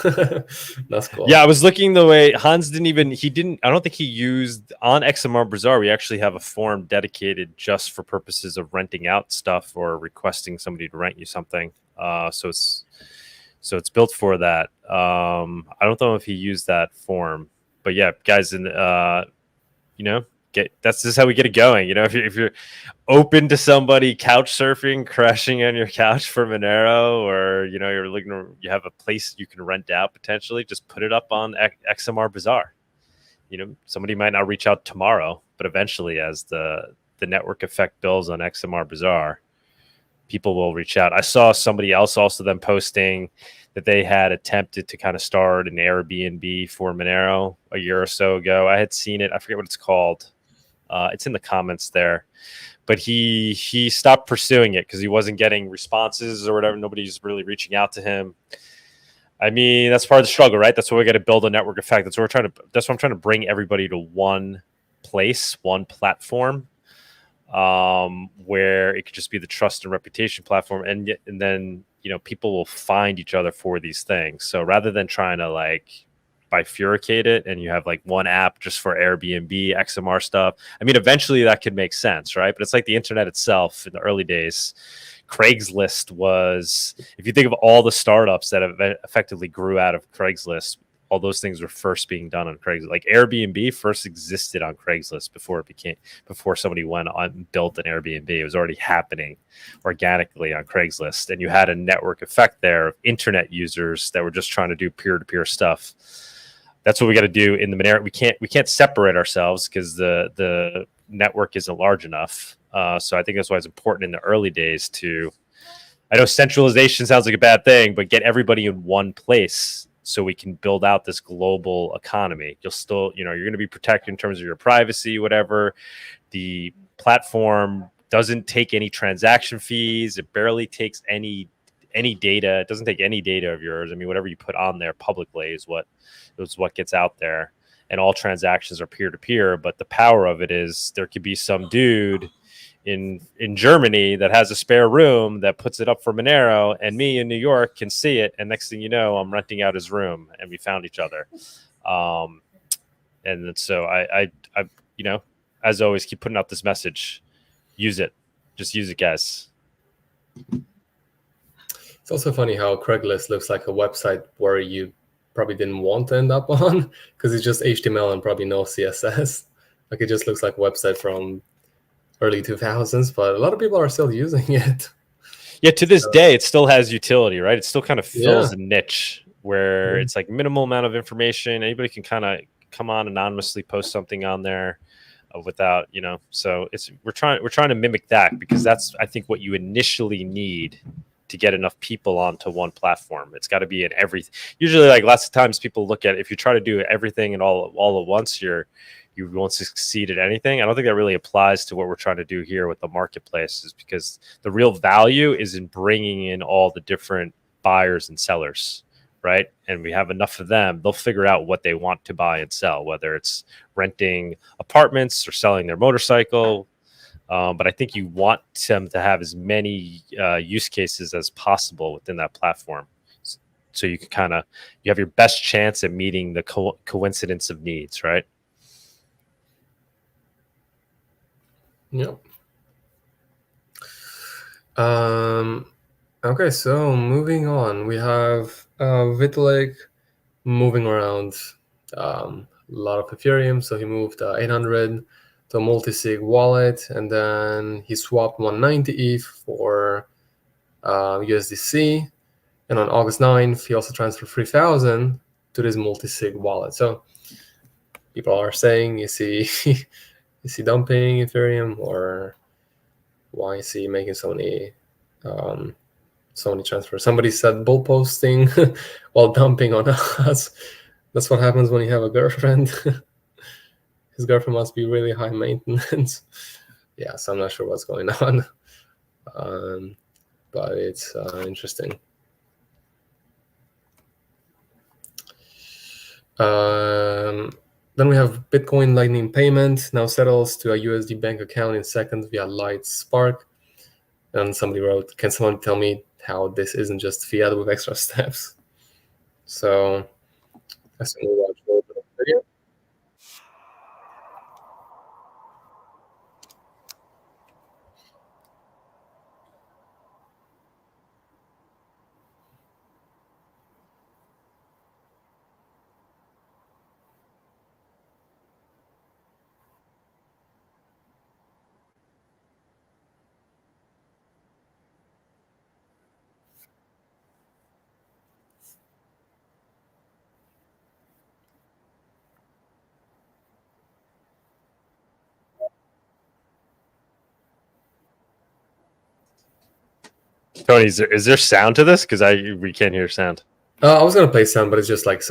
That's cool. Yeah, I was looking the way Hans I don't think he used on XMRbazaar. We actually have a form dedicated just for purposes of renting out stuff or requesting somebody to rent you something. So it's built for that. I don't know if he used that form, but yeah, guys, this is how we get it going. If you're open to somebody couch surfing, crashing on your couch for Monero, or you have a place you can rent out potentially, just put it up on XMRbazaar. Somebody might not reach out tomorrow, but eventually, as the network effect builds on XMRbazaar, people will reach out. I saw somebody else also then posting that they had attempted to kind of start an Airbnb for Monero a year or so ago. I had seen it. I forget what it's called. It's in the comments there, but he stopped pursuing it because he wasn't getting responses or whatever. Nobody's really reaching out to him. I mean, that's part of the struggle, right? That's why we got to build a network effect. That's what I'm trying to bring everybody to one place, one platform, where it could just be the trust and reputation platform, and then people will find each other for these things. So rather than trying to bifurcate it and you have one app just for Airbnb, XMR stuff. I mean, eventually that could make sense, right? But it's like the internet itself in the early days. Craigslist was, if you think of all the startups that have effectively grew out of Craigslist, all those things were first being done on Craigslist. Like Airbnb first existed on Craigslist before somebody went on and built an Airbnb. It was already happening organically on Craigslist. And you had a network effect there of internet users that were just trying to do peer-to-peer stuff. That's what we got to do in the Monero. We can't separate ourselves because the network isn't large enough. So I think that's why it's important in the early days I know centralization sounds like a bad thing, but get everybody in one place so we can build out this global economy. You'll still, you're going to be protected in terms of your privacy, whatever. The platform doesn't take any transaction fees. It barely takes any data. It doesn't take any data of yours. I mean, whatever you put on there publicly is what gets out there, and all transactions are peer-to-peer. But the power of it is there could be some dude in Germany that has a spare room that puts it up for Monero, and me in New York can see it, and next thing you know, I'm renting out his room, and we found each other. And so I as always, keep putting out this message. Use it. Just use it, guys. It's also funny how Craigslist looks like a website where you probably didn't want to end up on, because it's just HTML and probably no CSS. Like it just looks like a website from early 2000s, but a lot of people are still using it. Yeah, to this day, it still has utility, right? It still kind of fills a niche where it's like minimal amount of information. Anybody can kind of come on anonymously, post something on there without, so we're trying to mimic that, because that's, I think, what you initially need to get enough people onto one platform. It's got to be in everything. Usually, lots of times people look at, if you try to do everything and all at once, you won't succeed at anything. I don't think that really applies to what we're trying to do here with the marketplaces, because the real value is in bringing in all the different buyers and sellers, right? And we have enough of them, they'll figure out what they want to buy and sell, whether it's renting apartments or selling their motorcycle. But I think you want them to have as many use cases as possible within that platform. So you can you have your best chance at meeting the coincidence of needs, right? Yep. Okay, so moving on, we have Vitalik moving around a lot of Ethereum. So he moved 800 to a multi-sig wallet, and then he swapped 190 ETH for USDC. And on August 9th, he also transferred 3,000 to this multi-sig wallet. So people are saying, is he dumping Ethereum, or why is he making so many transfers? Somebody said bull posting while dumping on us. That's what happens when you have a girlfriend. His girlfriend must be really high maintenance. Yeah, so I'm not sure what's going on, but it's interesting. Then we have Bitcoin Lightning payment now settles to a USD bank account in seconds via Light Spark. And somebody wrote, can someone tell me how this isn't just fiat with extra steps? So I certainly watched a little bit of the video. Tony, is there sound to this? Because we can't hear sound. I was gonna play sound, but it's just like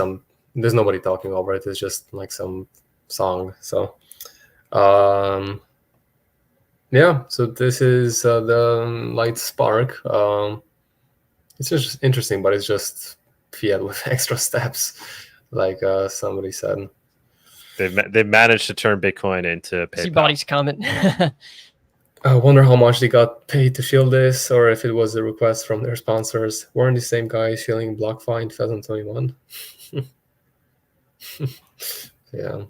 there's nobody talking over it. It's just like some song. So, yeah. So this is the Light Spark. It's just interesting, but it's just fiat with extra steps, like somebody said. They've managed to turn Bitcoin into PayPal. See Bawdy's comment. I wonder how much they got paid to shield this, or if it was a request from their sponsors. Weren't the same guys shielding BlockFi in 2021? Yeah.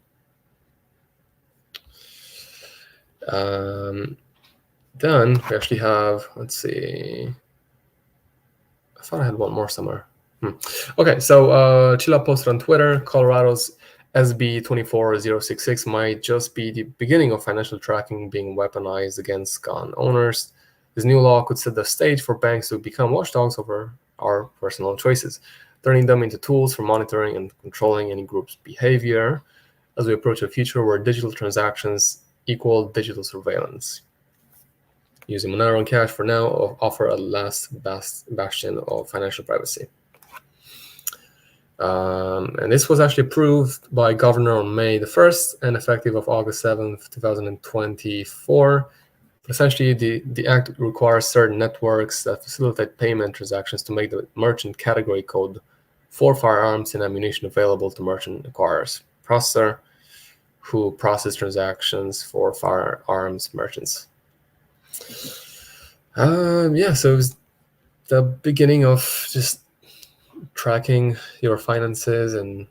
Then we actually have, let's see. I thought I had one more somewhere. Okay, so Chilla posted on Twitter, Colorado's SB 24066 might just be the beginning of financial tracking being weaponized against gun owners. This new law could set the stage for banks to become watchdogs over our personal choices, turning them into tools for monitoring and controlling any group's behavior as we approach a future where digital transactions equal digital surveillance. Using Monero and Cash for now offer a last bastion of financial privacy. And this was actually approved by Governor on May the 1st and effective of August 7th, 2024. But essentially, the act requires certain networks that facilitate payment transactions to make the merchant category code for firearms and ammunition available to merchant acquirers, processor who process transactions for firearms merchants. Yeah, so it was the beginning of just tracking your finances and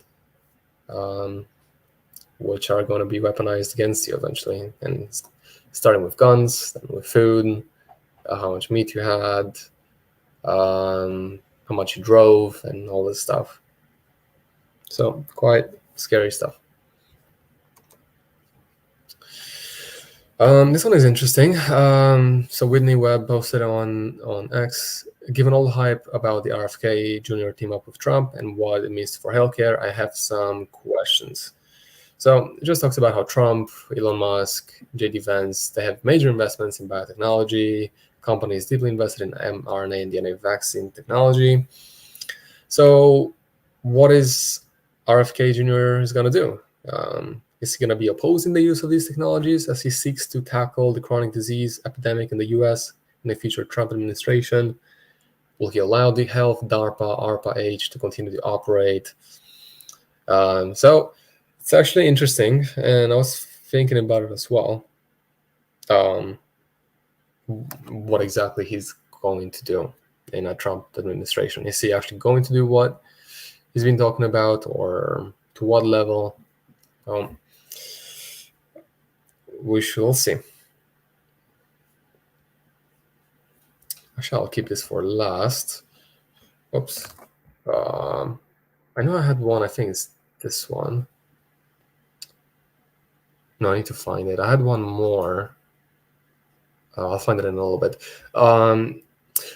which are going to be weaponized against you eventually, and starting with guns, then with food, how much meat you had, how much you drove, and all this stuff. So quite scary stuff. This one is interesting. So Whitney Webb posted on X, given all the hype about the RFK Jr. team up with Trump and what it means for healthcare, I have some questions. So it just talks about how Trump, Elon Musk, JD Vance, they have major investments in biotechnology, companies deeply invested in mRNA and DNA vaccine technology. So what is RFK Jr. is going to do? Is he going to be opposing the use of these technologies as he seeks to tackle the chronic disease epidemic in the US in the future Trump administration? Will he allow the health, DARPA, ARPA-H to continue to operate? So it's actually interesting, and I was thinking about it as well. What exactly he's going to do in a Trump administration? Is he actually going to do what he's been talking about, or to what level? We shall see. Actually, I'll keep this for last. Oops. I know I had one. I think it's this one. No, I need to find it. I had one more. I'll find it in a little bit.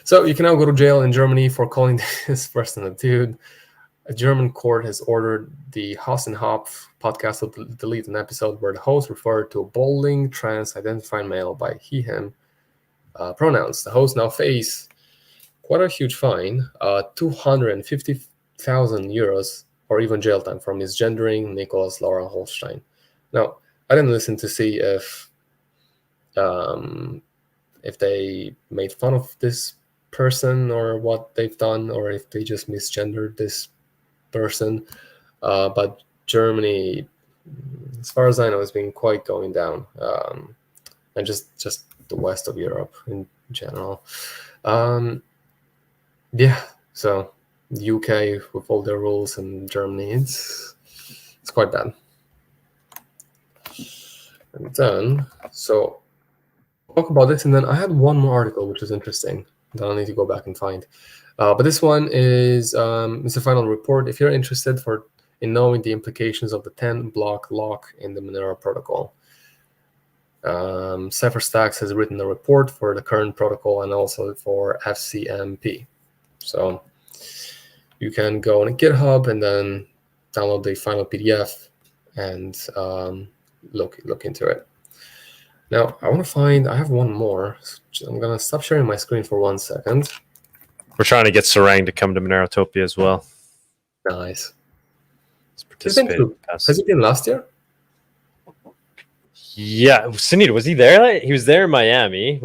So you can now go to jail in Germany for calling this person a dude. A German court has ordered the Haas and Hopf podcast to delete an episode where the host referred to a balding, trans-identified male by he, him pronouns. The host now face quite a huge fine, 250,000 euros, or even jail time for misgendering Nicholas Laura Holstein. Now, I didn't listen to see if they made fun of this person or what they've done, or if they just misgendered this person. But Germany, as far as I know, has been quite going down, and just the west of Europe in general. Yeah, so UK with all their rules, and Germany, it's quite bad. And then, so talk about this, and then I had one more article which is interesting that I'll need to go back and find. But this one is it's a final report. If you're interested in knowing the implications of the 10-block lock in the Monero protocol, CipherStacks has written a report for the current protocol and also for FCMP. So you can go on GitHub and then download the final PDF and look into it. Now, I have one more. I'm going to stop sharing my screen for 1 second. We're trying to get Sarang to come to Monerotopia as well. Nice. Has he been last year? Yeah. Sunita, was he there? He was there in Miami. He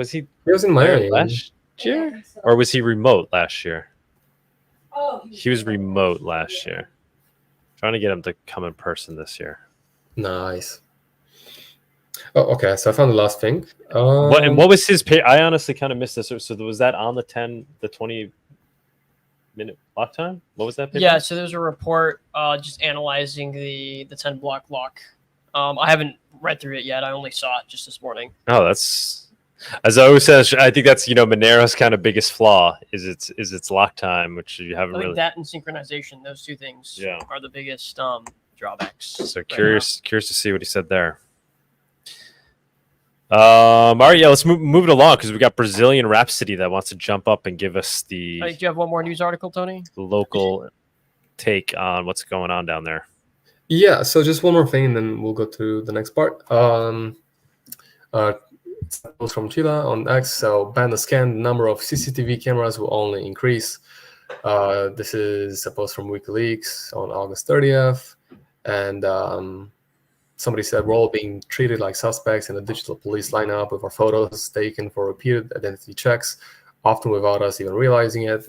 was in Miami last year? So. Or was he remote last year? Oh, he was remote last year. Trying to get him to come in person this year. Nice. Oh, okay. So I found the last thing. What was his pay? I honestly kind of missed this. So was that on the 20-minute block time? What was that paper? Yeah, so there's a report just analyzing the 10-block lock. I haven't read through it yet. I only saw it just this morning. Oh, that's, as I always say, I think that's, Monero's kind of biggest flaw is its lock time, which you haven't really. That and synchronization, those two things are the biggest drawbacks. So curious to see what he said there. All right, yeah, let's move it along because we got Brazilian Rhapsody that wants to jump up and give us the. Do you have one more news article, Tony? Local take on what's going on down there. Yeah, so just one more thing, and then we'll go to the next part. It's from Chile on X. So, ban scan number of CCTV cameras will only increase. This is a post from WikiLeaks on August 30th, and somebody said we're all being treated like suspects in a digital police lineup with our photos taken for repeated identity checks, often without us even realizing it.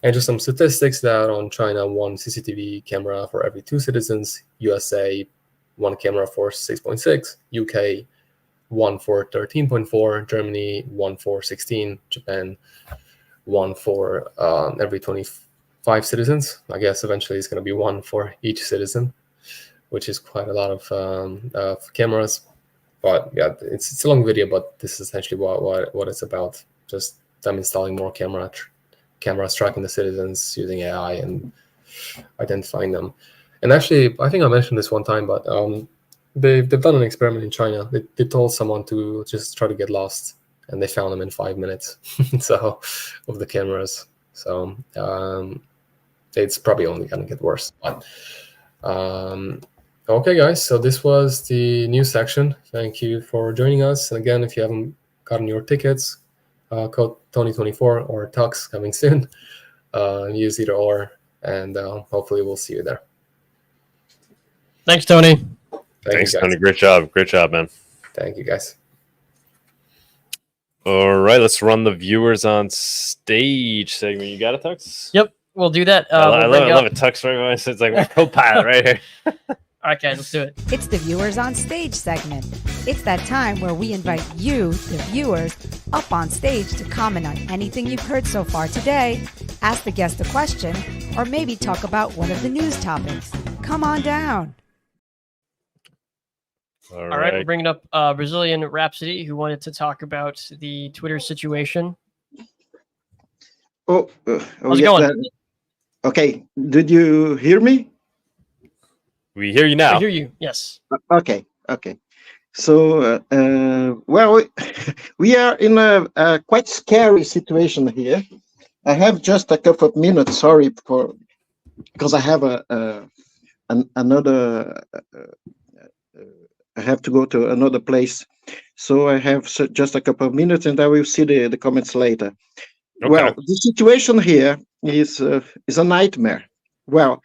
And just some statistics that on China, 1 CCTV camera for every 2 citizens, USA, 1 camera for 6.6, UK, 1 for 13.4, Germany, 1 for 16, Japan, 1 for every 25 citizens. I guess eventually it's going to be 1 for each citizen, which is quite a lot of cameras. But yeah, it's a long video, but this is essentially what it's about. Just them installing more cameras, tracking the citizens using AI and identifying them. And actually, I think I mentioned this one time, but they've done an experiment in China. They told someone to just try to get lost, and they found them in 5 minutes. So, of the cameras. So it's probably only going to get worse. But okay, guys. So this was the news section. Thank you for joining us. And again, if you haven't gotten your tickets, code Tony24 or Tux coming soon. Use either or, and hopefully we'll see you there. Thanks, Tony. Thanks, Tony. Great job, man. Thank you, guys. All right, let's run the viewers on stage segment. You got it, Tux? Yep, we'll do that. I We'll love it, Tux. Right? It's like my co-pilot right here. Okay, let's do it. It's the Viewers on Stage segment. It's that time where we invite you, the viewers, up on stage to comment on anything you've heard so far today, ask the guest a question, or maybe talk about one of the news topics. Come on down. All right, we're bringing up Brazilian Rhapsody, who wanted to talk about the Twitter situation. How's it going? Okay, did you hear me? We hear you now. I hear you, yes. Okay. So, well, we are in a quite scary situation here. I have just a couple of minutes, sorry, because I have another, I have to go to another place. So I have just a couple of minutes and I will see the comments later. Okay. Well, the situation here is a nightmare. Well,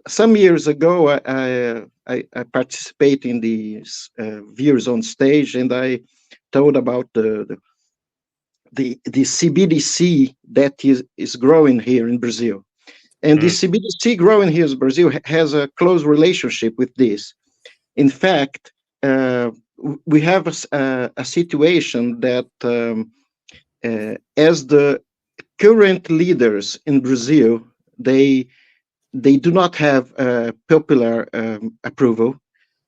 some years ago, I participated in these viewers on stage, and I told about the CBDC that is growing here in Brazil, and the CBDC growing here in Brazil has a close relationship with this. In fact, we have a situation that as the current leaders in Brazil, they do not have popular approval.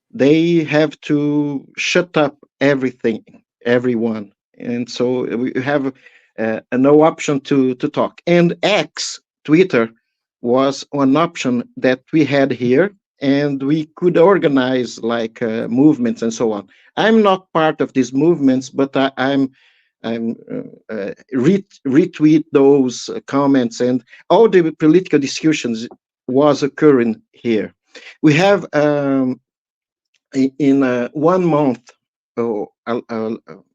They have to shut up everyone. And so we have no option to talk. And X, Twitter, was one option that we had here, and we could organize like movements and so on. I'm not part of these movements, but I'm retweet those comments, and all the political discussions was occurring here. We have in 1 month, a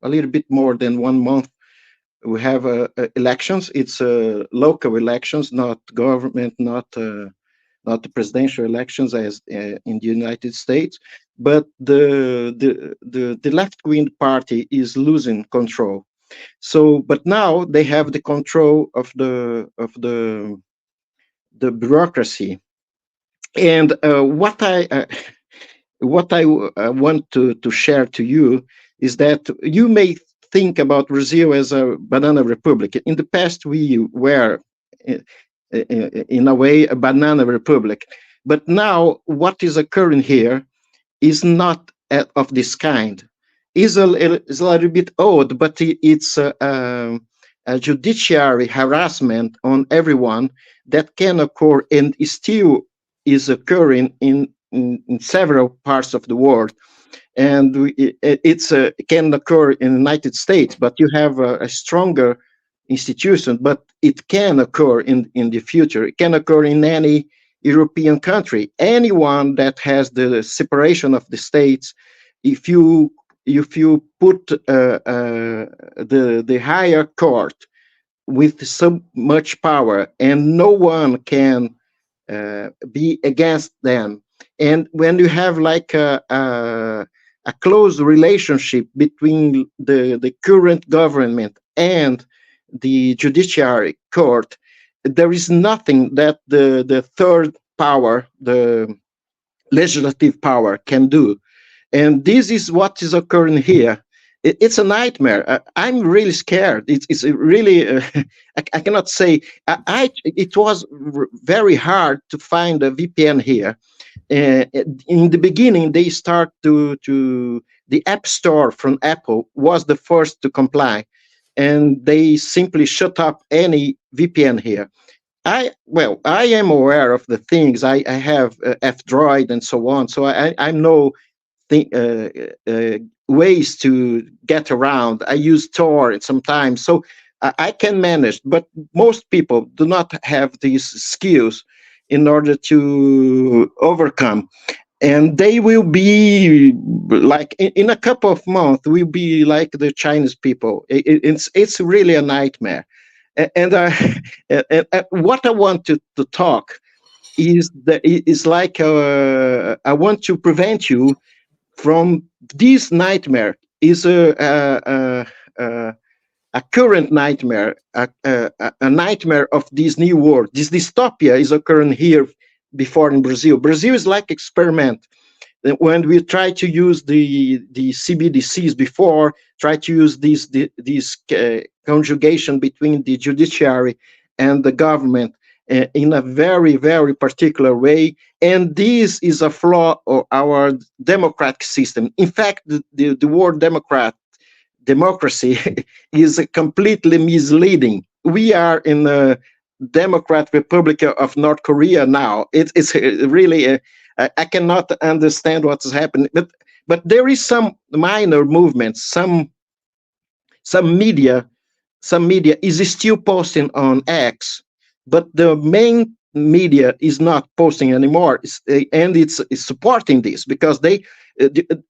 little bit more than 1 month, we have elections. It's local elections, not government, not the presidential elections as in the United States. But the left-wing party is losing control. So, but now they have the control of the bureaucracy. And what I want to share to you is that you may think about Brazil as a banana republic. In the past, we were, in a way, a banana republic. But now, what is occurring here is not of this kind. It's a little bit odd, but it's a judiciary harassment on everyone that can occur and still is occurring in several parts of the world. And it can occur in the United States, but you have a stronger institution, but it can occur in the future. It can occur in any European country. Anyone that has the separation of the states, if you put the higher court with so much power and no one can be against them, and when you have like a close relationship between the current government and the judiciary court, there is nothing that the third power, the legislative power, can do. And this is what is occurring here. It's a nightmare. I'm really scared. It's really, I cannot say, it was very hard to find a VPN here. In the beginning, they start to the App Store from Apple was the first to comply, and they simply shut up any VPN here. I am aware of the things. I have F-Droid and so on, so I know ways to get around. I use Tor sometimes, so I can manage, but most people do not have these skills in order to overcome. And they will be like, in a couple of months, will be like the Chinese people. It's really a nightmare. And what I want to talk is that it's like I want to prevent you from this nightmare. Is a a current nightmare, a nightmare of this new world. This dystopia is occurring here before in Brazil. Brazil is like experiment. When we try to use the CBDCs before, try to use this conjugation between the judiciary and the government in a very, very particular way. And this is a flaw of our democratic system. In fact, the word democracy is completely misleading. We are in the Democratic Republic of North Korea now. It's really, I cannot understand what's happening. But there is some minor movements. Some media is still posting on X, but the main media is not posting anymore, and it's supporting this because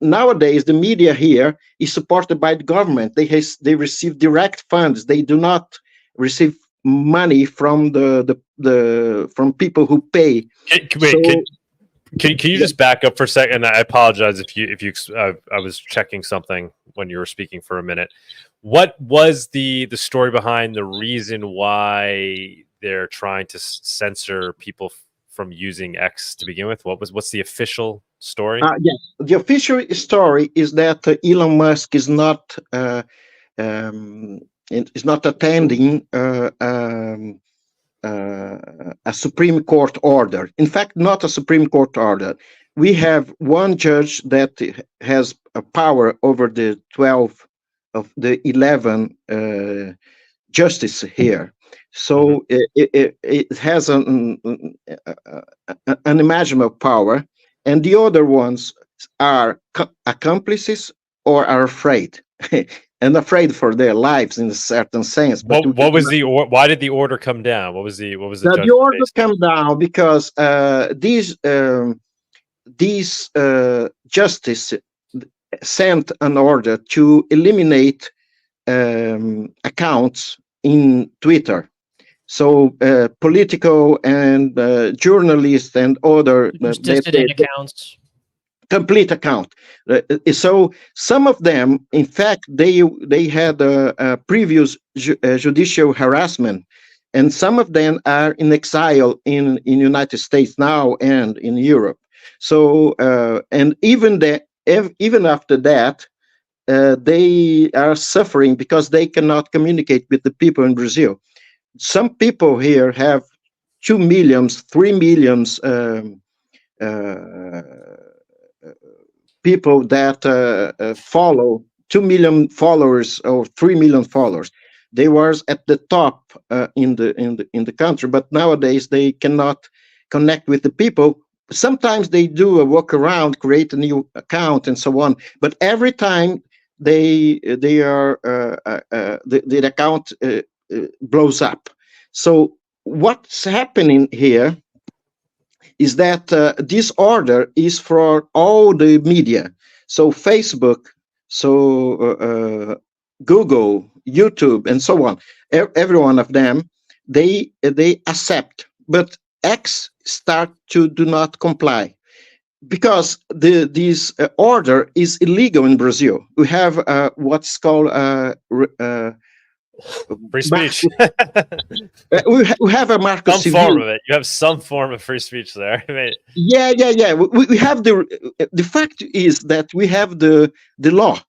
nowadays the media here is supported by the government. They receive direct funds. They do not receive money from from people who pay. Can you just back up for a second? I apologize if you I was checking something when you were speaking for a minute. What was the story behind the reason why they're trying to censor people from using X to begin with? What's the official story? Yes, the official story is that Elon Musk is not attending a Supreme Court order. In fact, not a Supreme Court order. We have one judge that has a power over the 12 of the 11 justice here. So it has an unimaginable power, and the other ones are accomplices or are afraid. And afraid for their lives in a certain sense. But what was why did the order come down? What was the the order come down because these justice sent an order to eliminate accounts in Twitter. So political and journalists and other dissident accounts. Complete account. So some of them, in fact, they had a previous judicial harassment, and some of them are in exile in United States now and in Europe. So and even after that, they are suffering because they cannot communicate with the people in Brazil. Some people here have 2 millions, 3 millions. People that follow 2 million followers or 3 million followers. They were at the top in the country, but nowadays they cannot connect with the people. Sometimes they do a walk around, create a new account, and so on. But every time the account blows up. So what's happening here is that this order is for all the media. So Facebook, so Google, YouTube, and so on. Every one of them, they accept, but X start to do not comply because this order is illegal in Brazil. We have what's called free speech. we have a Marco Some form of it. You have some form of free speech there. I mean, yeah. We have the fact is that we have the law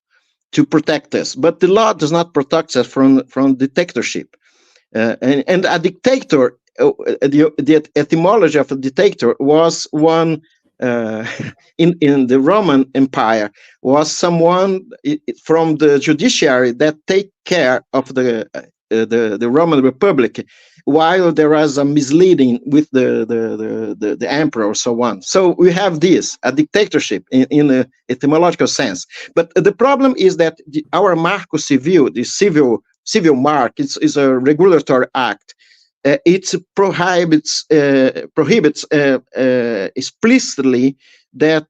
to protect us, but the law does not protect us from dictatorship. And a dictator, the etymology of a dictator was one in the Roman Empire, was someone from the judiciary that take care of the Roman Republic, while there was a misleading with the emperor or so on. So we have a dictatorship in an etymological sense. But the problem is that our Marco Civil, the civil mark, is a regulatory act. It prohibits explicitly that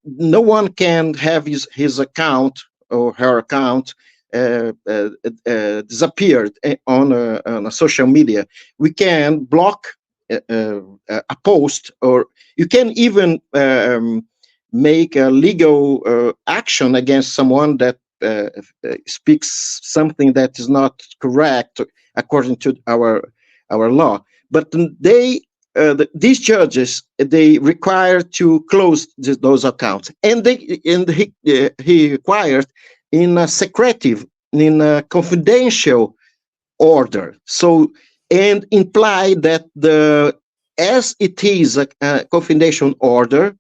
no one can have his account or her account disappeared on a social media. We can block a post, or you can even make a legal action against someone that speaks something that is not correct according to our law. But these judges, they require to close those accounts, and he required in a secretive, in a confidential order. So, and imply that as it is a confidential order,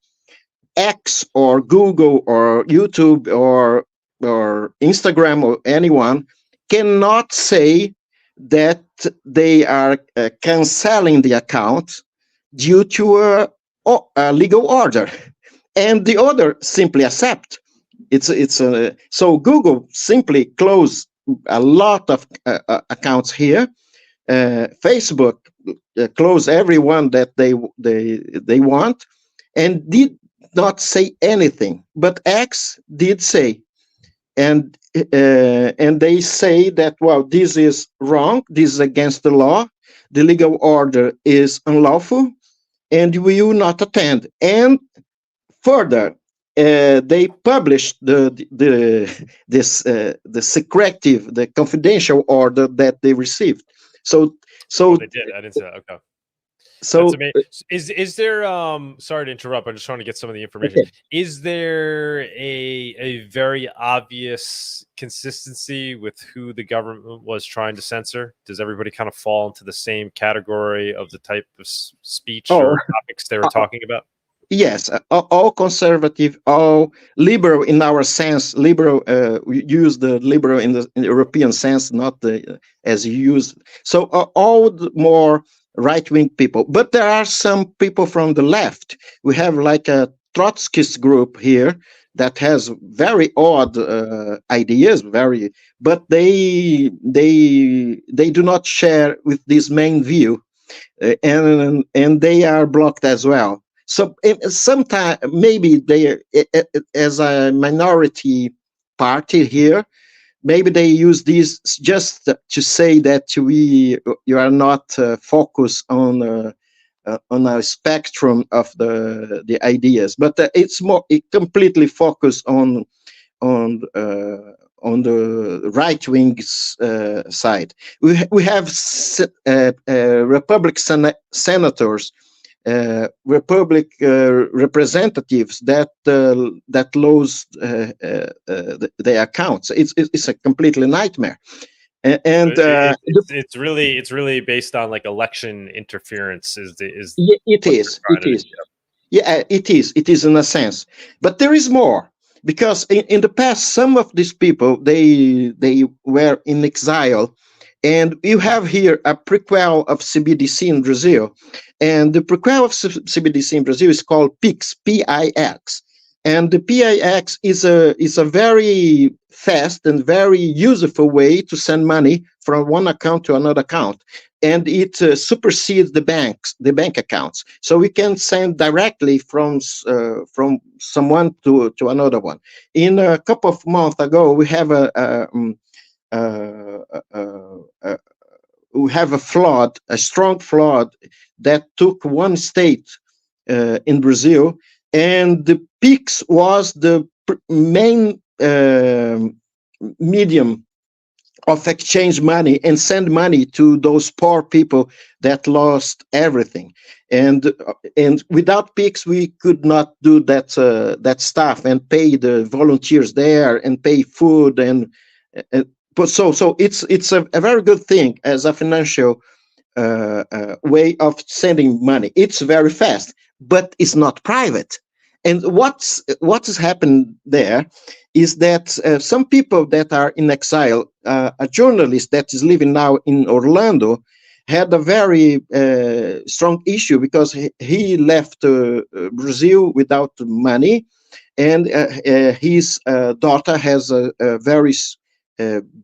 X or Google or YouTube or Instagram or anyone cannot say that they are canceling the account due to a legal order, and the other simply accept. So Google simply close a lot of accounts here. Facebook close everyone that they want, and did not say anything. But X did say, and they say that, well, this is wrong, this is against the law, the legal order is unlawful, and we will not attend. And further, they published the secretive, the confidential order that they received. So they did. I didn't say that. Okay. So is there sorry to interrupt, I'm just trying to get some of the information. Okay. Is there a very obvious consistency with who the government was trying to censor? Does everybody kind of fall into the same category of the type of speech or topics they were talking about? Yes, all conservative, all liberal in our sense. Liberal, we use the liberal in the European sense, not as you use. So all the more right-wing people, but there are some people from the left. We have like a Trotskyist group here that has very odd ideas, but they do not share with this main view, and they are blocked as well. So sometimes maybe they, as a minority party here, maybe they use this just to say that you are not focused on a spectrum of the ideas, but it completely focused on the right wing side. We have Republic senators, Republic representatives that lose their accounts. It's a completely nightmare, and it's really based on like election interference. It is in a sense, but there is more, because in the past some of these people they were in exile. And you have here a prequel of CBDC in Brazil. And the prequel of CBDC in Brazil is called PIX, P-I-X. And the PIX is a very fast and very useful way to send money from one account to another account. And it supersedes the bank accounts. So we can send directly from someone to another one. In a couple of months ago, we have we have a strong flood that took one state in Brazil, and the PIX was the main medium of exchange money and send money to those poor people that lost everything. And without PIX, we could not do that stuff and pay the volunteers there and pay food but so it's a very good thing as a financial way of sending money. It's very fast, but it's not private. And what has happened there is that some people that are in exile, a journalist that is living now in Orlando, had a very strong issue because he left Brazil without money, and his daughter has a very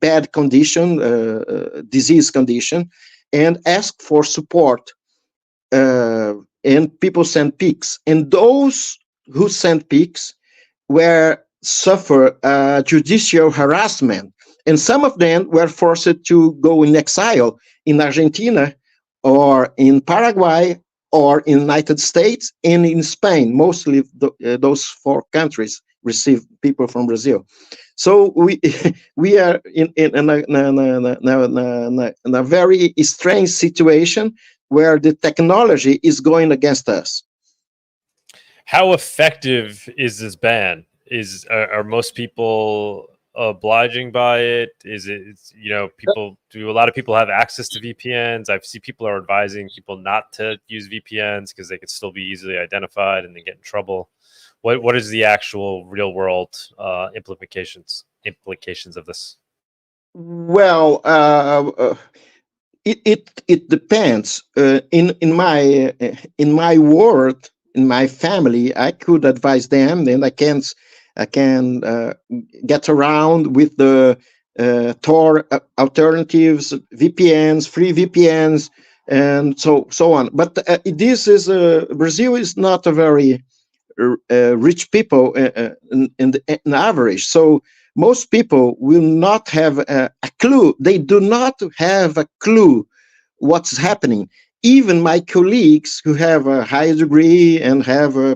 bad condition, disease condition, and ask for support. And people send PIX, and those who sent PIX suffer judicial harassment, and some of them were forced to go in exile in Argentina or in Paraguay or in the United States and in Spain, mostly those 4 countries, receive people from Brazil. So we are in a very strange situation where the technology is going against us. How effective is this ban? Are most people obliging by it? Is it, you know, people, do a lot of people have access to VPNs? I've seen people are advising people not to use VPNs because they could still be easily identified and they get in trouble. What is the actual real world implications of this? Well, it depends. In my world, in my family, I could advise them, and I can get around with the Tor alternatives, VPNs, free VPNs, and so on. But this is Brazil is not a very rich people in average. So most people will not have a clue. They do not have a clue what's happening. Even my colleagues who have a higher degree and have a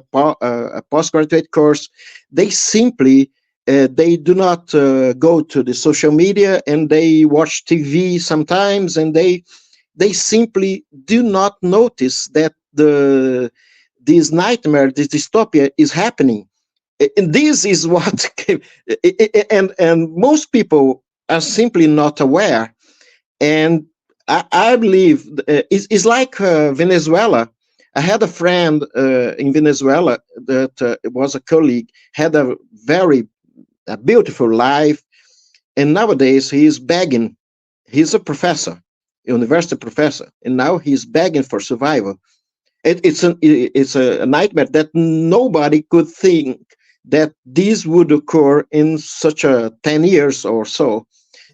postgraduate course, they simply they do not go to the social media, and they watch TV sometimes, and they simply do not notice that this nightmare, this dystopia is happening. And this is what and most people are simply not aware. And I believe it's like Venezuela. I had a friend in Venezuela that was a colleague, had a beautiful life, and nowadays he is begging. He's a professor, university professor, and now he's begging for survival. It's a nightmare that nobody could think that this would occur in such a 10 years or so.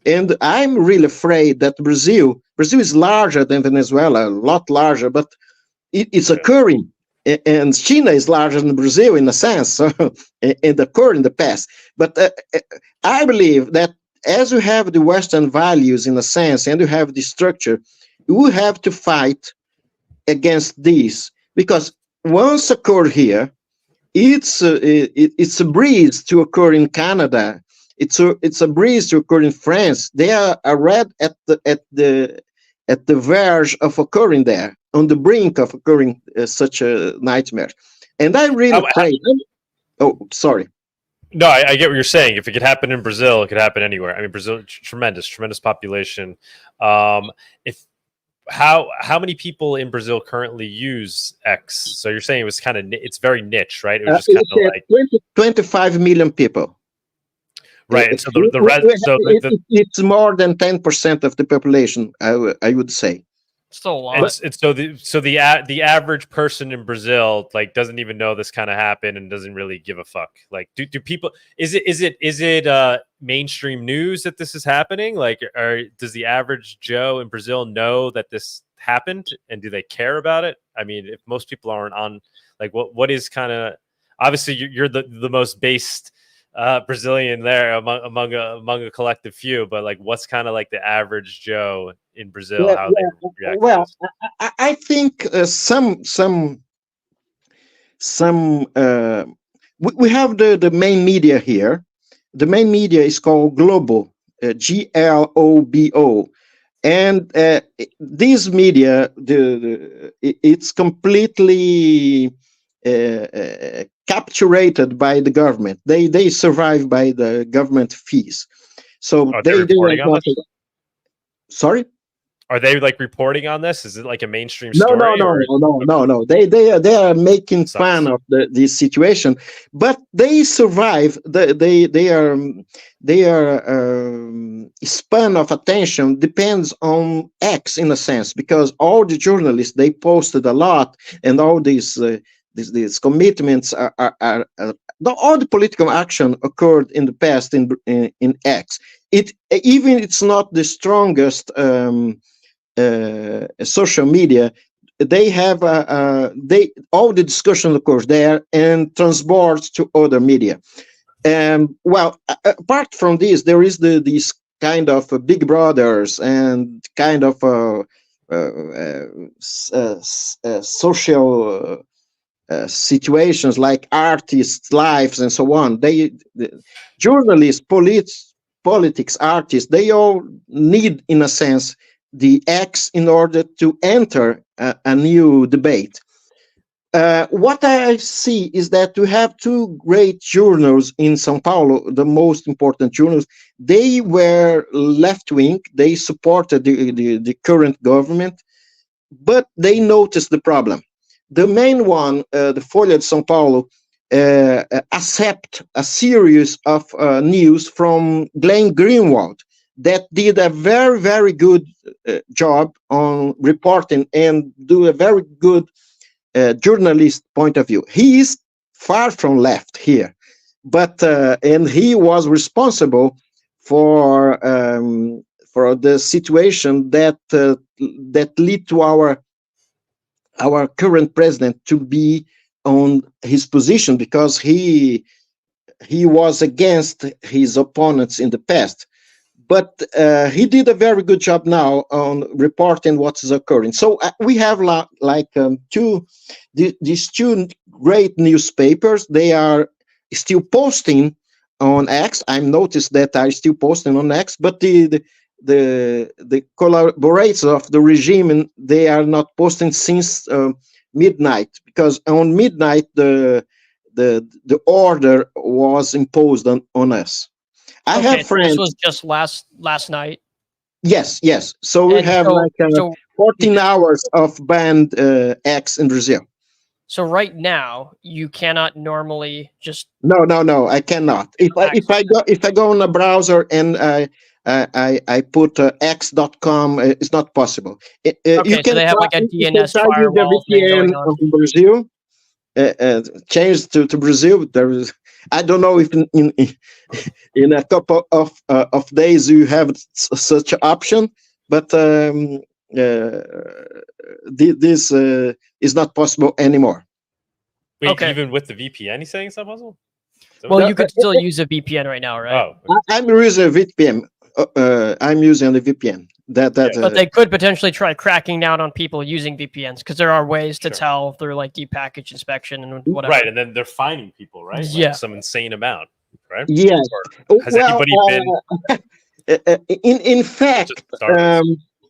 And I'm really afraid that Brazil is larger than Venezuela, a lot larger, but it's occurring. And China is larger than Brazil in a sense, so, and occurred in the past. But I believe that as you have the Western values in a sense, and you have the structure, you have to fight against this, because once occur here, it's a breeze to occur in Canada. It's a breeze to occur in France. They are right at the verge of occurring there, on the brink of occurring such a nightmare. And I really pray. Oh, sorry. No, I get what you're saying. If it could happen in Brazil, it could happen anywhere. I mean, Brazil, tremendous population. How many people in Brazil currently use X? So you're saying it was it's very niche, right? It was just kind of like 25 million people. Right. And so it's more than 10% of the population, I would say. Still a lot. And so the average person in Brazil doesn't even know this kind of happened and doesn't really give a fuck. Like, do people? Is it mainstream news that this is happening? Does the average Joe in Brazil know that this happened, and do they care about it? I mean, if most people aren't on, what is kind of, obviously you're the most based Brazilian there among a collective few, but what's kind of the average Joe in Brazil, how they react? Well, I think we have the main media here. The main media is called Globo, GLOBO, and this media, it's completely captured by the government. They survive by the government fees. So they reporting on this? Sorry? Are they reporting on this? Is it a mainstream story? No. They are making fun of this situation, but they survive. They are span of attention depends on X in a sense, because all the journalists, they posted a lot, and all these commitments are all the political action occurred in the past in X. It's not the strongest social media. They have all the discussion occurs there and transports to other media. Well, apart from this, there is these kind of big brothers and kind of social situations like artists' lives and so on. The journalists, politics, artists, they all need, in a sense, the X in order to enter a new debate. What I see is that we have two great journals in São Paulo, the most important journals. They were left-wing. They supported the current government, but they noticed the problem. The main one, the Folha de São Paulo, accept a series of news from Glenn Greenwald that did a very, very good job on reporting and do a very good journalist point of view. He is far from left here, but and he was responsible for the situation that lead to our current president to be on his position, because he was against his opponents in the past. But he did a very good job now on reporting what is occurring. So we have these two great newspapers. They are still posting on X. I noticed that are still posting on X, but the collaborators of the regime, they are not posting since midnight, because on midnight the order was imposed on us. I have friends. This was just last night. Yes. So we have 14 hours of banned X in Brazil. So right now you cannot normally just. No, I cannot. If I go on a browser and I put x.com, it's not possible. Okay, you can, so they have like a DNS firewall thing going on. In Brazil. Change to Brazil. There is, I don't know if in a couple of days you have such an option, but this is not possible anymore. Wait, okay. Even with the VPN, he's saying it's not possible? Well, you could still use a VPN right now, right? Oh, okay. I'm using a VPN. I'm using the VPN. But they could potentially try cracking down on people using VPNs, because there are ways to tell if they're like deep package inspection and whatever. Right, and then they're fining people, right? Like some insane amount, right? Yeah. Has anybody been? In fact,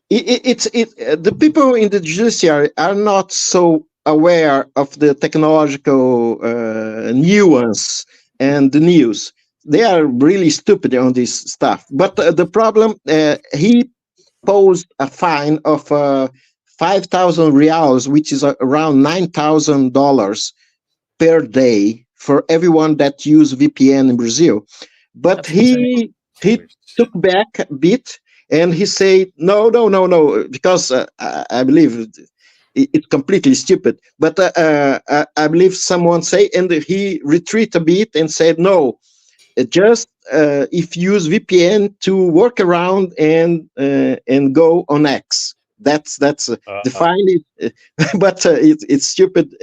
the people in the judiciary are not so aware of the technological nuance and the news. They are really stupid on this stuff. But the problem, he posed a fine of 5,000 reals, which is around $9,000 per day for everyone that use VPN in Brazil. But he took back a bit and he said, no, because I believe it's completely stupid. But I believe someone say, and he retreated a bit and said, no, just if you use VPN to work around and go on X. That's defined it, but it's stupid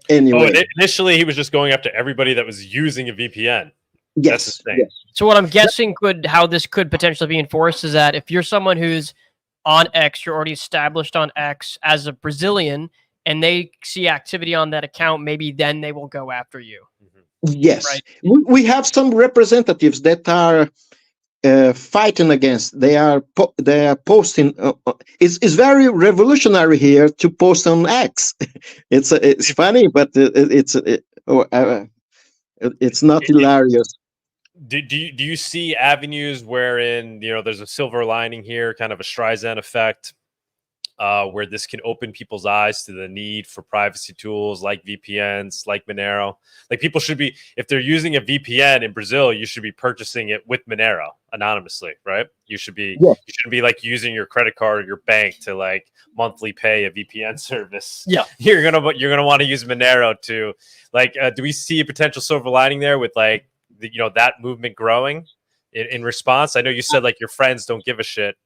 anyway. Oh, initially he was just going after everybody that was using a VPN. Yes. So what I'm guessing how this could potentially be enforced is that if you're someone who's on X, you're already established on X as a Brazilian, and they see activity on that account, maybe then they will go after you. Yes, right. We have some representatives that are fighting against. They are posting. It's very revolutionary here to post on X. It's funny, but it's not hilarious. Do you see avenues wherein there's a silver lining here, kind of a Streisand effect, where this can open people's eyes to the need for privacy tools like VPNs, like Monero? Like, people should be, if they're using a VPN in Brazil, you should be purchasing it with Monero anonymously, right? You shouldn't be like using your credit card or your bank to like monthly pay a VPN service. Yeah, you're gonna want to use Monero to like. Do we see a potential silver lining there with like that movement growing in response? I know you said like your friends don't give a shit,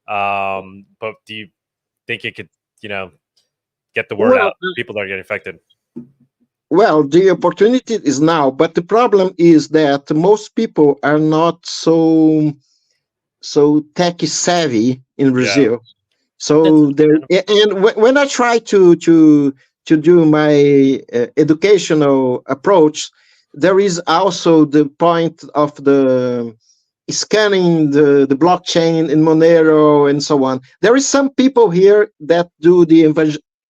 but do you think it could, get the word out? People that are getting affected. Well, the opportunity is now, but the problem is that most people are not so tech savvy in Brazil. Yeah. So when I try to to do my educational approach, there is also the point of the scanning the blockchain in Monero and so on. There is some people here that do the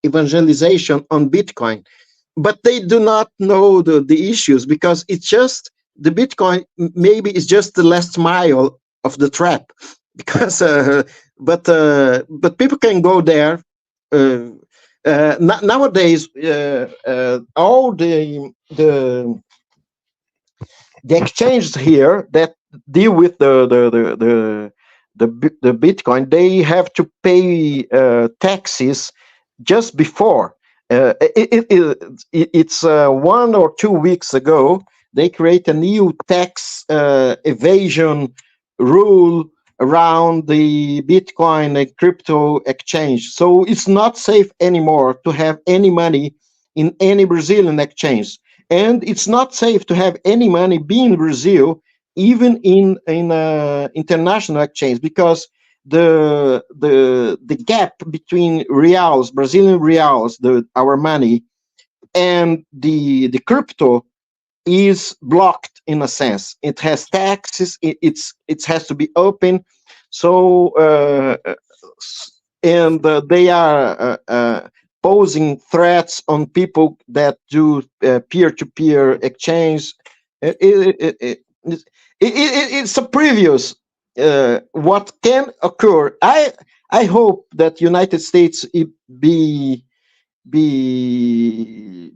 evangelization on Bitcoin, but they do not know the issues, because it's just the Bitcoin maybe is just the last mile of the trap, because but people can go there. Nowadays, all the exchanges here that deal with the Bitcoin, they have to pay taxes just before. It's 1 or 2 weeks ago, they create a new tax evasion rule around the Bitcoin and crypto exchange. So it's not safe anymore to have any money in any Brazilian exchange. And it's not safe to have any money be in Brazil, even in international exchange, because the gap between reals, Brazilian reals, our money, and the crypto is blocked in a sense. It has taxes. It has to be open. So they are posing threats on people that do peer-to-peer exchange. It's a previous what can occur. I hope that United States be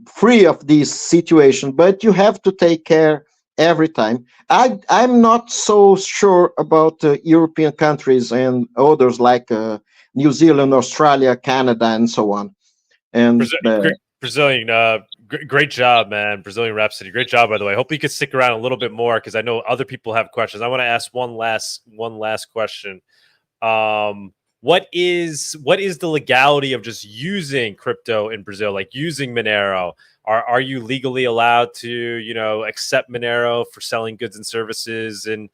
free of this situation, but you have to take care every time. I'm not so sure about European countries and others like New Zealand, Australia, Canada, and so on. And Brazilian, great job, man. Brazilian Rhapsody, great job, by the way. I hope you could stick around a little bit more, because I know other people have questions. I want to ask one last question. What is the legality of just using crypto in Brazil, like using Monero? Are you legally allowed to, accept Monero for selling goods and services in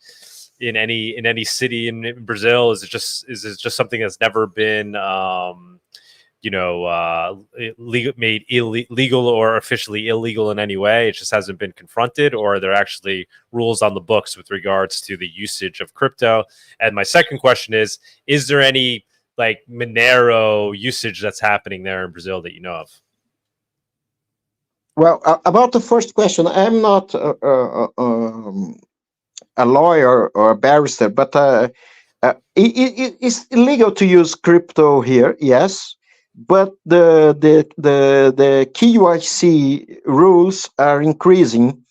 any city in Brazil? Is it just something that's never been made illegal or officially illegal in any way? It just hasn't been confronted, or are there actually rules on the books with regards to the usage of crypto? And my second question is there any like Monero usage that's happening there in Brazil that you know of? Well, about the first question, I'm not a lawyer or a barrister, but it's illegal to use crypto here, yes. But the KYC rules are increasing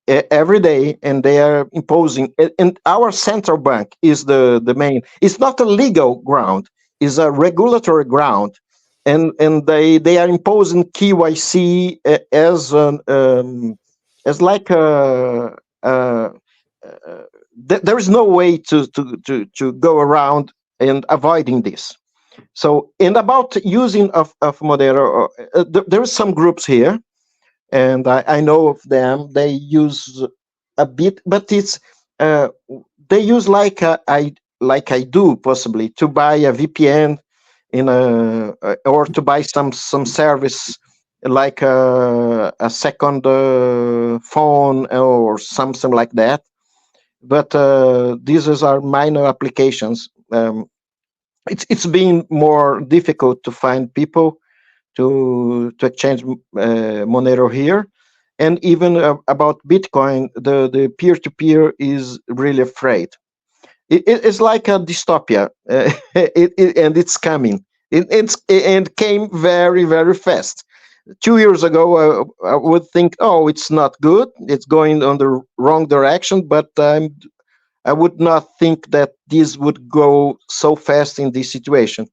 every day, and they are imposing. And our central bank is the main. It's not a legal ground; it's a regulatory ground, and they are imposing KYC as like there is no way to go around and avoiding this. So, and about using of Monero, there are some groups here, and I know of them. They use a bit, but it's they use like I do, possibly, to buy a VPN or to buy some service like a second phone or something like that. But these are minor applications. It's been more difficult to find people to exchange Monero here, and even about Bitcoin, the peer-to-peer is really afraid. It's like a dystopia, and it's coming. It came very, very fast. 2 years ago, I would think, oh, it's not good. It's going on the wrong direction, but I would not think that this would go so fast in this situation.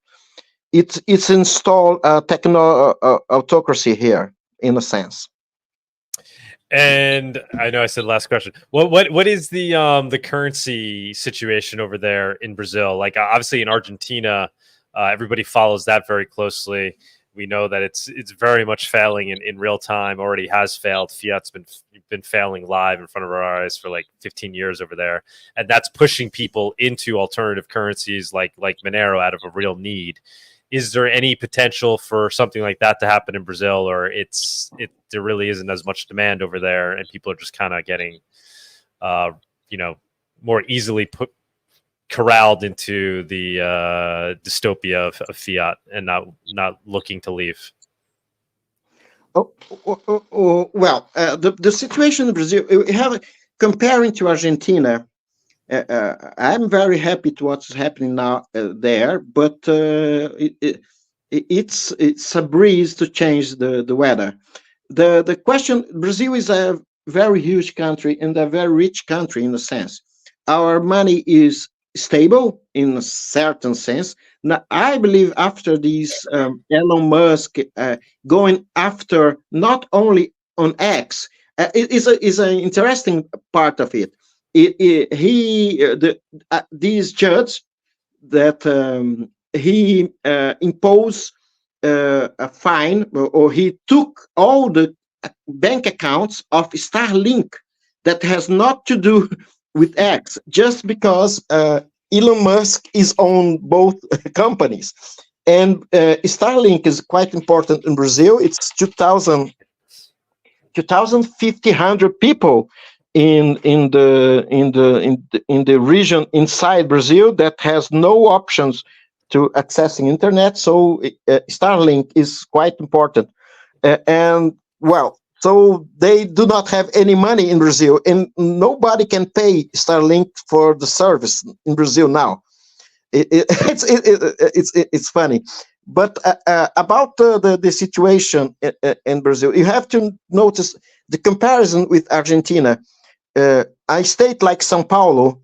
It's installed techno autocracy here, in a sense. And I know I said last question. What is the currency situation over there in Brazil? Like obviously in Argentina, everybody follows that very closely. We know that it's very much failing in real time. Already has failed. Fiat's been failing live in front of our eyes for like 15 years over there, and that's pushing people into alternative currencies like Monero out of a real need. is there any potential for something like that to happen in Brazil, or there really isn't as much demand over there, and people are just kind of getting, more easily corralled into the dystopia of fiat and not looking to leave? Well, the situation in Brazil, we have comparing to Argentina. I'm very happy to what's happening now there, but it's a breeze to change the weather. The question: Brazil is a very huge country and a very rich country in a sense. Our money is stable in a certain sense. Now, I believe after this Elon Musk going after not only on X, is an interesting part of it. These judge that he imposed a fine, or he took all the bank accounts of Starlink that has not to do with X, just because Elon Musk is on both companies. And Starlink is quite important in Brazil. It's 2,500 people in the region inside Brazil that has no options to accessing internet. So Starlink is quite important. So they do not have any money in Brazil, and nobody can pay Starlink for the service in Brazil now. It's funny. But about the situation in Brazil, you have to notice the comparison with Argentina. A state like São Paulo,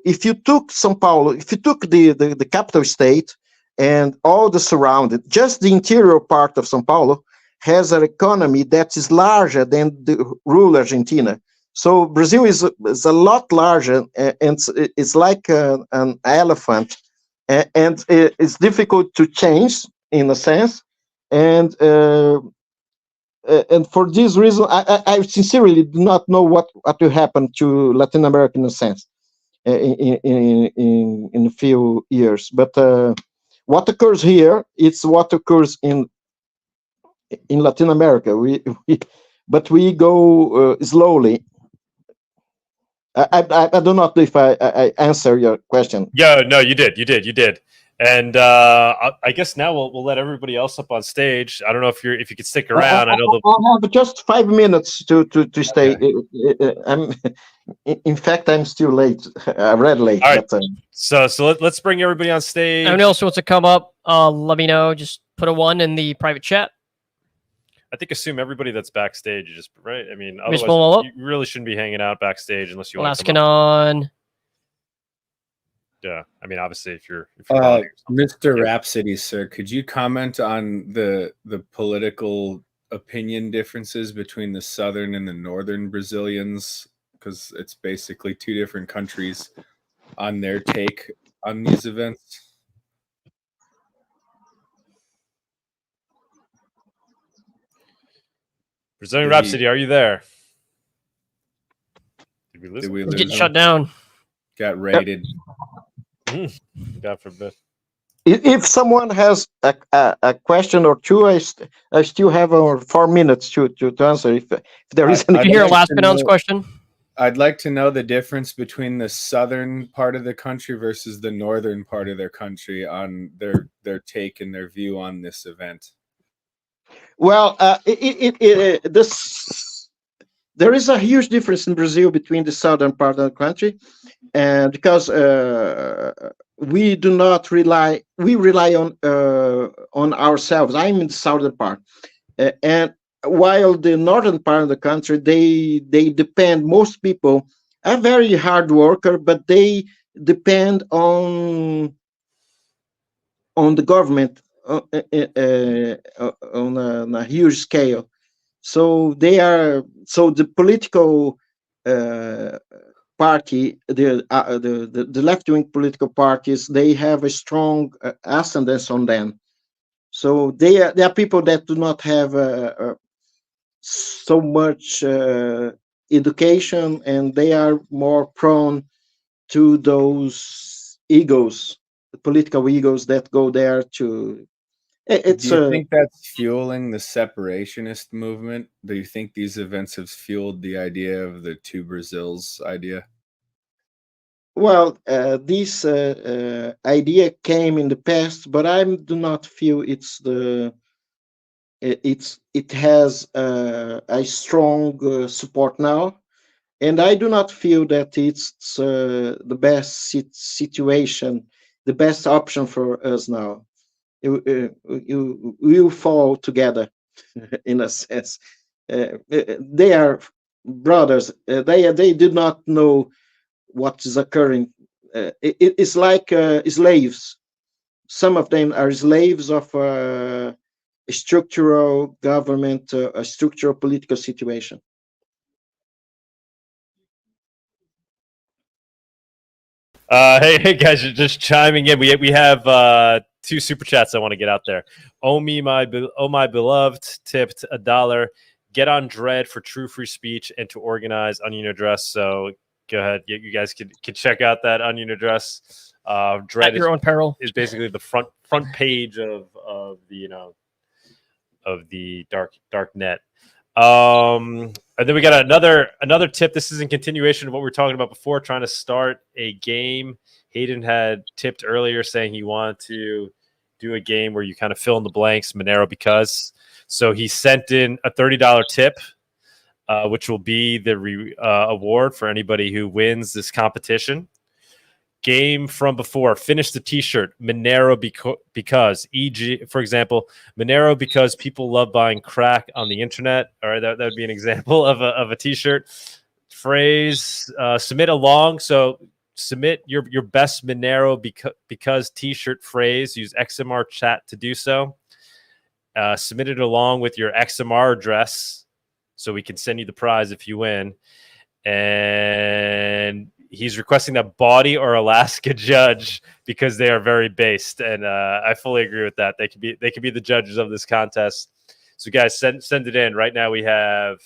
if you took the capital state and all the surrounding, just the interior part of São Paulo has an economy that is larger than the rural Argentina. So Brazil is a lot larger, and it's like an elephant, and it's difficult to change in a sense. And for this reason, I sincerely do not know what will happen to Latin America in a sense in a few years. But what occurs here, it's what occurs in Latin America. But we go slowly. I do not know if I answer your question. Yeah, no, you did. And I guess now we'll let everybody else up on stage. I don't know if you could stick around. I know I'll have just 5 minutes to stay. In fact, I'm still late. I read late. All right. But, so let's bring everybody on stage. Anyone else wants to come up? Let me know. Just put a 1 in the private chat. I think assume everybody that's backstage is just right. I mean, Miss otherwise you really shouldn't be hanging out backstage unless you want to come up. on. Yeah, I mean, obviously, if you're Mr. Rhapsody, sir, could you comment on the political opinion differences between the southern and the northern Brazilians? Because it's basically two different countries on their take on these events. Brazilian Rhapsody, are you there? Did we lose? Get shut down. Got raided. God forbid. If someone has a question or two, I still have 4 minutes to answer. If there is any. Did you hear a last pronouns question? I'd like to know the difference between the southern part of the country versus the northern part of their country on their take and their view on this event. Well, there is a huge difference in Brazil between the southern part of the country, and because we rely on ourselves. I'm in the southern part, and while the northern part of the country, they depend. Most people are very hard worker, but they depend on the government on a huge scale. So the political party, the left-wing political parties, they have a strong ascendance on them. So they are people that do not have so much education, and they are more prone to those egos political egos that go there to. It's Do you think that's fueling the separationist movement? Do you think these events have fueled the idea of the two Brazils idea? well, this idea came in the past, but I do not feel it has a strong support now, and I do not feel that it's the best situation, the best option for us now. You will fall together in a sense. They are brothers. They do not know what is occurring. It's like slaves. Some of them are slaves of a structural government, a structural political situation. Hey guys, you're just chiming in. We have two super chats I want to get out there. Oh my beloved tipped $1. Get on Dread for true free speech and to organize onion address. So go ahead, you guys can check out that onion address. Dread At your own peril is basically the front page of the of the dark net. And then we got another tip. This is in continuation of what we were talking about before, trying to start a game. Hayden had tipped earlier saying he wanted to do a game where you kind of fill in the blanks, Monero because. So he sent in a $30 tip, which will be the award for anybody who wins this competition. Game from before. Finish the T-shirt. Monero because, e.g., for example, Monero because people love buying crack on the internet. All right, that would be an example of a T-shirt. Phrase. Submit along. So submit your best Monero because T-shirt phrase. Use XMR chat to do so. Submit it along with your XMR address, so we can send you the prize if you win. And he's requesting that Bawdy or Alaska judge because they are very based, and I fully agree with that. They could be the judges of this contest. So guys, send it in. Right now we have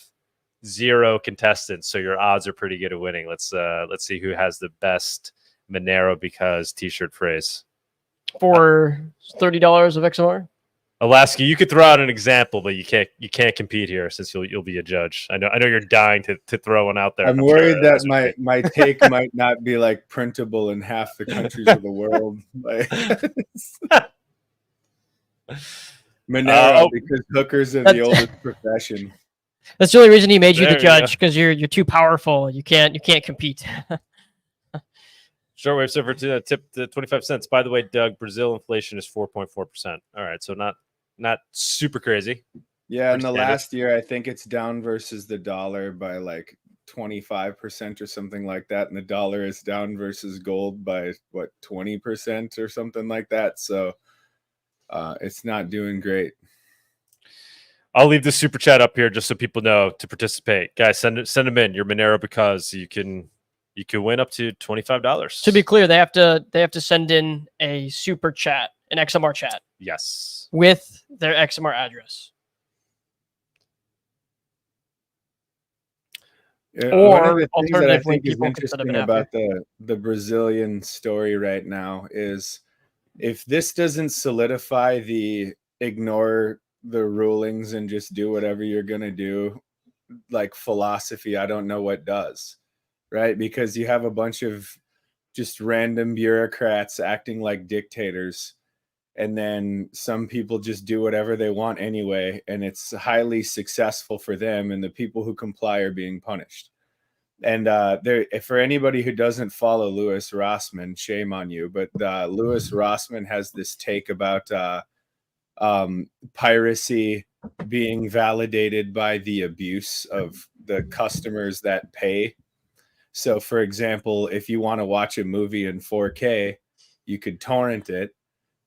0 contestants, so your odds are pretty good at winning. Let's see who has the best Monero because T-shirt phrase for $30 of XMR. Alaska, you could throw out an example, but you can't compete here since you'll be a judge. I know you're dying to throw one out there. I'm worried that my take might not be like printable in half the countries of the world. Monero because hookers are the oldest profession. That's the only reason he made you the judge, because you're too powerful. You can't compete. Shortwave server to tip to 25 cents. By the way, Doug, Brazil inflation is 4.4%. All right, so not super crazy. Yeah, in the last year, I think it's down versus the dollar by like 25% or something like that, and the dollar is down versus gold by 20% or something like that. So it's not doing great. I'll leave the super chat up here just so people know to participate. Guys, send them in. Your Monero because you can win up to $25. To be clear, they have to send in a super chat, an XMR chat. Yes. With their XMR address. Or alternatively, people can set up an about the Brazilian story right now is if this doesn't solidify the ignore the rulings and just do whatever you're gonna do, like philosophy, I don't know what does. Right? Because you have a bunch of just random bureaucrats acting like dictators, and then some people just do whatever they want anyway, and it's highly successful for them, and the people who comply are being punished. And for anybody who doesn't follow Louis Rossmann, shame on you, but Louis Rossmann has this take about piracy being validated by the abuse of the customers that pay. So, for example, if you want to watch a movie in 4K, you could torrent it.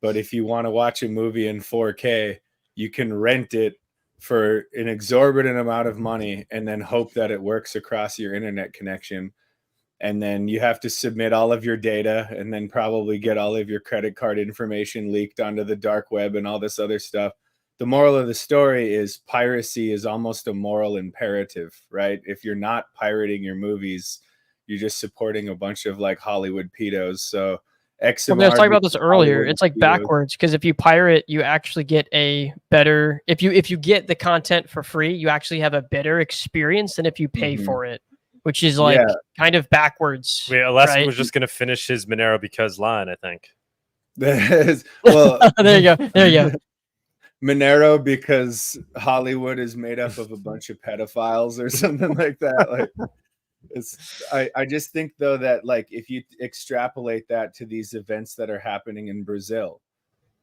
But if you want to watch a movie in 4K, you can rent it for an exorbitant amount of money and then hope that it works across your internet connection. And then you have to submit all of your data and then probably get all of your credit card information leaked onto the dark web and all this other stuff. The moral of the story is piracy is almost a moral imperative, right? If you're not pirating your movies, you're just supporting a bunch of like Hollywood pedos. So XMR. Well, I was talking about this earlier. Hollywood It's like Studios. backwards, because if you pirate, you actually get a better. If you get the content for free, you actually have a better experience than if you pay Mhm. for it, which is like Yeah. kind of backwards. Wait, Alaska right? was just going to finish his Monero because line, I think. Well, There you go. There you go. Monero because Hollywood is made up of a bunch of pedophiles or something like that. Like, I just think though that like if you extrapolate that to these events that are happening in Brazil,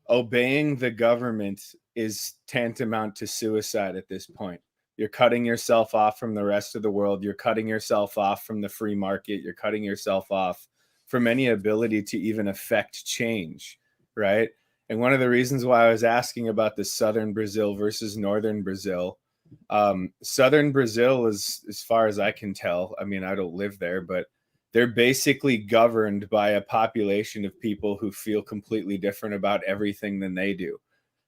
obeying the government is tantamount to suicide at this point. You're cutting yourself off from the rest of the world. You're cutting yourself off from the free market. You're cutting yourself off from any ability to even affect change, right? And one of the reasons why I was asking about the southern Brazil versus northern Brazil, southern Brazil is, as far as I can tell, I mean, I don't live there, but they're basically governed by a population of people who feel completely different about everything than they do.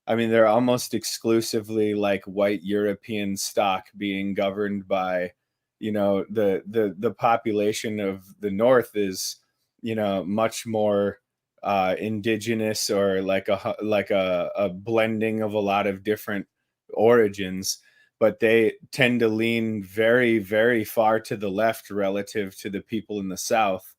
I mean, they're almost exclusively like white European stock being governed by, you know, the population of the North is, you know, much more indigenous or like a blending of a lot of different origins, but they tend to lean very, very far to the left relative to the people in the South.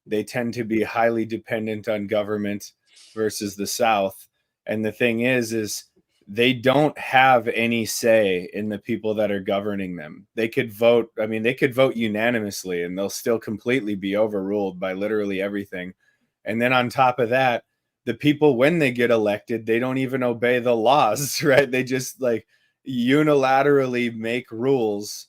They tend to be highly dependent on government versus the South. And the thing is they don't have any say in the people that are governing them. They could vote. I mean, they could vote unanimously and they'll still completely be overruled by literally everything. And then on top of that, the people, when they get elected, they don't even obey the laws, right? They just like unilaterally make rules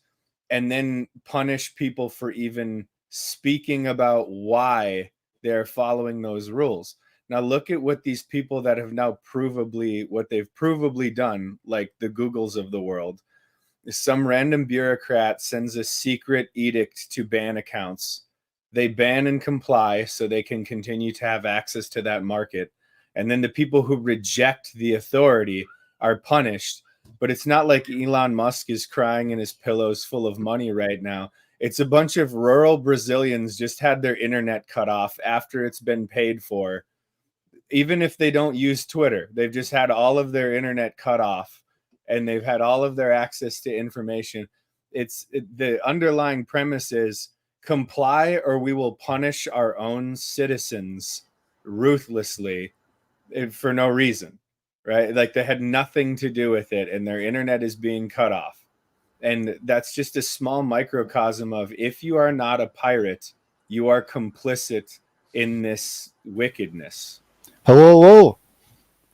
and then punish people for even speaking about why they're following those rules. Now look at what these people that have now what they've provably done, like the Googles of the world. Some random bureaucrat sends a secret edict to ban accounts. They ban and comply so they can continue to have access to that market. And then the people who reject the authority are punished. But it's not like Elon Musk is crying in his pillows full of money right now. It's a bunch of rural Brazilians just had their internet cut off after it's been paid for. Even if they don't use Twitter, they've just had all of their internet cut off and they've had all of their access to information. The underlying premise is comply or we will punish our own citizens ruthlessly for no reason, right? Like they had nothing to do with it and their internet is being cut off. And that's just a small microcosm of if you are not a pirate, you are complicit in this wickedness. Hello.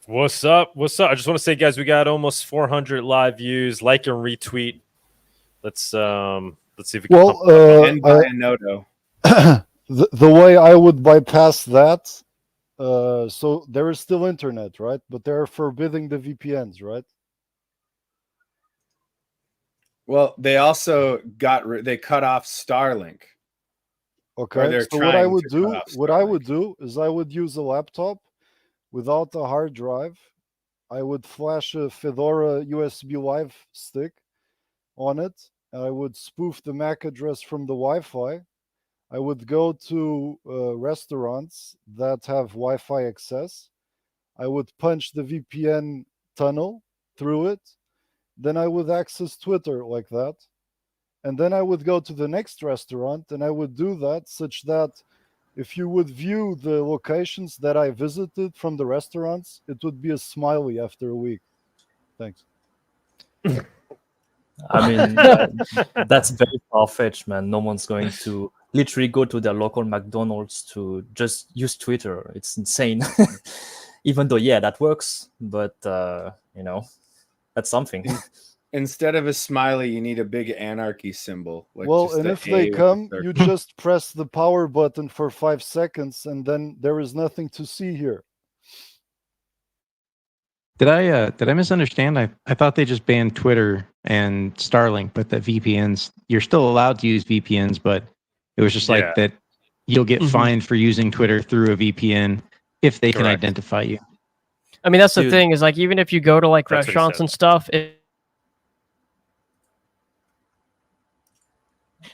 What's up? What's up? I just want to say, guys, we got almost 400 live views. Like and retweet. Let's see if we can. And buy a Noto. The way I would bypass that, so there is still internet, right? But they're forbidding the VPNs, right? Well, they also they cut off Starlink. Okay. So what I would do is I would use a laptop without a hard drive. I would flash a Fedora USB Live stick on it. I would spoof the MAC address from the Wi-Fi. I would go to restaurants that have Wi-Fi access. I would punch the VPN tunnel through it. Then I would access Twitter like that. And then I would go to the next restaurant and I would do that such that if you would view the locations that I visited from the restaurants, it would be a smiley after a week. Thanks. I mean, that's very far-fetched, man. No one's going to literally go to their local McDonald's to just use Twitter. It's insane. Even though, yeah, that works. But, you know, that's something. Instead of a smiley, you need a big anarchy symbol. Like well, and if they come, you just press the power button for 5 seconds, and then there is nothing to see here. Did I misunderstand? I thought they just banned Twitter and Starlink, but that VPNs, you're still allowed to use VPNs, but it was just like that you'll get fined for using Twitter through a VPN if they can identify you. I mean, that's the thing is like even if you go to like restaurants and stuff,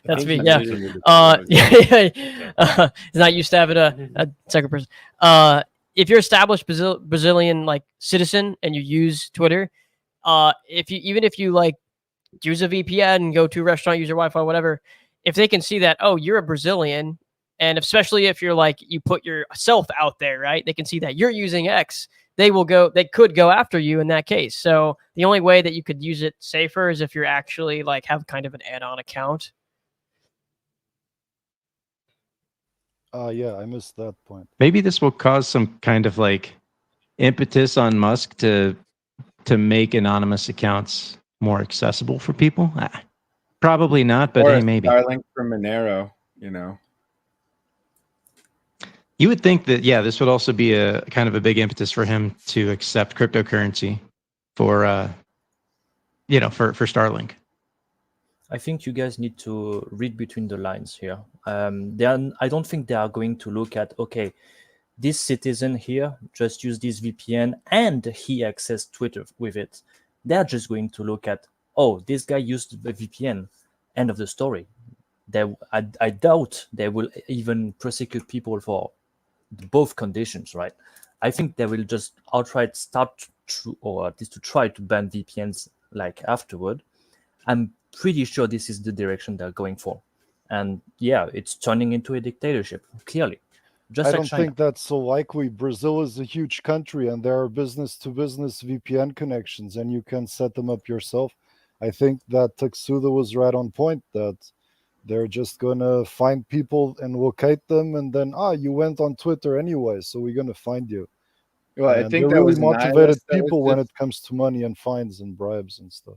That's me. Yeah. It's not used to having a second person. If you're established Brazilian like citizen and you use Twitter, if you like use a VPN and go to a restaurant, use your Wi-Fi, whatever, if they can see that, oh, you're a Brazilian, and especially if you're like you put yourself out there, right? They can see that you're using X. They could go after you in that case. So the only way that you could use it safer is if you're actually like have kind of an add-on account. Yeah, I missed that point. Maybe this will cause some kind of like impetus on Musk to make anonymous accounts more accessible for people. Probably not, but or hey, maybe. Starlink from Monero, you know. You would think that, yeah, this would also be a kind of a big impetus for him to accept cryptocurrency for, for Starlink. I think you guys need to read between the lines here. I don't think they are going to look at, okay, this citizen here just used this VPN and he accessed Twitter with it. They're just going to look at, oh, this guy used the VPN. End of the story. I doubt they will even prosecute people for both conditions, right? I think they will just outright start or at least to try to ban VPNs like afterward. I'm pretty sure this is the direction they're going for. And yeah, it's turning into a dictatorship, clearly. Just I like don't China. think that's so likely. Brazil is a huge country and there are business-to-business VPN connections and you can set them up yourself. I think that Taksuda was right on point that they're just going to find people and locate them and then, you went on Twitter anyway, so we're going to find you. Well, and I think they're that really was motivated Nihilist, people when it comes to money and fines and bribes and stuff.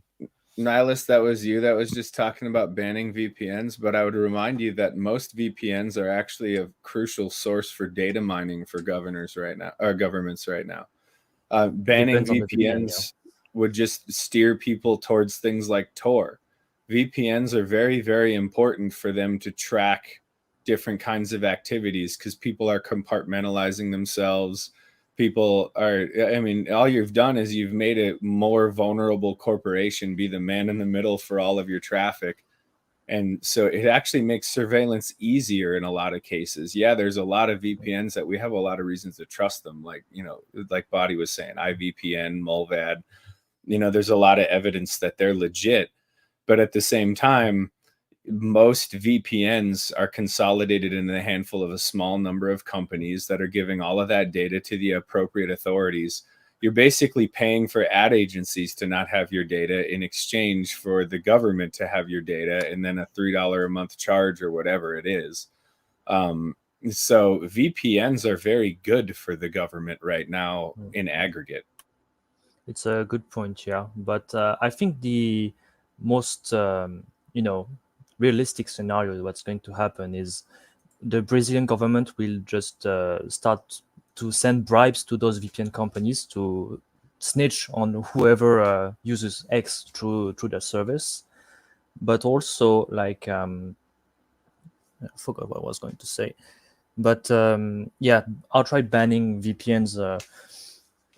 Nihilist, that was you that was just talking about banning VPNs, but I would remind you that most VPNs are actually a crucial source for data mining for governments right now. Banning VPNs would just steer people towards things like Tor. VPNs are very, very important for them to track different kinds of activities because people are compartmentalizing themselves. People are, all you've done is you've made a more vulnerable corporation be the man in the middle for all of your traffic. And so it actually makes surveillance easier in a lot of cases. Yeah, there's a lot of VPNs that we have a lot of reasons to trust them. Like, like Bawdy was saying, IVPN, Mulvad, there's a lot of evidence that they're legit. But at the same time, most VPNs are consolidated in a handful of a small number of companies that are giving all of that data to the appropriate authorities. You're basically paying for ad agencies to not have your data in exchange for the government to have your data and then a $3 a month charge or whatever it is. So VPNs are very good for the government right now in aggregate. It's a good point, yeah. But I think the most, realistic scenario what's going to happen is the Brazilian government will just start to send bribes to those VPN companies to snitch on whoever uses X through their service. But also, like, I forgot what I was going to say. But outright banning VPNs,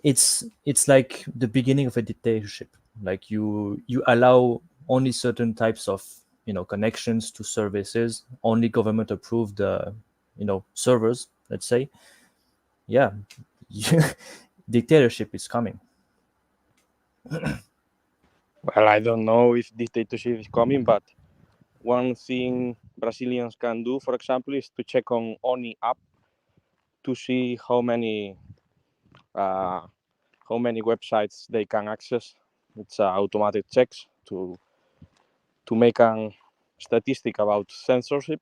it's like the beginning of a dictatorship. Like you allow only certain types of connections to services, only government approved servers, let's say. Yeah, dictatorship is coming. Well, I don't know if dictatorship is coming, but one thing Brazilians can do, for example, is to check on Oni app to see how many websites they can access. It's automatic checks to make a statistic about censorship,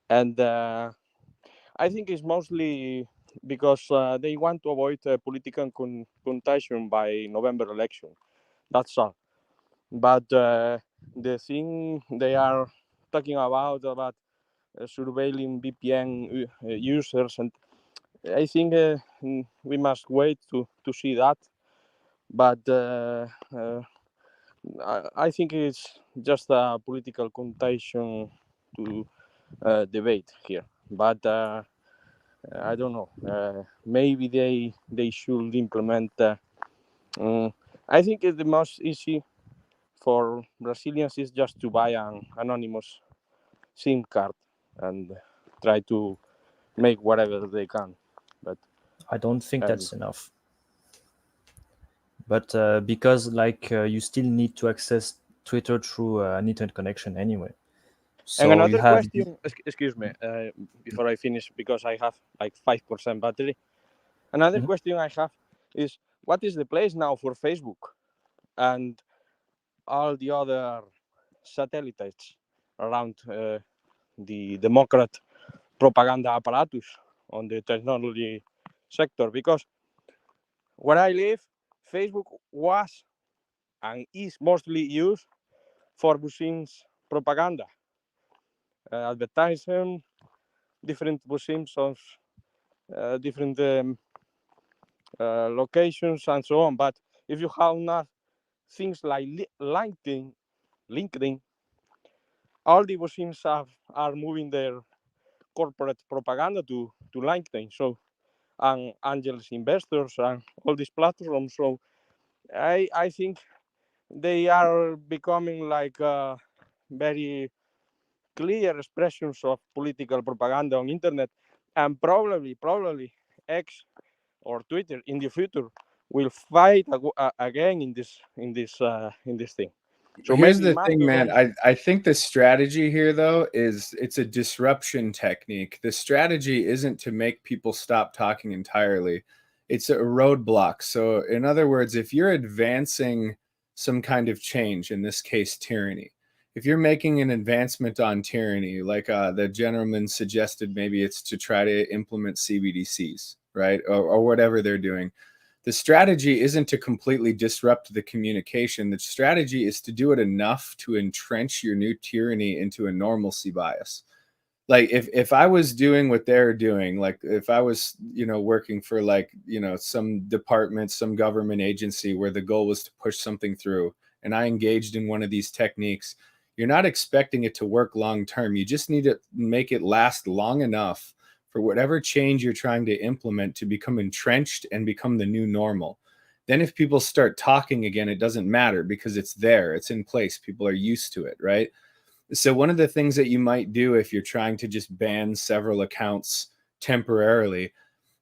and I think it's mostly because they want to avoid political contagion by November election. That's all. But the thing they are talking about surveilling VPN users, and I think we must wait to see that. But I think it's just a political contagion to debate here. But I don't know. Maybe they should implement. I think the most easy for Brazilians is just to buy an anonymous SIM card and try to make whatever they can. But I don't think that's enough. But because you still need to access Twitter through an internet connection anyway. So and another question, excuse me, before I finish, because I have like 5% battery. Another question I have is, what is the place now for Facebook and all the other satellites around the Democrat propaganda apparatus on the technology sector? Because where I live, Facebook was and is mostly used for Bushim's propaganda, advertising, different Bushims of different locations and so on. But if you have not things like LinkedIn, all the Bushims are moving their corporate propaganda to LinkedIn. So, and angels investors and all these platforms. So I think they are becoming like very clear expressions of political propaganda on internet, and probably X or Twitter in the future will fight again in this thing. So here's the thing, man. I think the strategy here, though, is it's a disruption technique. The strategy isn't to make people stop talking entirely. It's a roadblock. So in other words, if you're advancing some kind of change, in this case, tyranny, if you're making an advancement on tyranny, like the gentleman suggested, maybe it's to try to implement CBDCs, right? Or whatever they're doing. The strategy isn't to completely disrupt the communication. The strategy is to do it enough to entrench your new tyranny into a normalcy bias. Like if I was doing what they're doing, like if I was, working for some department, some government agency where the goal was to push something through, and I engaged in one of these techniques, you're not expecting it to work long term. You just need to make it last long enough for whatever change you're trying to implement to become entrenched and become the new normal. Then if people start talking again, it doesn't matter because it's there, it's in place, people are used to it, right? So one of the things that you might do if you're trying to just ban several accounts temporarily,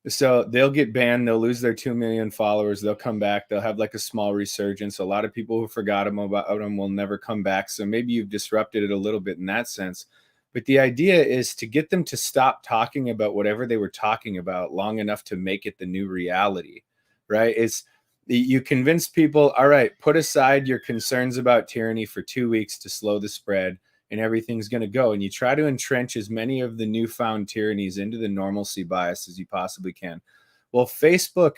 so they'll get banned, they'll lose their 2 million followers, they'll come back, they'll have like a small resurgence. A lot of people who forgot about them will never come back. So maybe you've disrupted it a little bit in that sense. But the idea is to get them to stop talking about whatever they were talking about long enough to make it the new reality, right? You convince people, all right, put aside your concerns about tyranny for 2 weeks to slow the spread and everything's going to go. And you try to entrench as many of the newfound tyrannies into the normalcy bias as you possibly can. Well, Facebook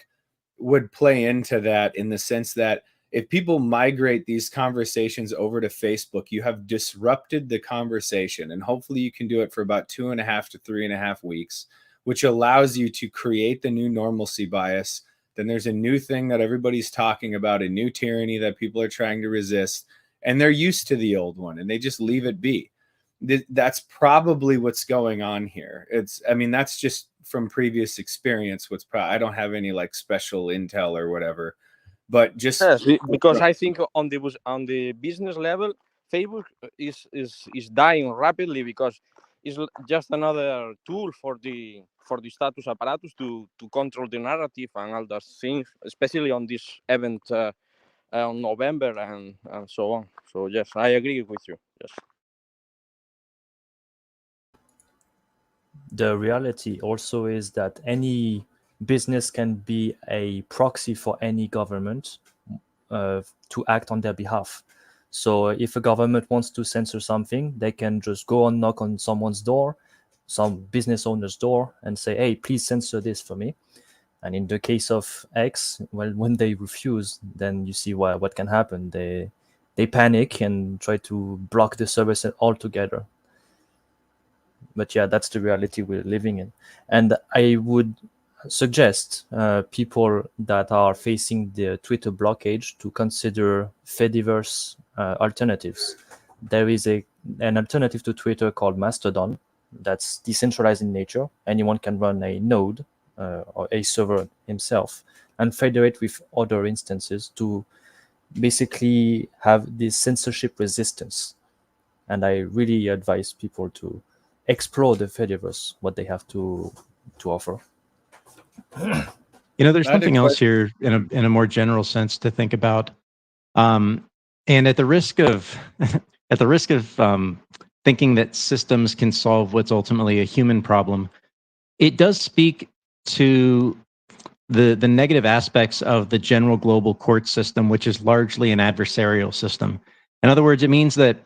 would play into that in the sense that if people migrate these conversations over to Facebook, you have disrupted the conversation, and hopefully you can do it for about 2.5 to 3.5 weeks, which allows you to create the new normalcy bias. Then there's a new thing that everybody's talking about, a new tyranny that people are trying to resist, and they're used to the old one and they just leave it be. That's probably what's going on here. That's just from previous experience. I don't have any like special intel or whatever. But just because I think on the business level, Facebook is dying rapidly because it's just another tool for the status apparatus to control the narrative and all those things, especially on this event on November and so on. So yes, I agree with you. Yes. The reality also is that any business can be a proxy for any government to act on their behalf. So if a government wants to censor something, they can just go and knock on someone's door, some business owner's door, and say, hey, please censor this for me. And in the case of X, well, when they refuse, then you see what can happen. They panic and try to block the service altogether. But yeah, that's the reality we're living in. And I would suggest people that are facing the Twitter blockage to consider Fediverse alternatives. There is an alternative to Twitter called Mastodon that's decentralized in nature. Anyone can run a node or a server himself and federate with other instances to basically have this censorship resistance. And I really advise people to explore the Fediverse, what they have to offer. You know, there's something else here in a more general sense to think about. And at the risk of thinking that systems can solve what's ultimately a human problem, it does speak to the negative aspects of the general global court system, which is largely an adversarial system. In other words, it means that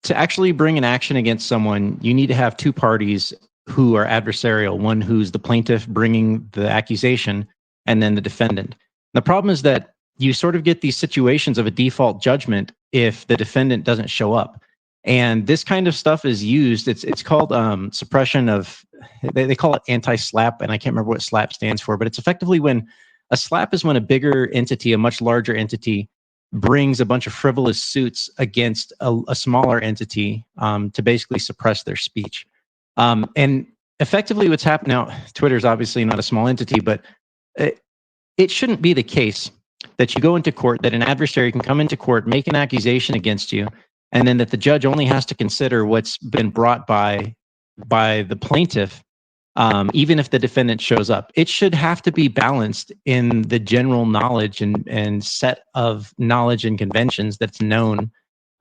to actually bring an action against someone, you need to have two parties who are adversarial, one who's the plaintiff bringing the accusation, and then the defendant. The problem is that you sort of get these situations of a default judgment if the defendant doesn't show up. And this kind of stuff is used, it's called suppression of, they call it anti-SLAPP, and I can't remember what SLAPP stands for, but it's effectively when a SLAPP is when a bigger entity, a much larger entity, brings a bunch of frivolous suits against a smaller entity to basically suppress their speech. And effectively what's happened now, Twitter is obviously not a small entity, but it shouldn't be the case that you go into court, that an adversary can come into court, make an accusation against you, and then that the judge only has to consider what's been brought by the plaintiff, even if the defendant shows up. It should have to be balanced in the general knowledge and set of knowledge and conventions that's known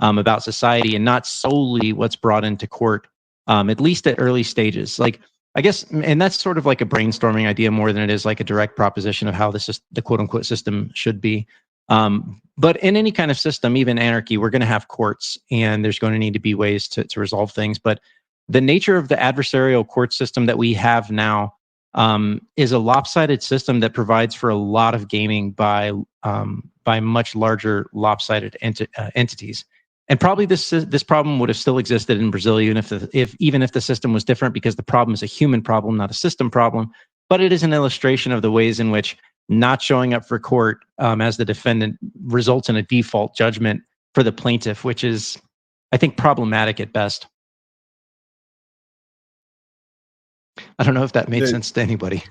about society, and not solely what's brought into court, at least at early stages. Like, I guess, and that's sort of like a brainstorming idea more than it is like a direct proposition of how the quote unquote system should be. But in any kind of system, even anarchy, we're going to have courts, and there's going to need to be ways to resolve things. But the nature of the adversarial court system that we have now is a lopsided system that provides for a lot of gaming by much larger lopsided entities. And probably this problem would have still existed in Brazil even if the system was different, because the problem is a human problem, not a system problem. But it is an illustration of the ways in which not showing up for court as the defendant results in a default judgment for the plaintiff, which is, I think, problematic at best. I don't know if that made sense to anybody.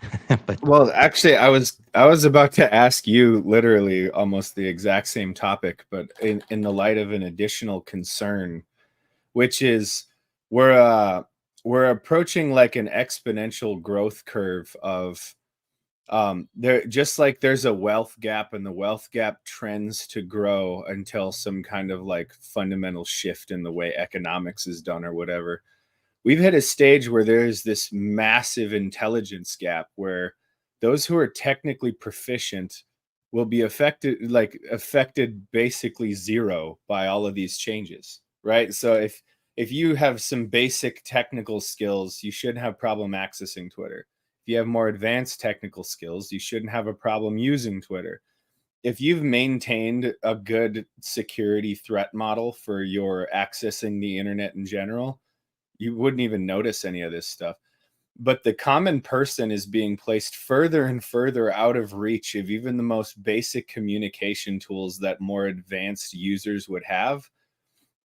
But well, actually, I was about to ask you literally almost the exact same topic, but in the light of an additional concern, which is we're approaching like an exponential growth curve of there, just like there's a wealth gap, and the wealth gap trends to grow until some kind of like fundamental shift in the way economics is done or whatever. We've hit a stage where there's this massive intelligence gap where those who are technically proficient will be affected basically zero by all of these changes, right? So if you have some basic technical skills, you shouldn't have problem accessing Twitter. If you have more advanced technical skills, you shouldn't have a problem using Twitter. If you've maintained a good security threat model for your accessing the internet in general, you wouldn't even notice any of this stuff. But the common person is being placed further and further out of reach of even the most basic communication tools that more advanced users would have,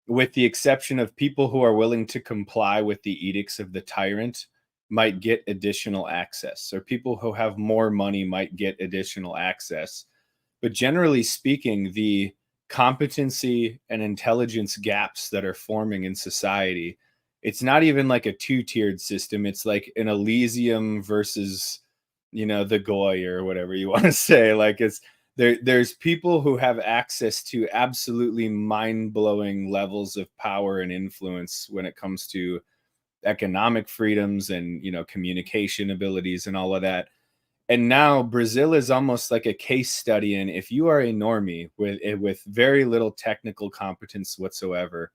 with the exception of people who are willing to comply with the edicts of the tyrant might get additional access, or people who have more money might get additional access. But generally speaking, the competency and intelligence gaps that are forming in society, it's not even like a two-tiered system. It's like an Elysium versus, the Goy, or whatever you want to say. Like, it's there's people who have access to absolutely mind-blowing levels of power and influence when it comes to economic freedoms and, communication abilities and all of that. And now Brazil is almost like a case study in, if you are a normie with very little technical competence whatsoever,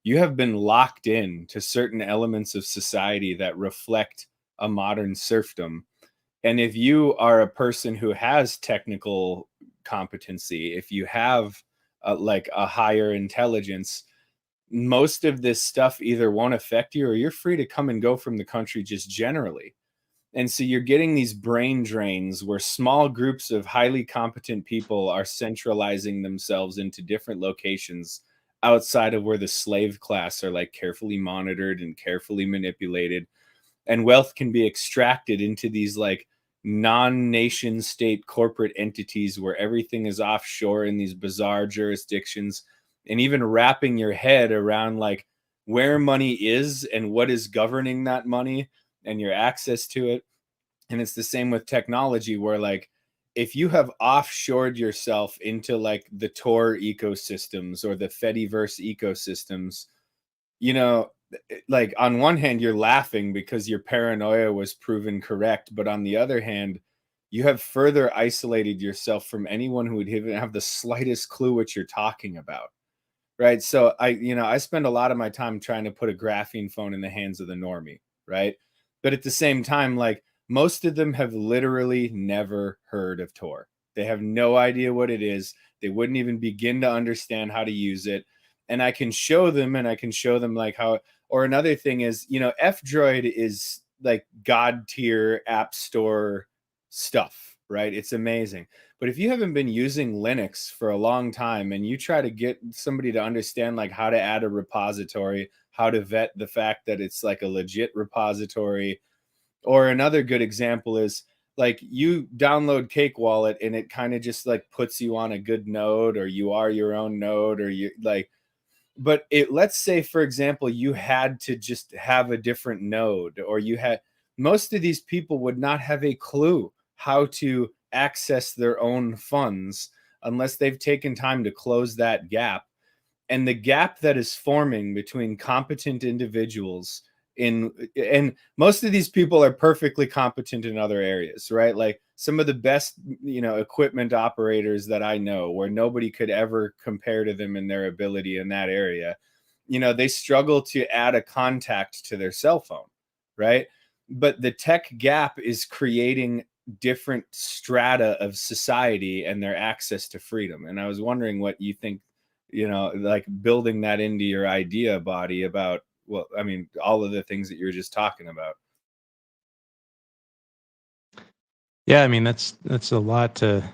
you have been locked in to certain elements of society that reflect a modern serfdom. And if you are a person who has technical competency, if you have like a higher intelligence, most of this stuff either won't affect you, or you're free to come and go from the country just generally. And so you're getting these brain drains where small groups of highly competent people are centralizing themselves into different locations outside of where the slave class are like carefully monitored and carefully manipulated. And wealth can be extracted into these like non-nation state corporate entities where everything is offshore in these bizarre jurisdictions. And even wrapping your head around like where money is and what is governing that money and your access to it. And it's the same with technology, where like if you have offshored yourself into like the Tor ecosystems or the Fediverse ecosystems, you know, like on one hand you're laughing because your paranoia was proven correct, but on the other hand you have further isolated yourself from anyone who would even have the slightest clue what you're talking about, right? So I spend a lot of my time trying to put a graphene phone in the hands of the normie, right? But at the same time, like most of them have literally never heard of Tor. They have no idea what it is. They wouldn't even begin to understand how to use it. And I can show them like how, or another thing is, F-Droid is like God tier app store stuff, right? It's amazing. But if you haven't been using Linux for a long time and you try to get somebody to understand like how to add a repository, how to vet the fact that it's like a legit repository, or another good example is like you download Cake Wallet and it kind of just like puts you on a good node, or you are your own node, or you like, but let's say, for example, you had to just have a different node, or most of these people would not have a clue how to access their own funds unless they've taken time to close that gap. And the gap that is forming between competent individuals and most of these people are perfectly competent in other areas, right? Like some of the best, equipment operators that I know, where nobody could ever compare to them in their ability in that area, they struggle to add a contact to their cell phone, right? But the tech gap is creating different strata of society and their access to freedom. And I was wondering what you think, like building that into your idea, Bawdy, about, well, I mean, all of the things that you were just talking about. Yeah, I mean that's a lot to,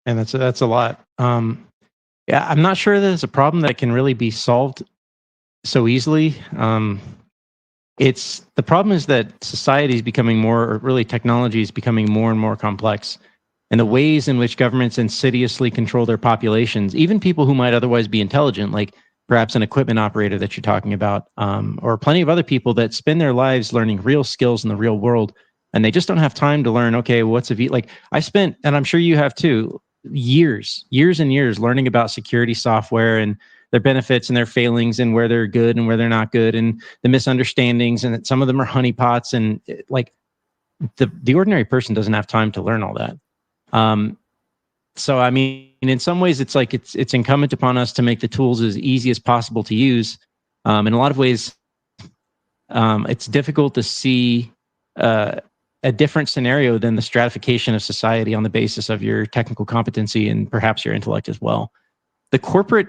and that's a lot. Yeah, I'm not sure that it's a problem that can really be solved so easily. It's the problem is that society is becoming more, or really technology is becoming more and more complex, and the ways in which governments insidiously control their populations, even people who might otherwise be intelligent, like perhaps an equipment operator that you're talking about, or plenty of other people that spend their lives learning real skills in the real world, and they just don't have time to learn, okay, what's like I spent, and I'm sure you have too, years and years learning about security software and their benefits and their failings and where they're good and where they're not good and the misunderstandings, and that some of them are honeypots, and like the ordinary person doesn't have time to learn all that. So I mean, in some ways, it's like it's incumbent upon us to make the tools as easy as possible to use. In a lot of ways, it's difficult to see a different scenario than the stratification of society on the basis of your technical competency and perhaps your intellect as well. The corporate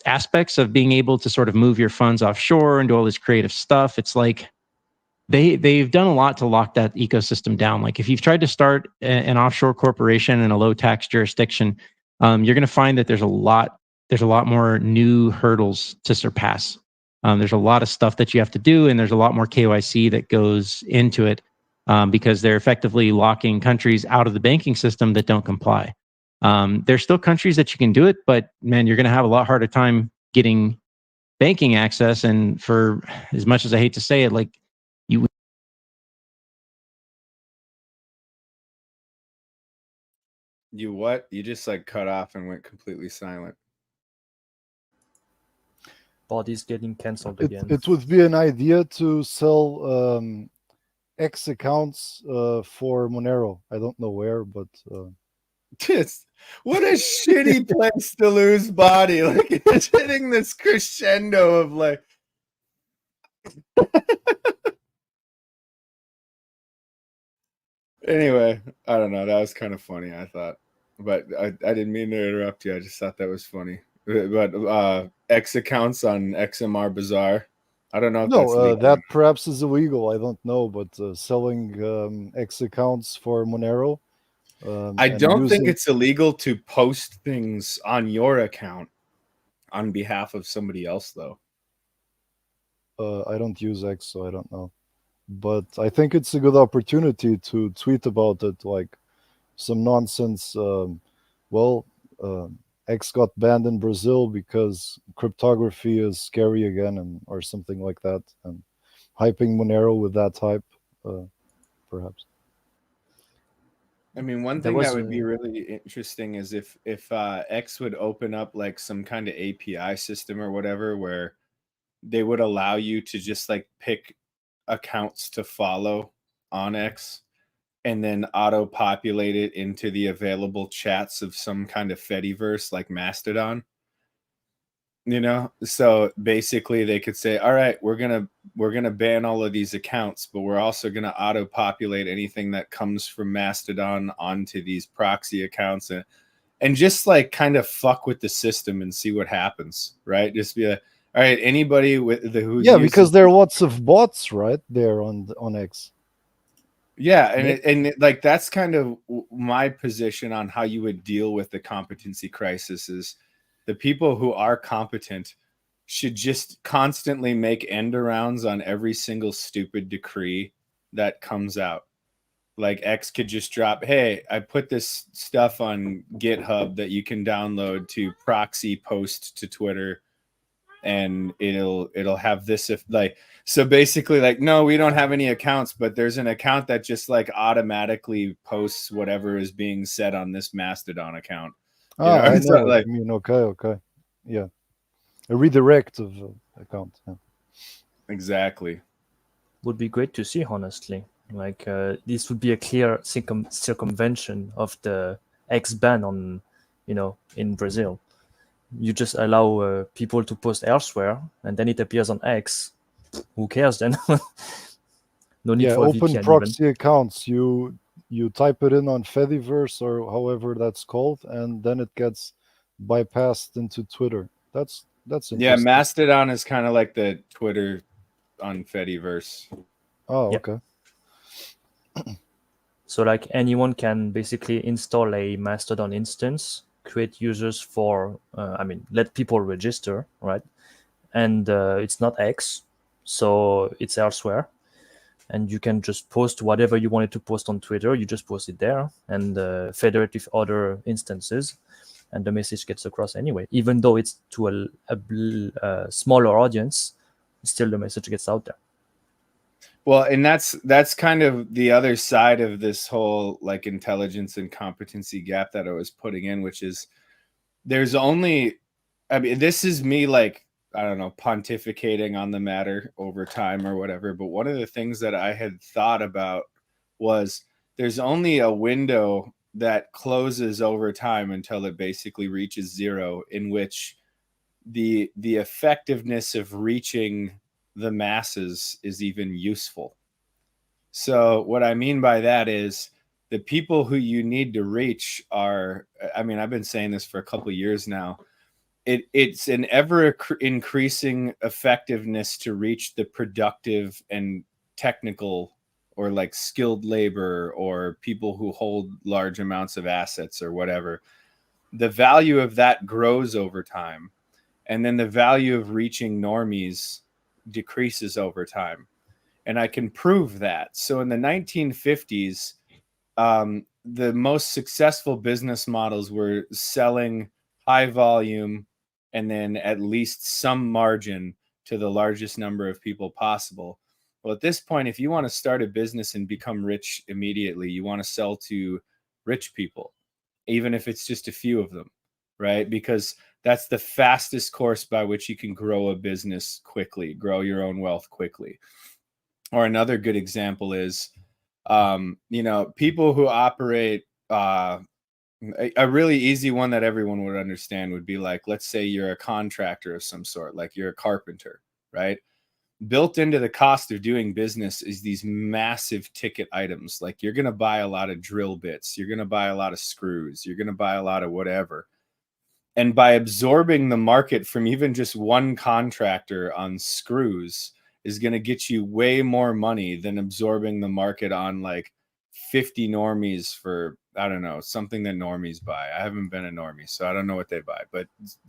aspects of being able to sort of move your funds offshore and do all this creative stuff, it's like they've done a lot to lock that ecosystem down. Like if you've tried to start an offshore corporation in a low tax jurisdiction, you're going to find that there's a lot more new hurdles to surpass. There's a lot of stuff that you have to do, and there's a lot more KYC that goes into it, because they're effectively locking countries out of the banking system that don't comply. There's still countries that you can do it, but man, you're going to have a lot harder time getting banking access. And for as much as I hate to say it, like You what? You just like cut off and went completely silent. Bawdy's getting cancelled again. It would be an idea to sell X accounts for Monero. I don't know where, but just what a shitty place to lose Bawdy. Like it's hitting this crescendo of like. Anyway, I don't know. That was kind of funny, I thought. But I didn't mean to interrupt you. I just thought that was funny. But X accounts on XMRbazaar. I don't know if that's legal. That perhaps is illegal. I don't know. But selling X accounts for Monero. I don't think it's illegal to post things on your account on behalf of somebody else, though. I don't use X, so I don't know. But I think it's a good opportunity to tweet about it, like some nonsense. X got banned in Brazil because cryptography is scary again, and or something like that, and hyping Monero with that hype, perhaps. I mean, one thing that would be really interesting is if X would open up like some kind of API system or whatever, where they would allow you to just like pick accounts to follow on X and then auto-populate it into the available chats of some kind of Fediverse like Mastodon. You know, so basically they could say, all right, we're gonna ban all of these accounts, but we're also gonna auto-populate anything that comes from Mastodon onto these proxy accounts, and just like kind of fuck with the system and see what happens, right? Just be like, all right, anybody with the who's because there are lots of bots right there on X. Yeah, and like that's kind of my position on how you would deal with the competency crisis is the people who are competent should just constantly make end arounds on every single stupid decree that comes out. Like X could just drop, hey, I put this stuff on GitHub that you can download to proxy post to Twitter, and it'll have this if like, so basically like, no, we don't have any accounts, but there's an account that just like automatically posts whatever is being said on this Mastodon account. I know what you mean. Okay. Yeah. A redirect of account. Yeah. Exactly. Would be great to see, honestly. Like this would be a clear circumvention of the X ban on, in Brazil. You just allow people to post elsewhere, and then it appears on X. Who cares then? No need for open VPN proxy even. accounts. You type it in on Fediverse or however that's called, and then it gets bypassed into Twitter. That's interesting. Yeah, Mastodon is kind of like the Twitter on Fediverse. Oh, okay. So like anyone can basically install a Mastodon instance, create users for, let people register, right? And it's not X, so it's elsewhere. And you can just post whatever you wanted to post on Twitter. You just post it there and federate with other instances, and the message gets across anyway. Even though it's to a smaller audience, still the message gets out there. Well, and that's kind of the other side of this whole like intelligence and competency gap that I was putting in, which is there's only, this is me like, I don't know, pontificating on the matter over time or whatever. But one of the things that I had thought about was there's only a window that closes over time until it basically reaches zero, in which the effectiveness of reaching the masses is even useful. So what I mean by that is the people who you need to reach are, I've been saying this for a couple of years now. It's an ever increasing effectiveness to reach the productive and technical or like skilled labor or people who hold large amounts of assets or whatever. The value of that grows over time. And then the value of reaching normies decreases over time. And I can prove that. So in the 1950s, the most successful business models were selling high volume and then at least some margin to the largest number of people possible. Well, at this point, if you want to start a business and become rich immediately, you want to sell to rich people, even if it's just a few of them, right? Because that's the fastest course by which you can grow a business quickly, grow your own wealth quickly. Or another good example is, people who operate, a really easy one that everyone would understand would be like, let's say you're a contractor of some sort, like you're a carpenter, right? Built into the cost of doing business is these massive ticket items. Like you're going to buy a lot of drill bits. You're going to buy a lot of screws. You're going to buy a lot of whatever. And by absorbing the market from even just one contractor on screws is going to get you way more money than absorbing the market on like 50 normies for, I don't know, something that normies buy. I haven't been a normie, so I don't know what they buy, but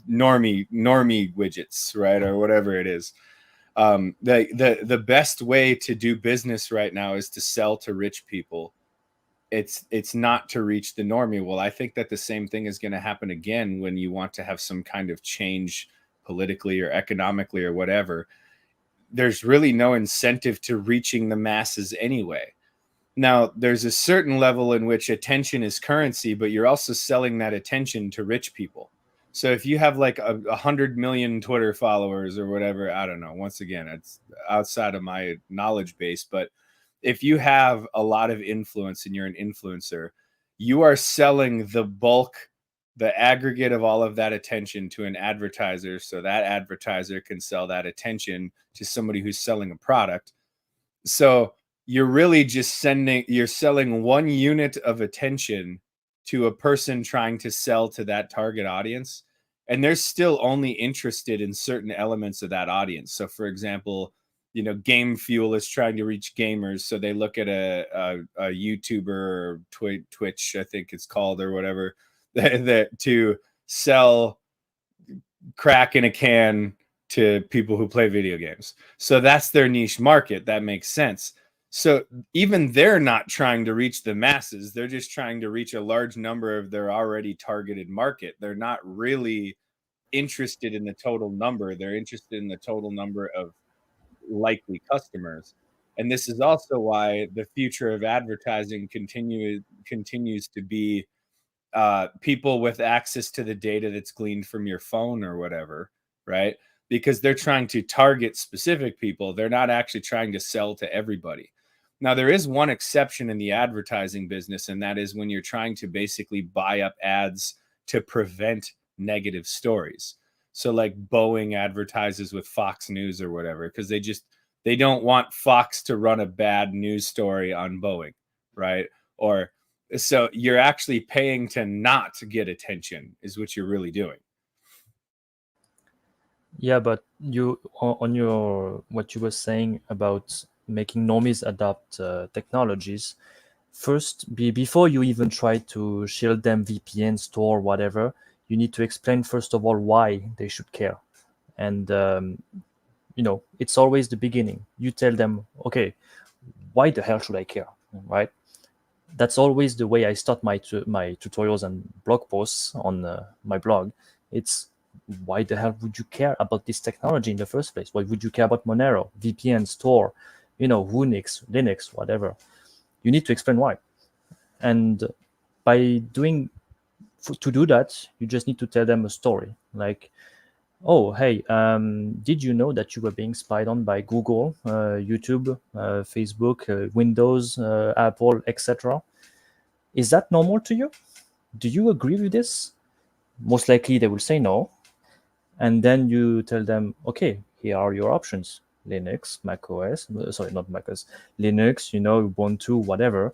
normie widgets, right? Or whatever it is. The best way to do business right now is to sell to rich people it's not to reach the normie. Well, I think that the same thing is going to happen again when you want to have some kind of change politically or economically or whatever. There's really no incentive to reaching the masses anyway. Now, there's a certain level in which attention is currency, but you're also selling that attention to rich people. So if you have like 100 million Twitter followers or whatever, I don't know. Once again, it's outside of my knowledge base, but if you have a lot of influence and you're an influencer, you are selling the bulk, the aggregate of all of that attention to an advertiser, so that advertiser can sell that attention to somebody who's selling a product. So you're really just selling 1 unit of attention to a person trying to sell to that target audience, and they're still only interested in certain elements of that audience. So for example, Game Fuel is trying to reach gamers, so they look at a YouTuber or Twitch, I think it's called, or whatever, that to sell crack in a can to people who play video games. So that's their niche market. That makes sense. So even they're not trying to reach the masses. They're just trying to reach a large number of their already targeted market. They're not really interested in the total number. They're interested in the total number of likely customers. And this is also why the future of advertising continues to be people with access to the data that's gleaned from your phone or whatever, right? Because they're trying to target specific people. They're not actually trying to sell to everybody. Now, there is one exception in the advertising business, and that is when you're trying to basically buy up ads to prevent negative stories. So like Boeing advertises with Fox News or whatever, because they don't want Fox to run a bad news story on Boeing, right? Or so you're actually paying to not get attention is what you're really doing. Yeah, but what you were saying about making normies adopt technologies, first, before you even try to shield them VPN, store, whatever, you need to explain, first of all, why they should care. And, it's always the beginning. You tell them, okay, why the hell should I care, right? That's always the way I start my tutorials and blog posts on my blog. It's, why the hell would you care about this technology in the first place? Why would you care about Monero, VPN, store, Unix, Linux, whatever? You need to explain why. And to do that, you just need to tell them a story. Like, oh, hey, did you know that you were being spied on by Google, YouTube, Facebook, Windows, Apple, etc.? Is that normal to you? Do you agree with this? Most likely they will say no. And then you tell them, okay, here are your options. Linux, macOS, sorry, not macOS, Linux, Ubuntu, whatever.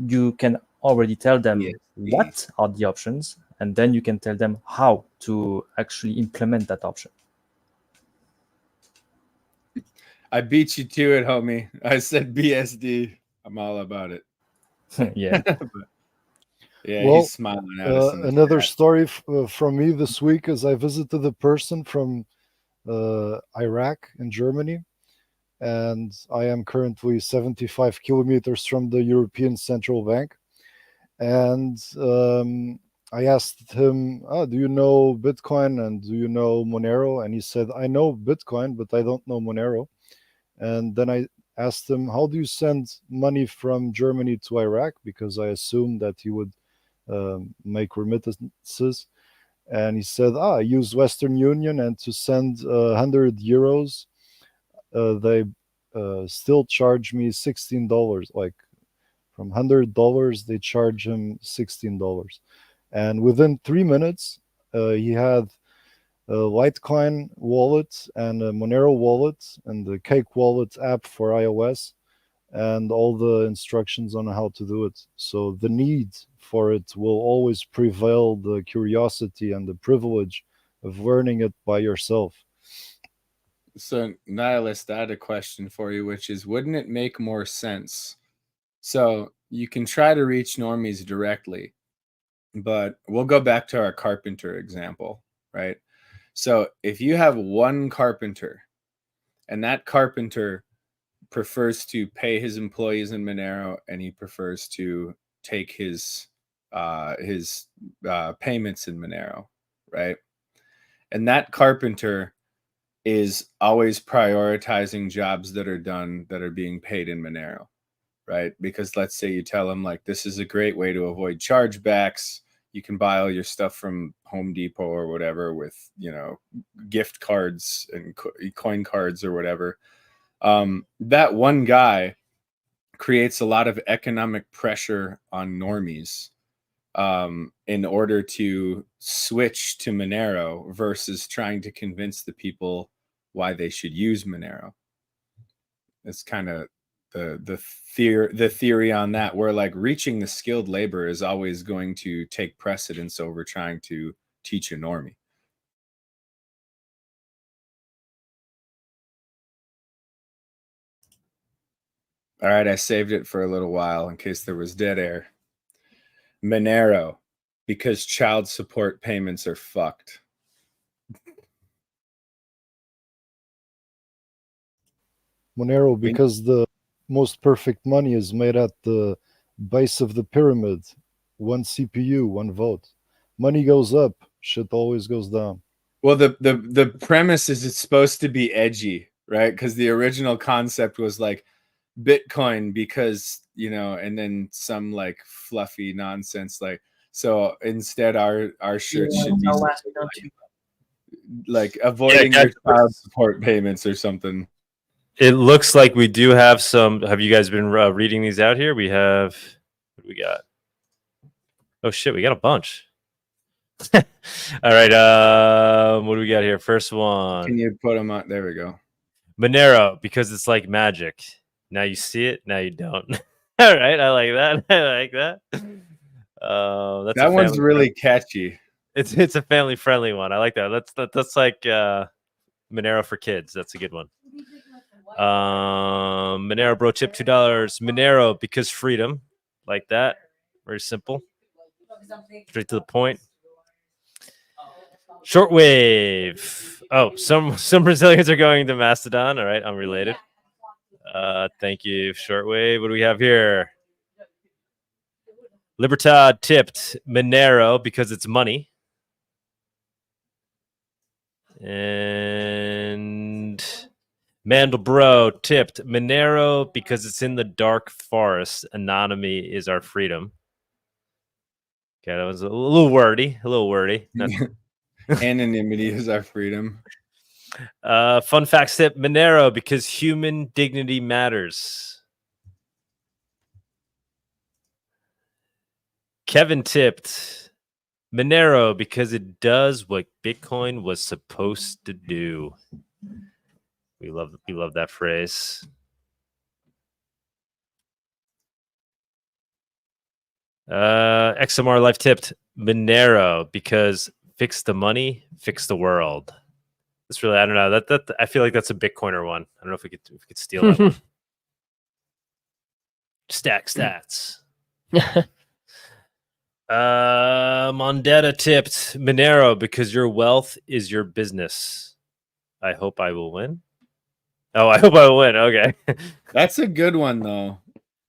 You can already tell them what are the options, and then you can tell them how to actually implement that option. I beat you to it, homie. I said BSD. I'm all about it. Yeah. Yeah, well, he's smiling at us. Another story from me this week is I visited a person from Iraq and Germany, and I am currently 75 kilometers from the European Central Bank. And I asked him, do you know Bitcoin and do you know Monero? And he said, I know Bitcoin, but I don't know Monero. And then I asked him, how do you send money from Germany to Iraq? Because I assumed that he would make remittances. And he said, I use Western Union, and to send 100 euros, they still charge me $16. Like from $100, they charge him $16. And within 3 minutes, he had a Litecoin wallet and a Monero wallet and the Cake Wallet app for iOS, and all the instructions on how to do it. So the need for it will always prevail the curiosity and the privilege of learning it by yourself. So, Nihilist, I had a question for you, which is, wouldn't it make more sense? So you can try to reach normies directly, but we'll go back to our carpenter example, right? So if you have one carpenter and that carpenter prefers to pay his employees in Monero, and he prefers to take his payments in Monero, right? And that carpenter is always prioritizing jobs that are being paid in Monero, right? Because let's say you tell him like, this is a great way to avoid chargebacks. You can buy all your stuff from Home Depot or whatever with, you know, gift cards and coin cards or whatever. That one guy creates a lot of economic pressure on normies in order to switch to Monero versus trying to convince the people why they should use Monero. It's kind of the theory on that, where like reaching the skilled labor is always going to take precedence over trying to teach a normie. All right, I saved it for a little while in case there was dead air. Monero, because child support payments are fucked. Monero, because the most perfect money is made at the base of the pyramid. One CPU, one vote. Money goes up, shit always goes down. Well, the premise is it's supposed to be edgy, right? Because the original concept was like Bitcoin, because, you know, and then some like fluffy nonsense like, so instead our shirt should be like avoiding your child support payments or something. It looks like we do have some. Have you guys been reading these out here? We have, what do we got? Oh shit, we got a bunch. All right, what do we got here? First one. Can you put them on? There we go. Monero, because it's like magic. Now you see it, now you don't. All right, I like that. I like that. That one's really catchy. It's a family friendly one. I like that. That's like Monero for kids. That's a good one. Monero bro tip $2. Monero because freedom, like that. Very simple. Straight to the point. Shortwave. Oh, some Brazilians are going to Mastodon. All right, unrelated. Thank you, Shortwave. What do we have here? Libertad tipped Monero because it's money. And Mandelbro tipped Monero because it's in the dark forest. Anonymity is our freedom. Okay, that was a little wordy. Anonymity is our freedom. Fun fact tip Monero because human dignity matters. Kevin tipped Monero because it does what Bitcoin was supposed to do. We love that phrase. XMR Life tipped Monero because fix the money, fix the world. It's really, I don't know, that I feel like that's a Bitcoiner one. I don't know if we could steal that one. Stack stats. Mondetta tipped Monero because your wealth is your business. I hope I will win. Oh, I hope I will win. Okay. That's a good one though.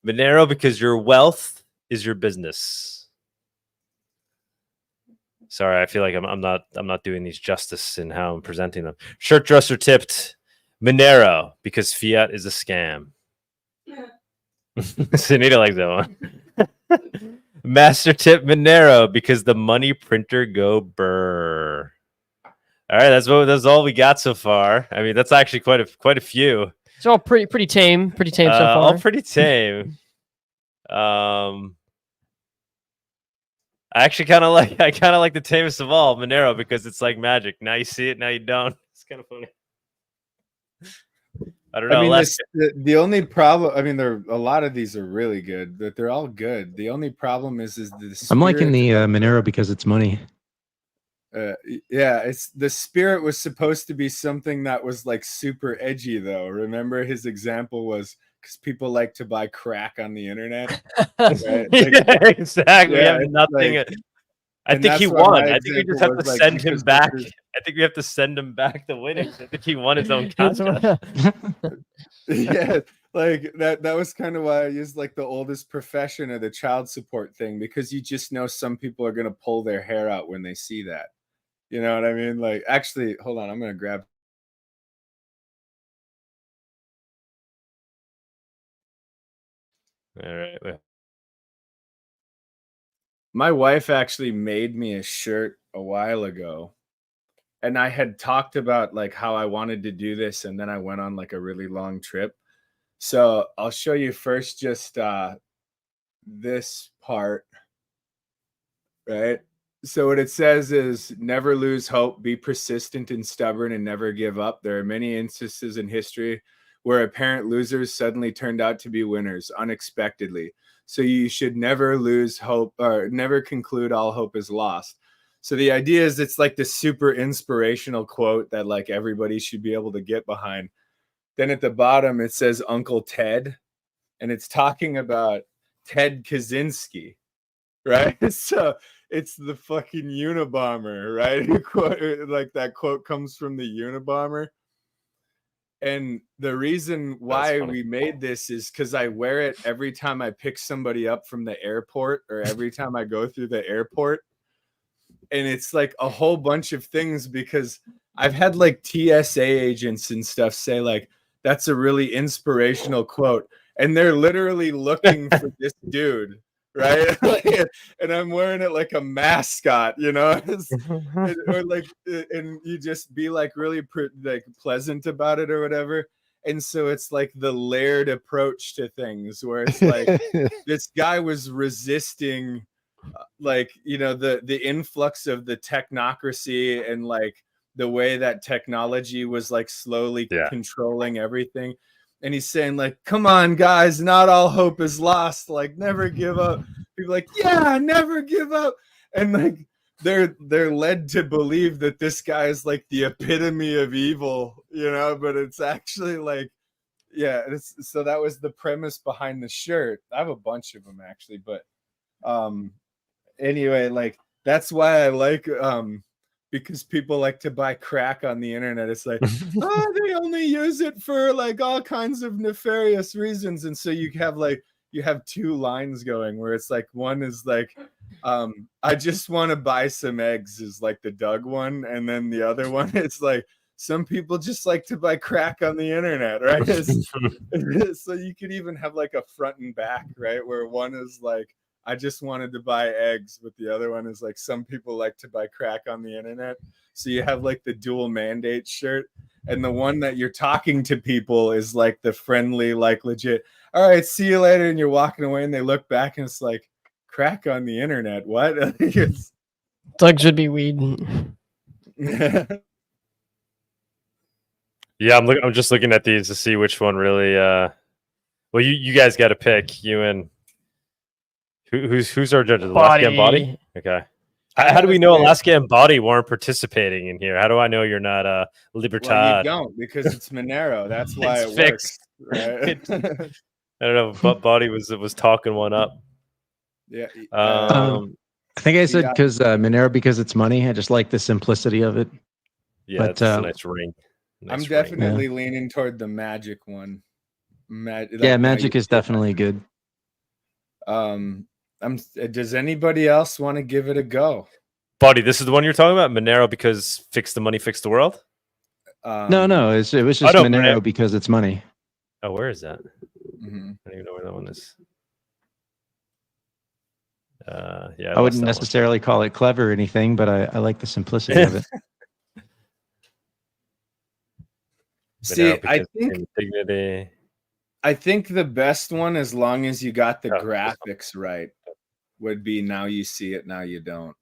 Monero because your wealth is your business. Sorry, I feel like I'm not doing these justice in how I'm presenting them. Shirt dresser tipped Monero because fiat is a scam. Sunita likes that one. Master tip Monero because the money printer go burr. All right, that's all we got so far. I mean, that's actually quite a few. It's all pretty tame so far. All pretty tame. I kind of like the tamest of all, Monero, because it's like magic. Now you see it, now you don't. It's kind of funny. I don't know. I mean, the only problem. I mean, a lot of these are really good. That they're all good. The only problem is the. I'm liking the Monero because it's money. Yeah, it's the spirit was supposed to be something that was like super edgy, though. Remember, his example was because people like to buy crack on the internet. Right? Like, yeah, exactly. Yeah, we have nothing. Like, I think he won. I think we just have to send him back. I think we have to send him back the winnings. I think he won his own contest. Yeah, Like that was kind of why I used like the oldest profession or the child support thing, because you just know some people are going to pull their hair out when they see that. You know what I mean? Like, actually, hold on, I'm going to grab. All right. My wife actually made me a shirt a while ago, and I had talked about like how I wanted to do this, and then I went on like a really long trip. So I'll show you first just this part, right? So what it says is never lose hope, be persistent and stubborn, and never give up. There are many instances in history where apparent losers suddenly turned out to be winners unexpectedly. So you should never lose hope, or never conclude all hope is lost. So the idea is it's like this super inspirational quote that like everybody should be able to get behind. Then at the bottom, it says Uncle Ted, and it's talking about Ted Kaczynski, right? So it's the fucking Unabomber, right? Like that quote comes from the Unabomber. And the reason why we made this is because I wear it every time I pick somebody up from the airport or every time I go through the airport. And it's like a whole bunch of things, because I've had like TSA agents and stuff say like, that's a really inspirational quote. And they're literally looking for this dude, right? And I'm wearing it like a mascot, you know? Or like, and you just be like really like pleasant about it or whatever. And so it's like the layered approach to things where it's like this guy was resisting like, you know, the influx of the technocracy and like the way that technology was like slowly controlling everything. And he's saying like, come on guys, not all hope is lost, like never give up. People like, yeah, never give up. And like they're led to believe that this guy is like the epitome of evil, you know, but it's actually like, yeah, so that was the premise behind the shirt. I have a bunch of them actually, but anyway, like that's why I like because people like to buy crack on the internet. It's like, oh, they only use it for like all kinds of nefarious reasons. And so you have two lines going where it's like, one is like, I just want to buy some eggs is like the Doug one. And then the other one, it's like, some people just like to buy crack on the internet, right? So you could even have like a front and back, right? Where one is like, I just wanted to buy eggs, but the other one is like, some people like to buy crack on the internet. So you have like the dual mandate shirt, and the one that you're talking to people is like the friendly, like legit, all right, see you later. And you're walking away and they look back and it's like, crack on the internet. What? Doug should be weed. Yeah, I'm just looking at these to see which one really well, you guys got to pick, you and who's our judges? Alaska and Bawdy? Okay. How do we know Alaska and Bawdy weren't participating in here? How do I know you're not Libertad? Well, you don't, because it's Monero. That's why it fixed. Works. Right? I don't know, but Bawdy was talking one up. Yeah. I think I said because Monero, because it's money. I just like the simplicity of it. Yeah, it's a nice ring. I'm definitely leaning toward the magic one. Magic is definitely good. Does anybody else want to give it a go? Bawdy, this is the one you're talking about? Monero because fix the money, fix the world? No, it was just Monero because it's money. Oh, where is that? Mm-hmm. I don't even know where that one is. I wouldn't necessarily call it clever or anything, but I like the simplicity of it. See, I think the best one, as long as you got the graphics right, would be now you see it, now you don't.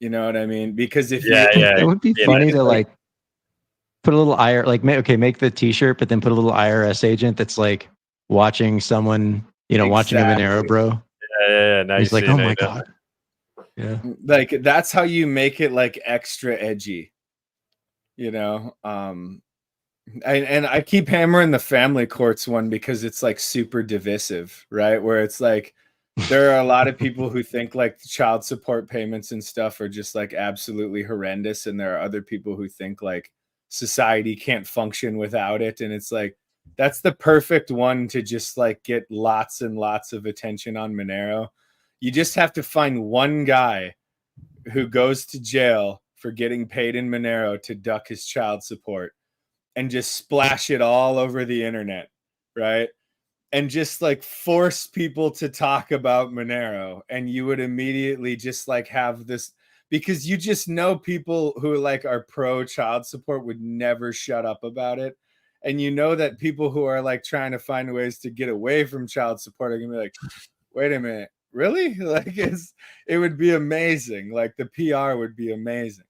You know what I mean? Because if it would be funny to like put a little make the t-shirt, but then put a little IRS agent that's like watching someone, watching a Monero bro. Yeah. Now he's like, oh my god. Yeah. Like that's how you make it like extra edgy. And I keep hammering the family courts one because it's like super divisive, right? Where it's like there are a lot of people who think like child support payments and stuff are just like absolutely horrendous, and there are other people who think like society can't function without it. And it's like, That's the perfect one to just like get lots and lots of attention on Monero. You just have to find one guy who goes to jail for getting paid in Monero to duck his child support and just splash it all over the internet, right? And just like force people to talk about Monero, and you would immediately just like have this, because you just know people who like are pro child support would never shut up about it. And you know that people who are like trying to find ways to get away from child support are gonna be like, wait a minute, really? Like it would be amazing. Like the PR would be amazing.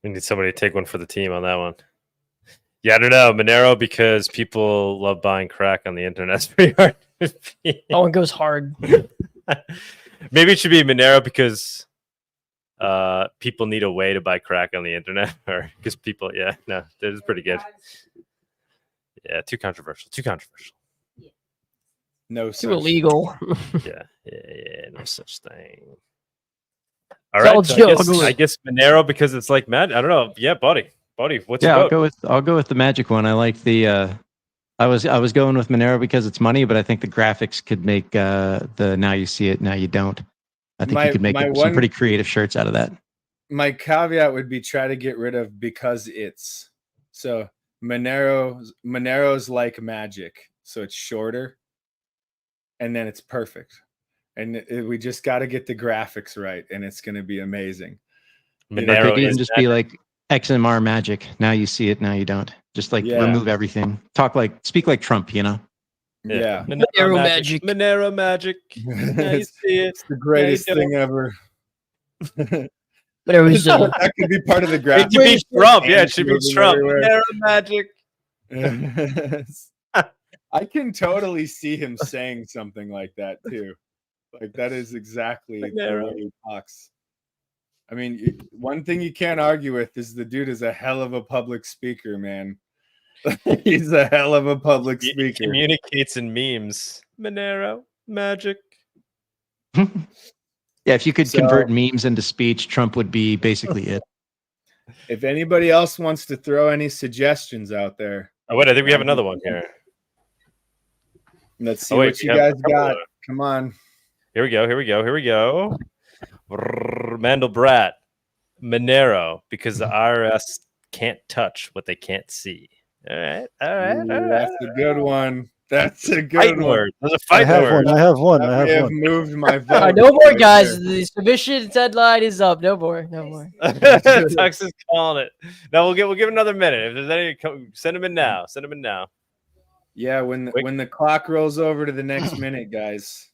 We need somebody to take one for the team on that one. Yeah, I don't know. Monero, because people love buying crack on the internet. It's pretty hard. That one goes hard. Maybe it should be Monero because people need a way to buy crack on the internet, or because people, yeah, no, that is pretty good. Yeah, too controversial. Too controversial. No, too illegal. yeah, no such thing. All right, so I guess Monero because it's like mad. I don't know. Yeah, Bawdy, what's your vote? I'll go with the magic one. I like the. I was going with Monero because it's money, but I think the graphics could make the now you see it, now you don't. I think you could make some pretty creative shirts out of that. My caveat would be try to get rid of because it's. So Monero's like magic, so it's shorter, and then it's perfect. And we just got to get the graphics right, and it's going to be amazing. Monero could even just be like XMR magic. Now you see it, now you don't. Just like remove everything. Speak like Trump, you know? Yeah. Monero magic. Monero magic. Now you see it. It's the greatest thing ever. Monero that could be part of the graphics. It should be Trump. Yeah, it should be Trump. Monero magic. I can totally see him saying something like that too. Like that is exactly the way he talks. I mean, one thing you can't argue with is the dude is a hell of a public speaker, man. He's a hell of a public speaker. He communicates in memes. Monero magic. Yeah, if you could convert memes into speech, Trump would be basically it. If anybody else wants to throw any suggestions out there. Oh, wait, I think we have another one here. Let's see what you guys got. Come on. Here we go. Mandelbrat, Monero, because the IRS can't touch what they can't see. All right. That's a good one. That's a good one. There's a fight word. I have one. I have moved my vote. All right, no more, guys. The submission deadline is up. No more. Tux is calling it. No, we'll give another minute. If there's any, send them in now. Yeah, when the clock rolls over to the next minute, guys.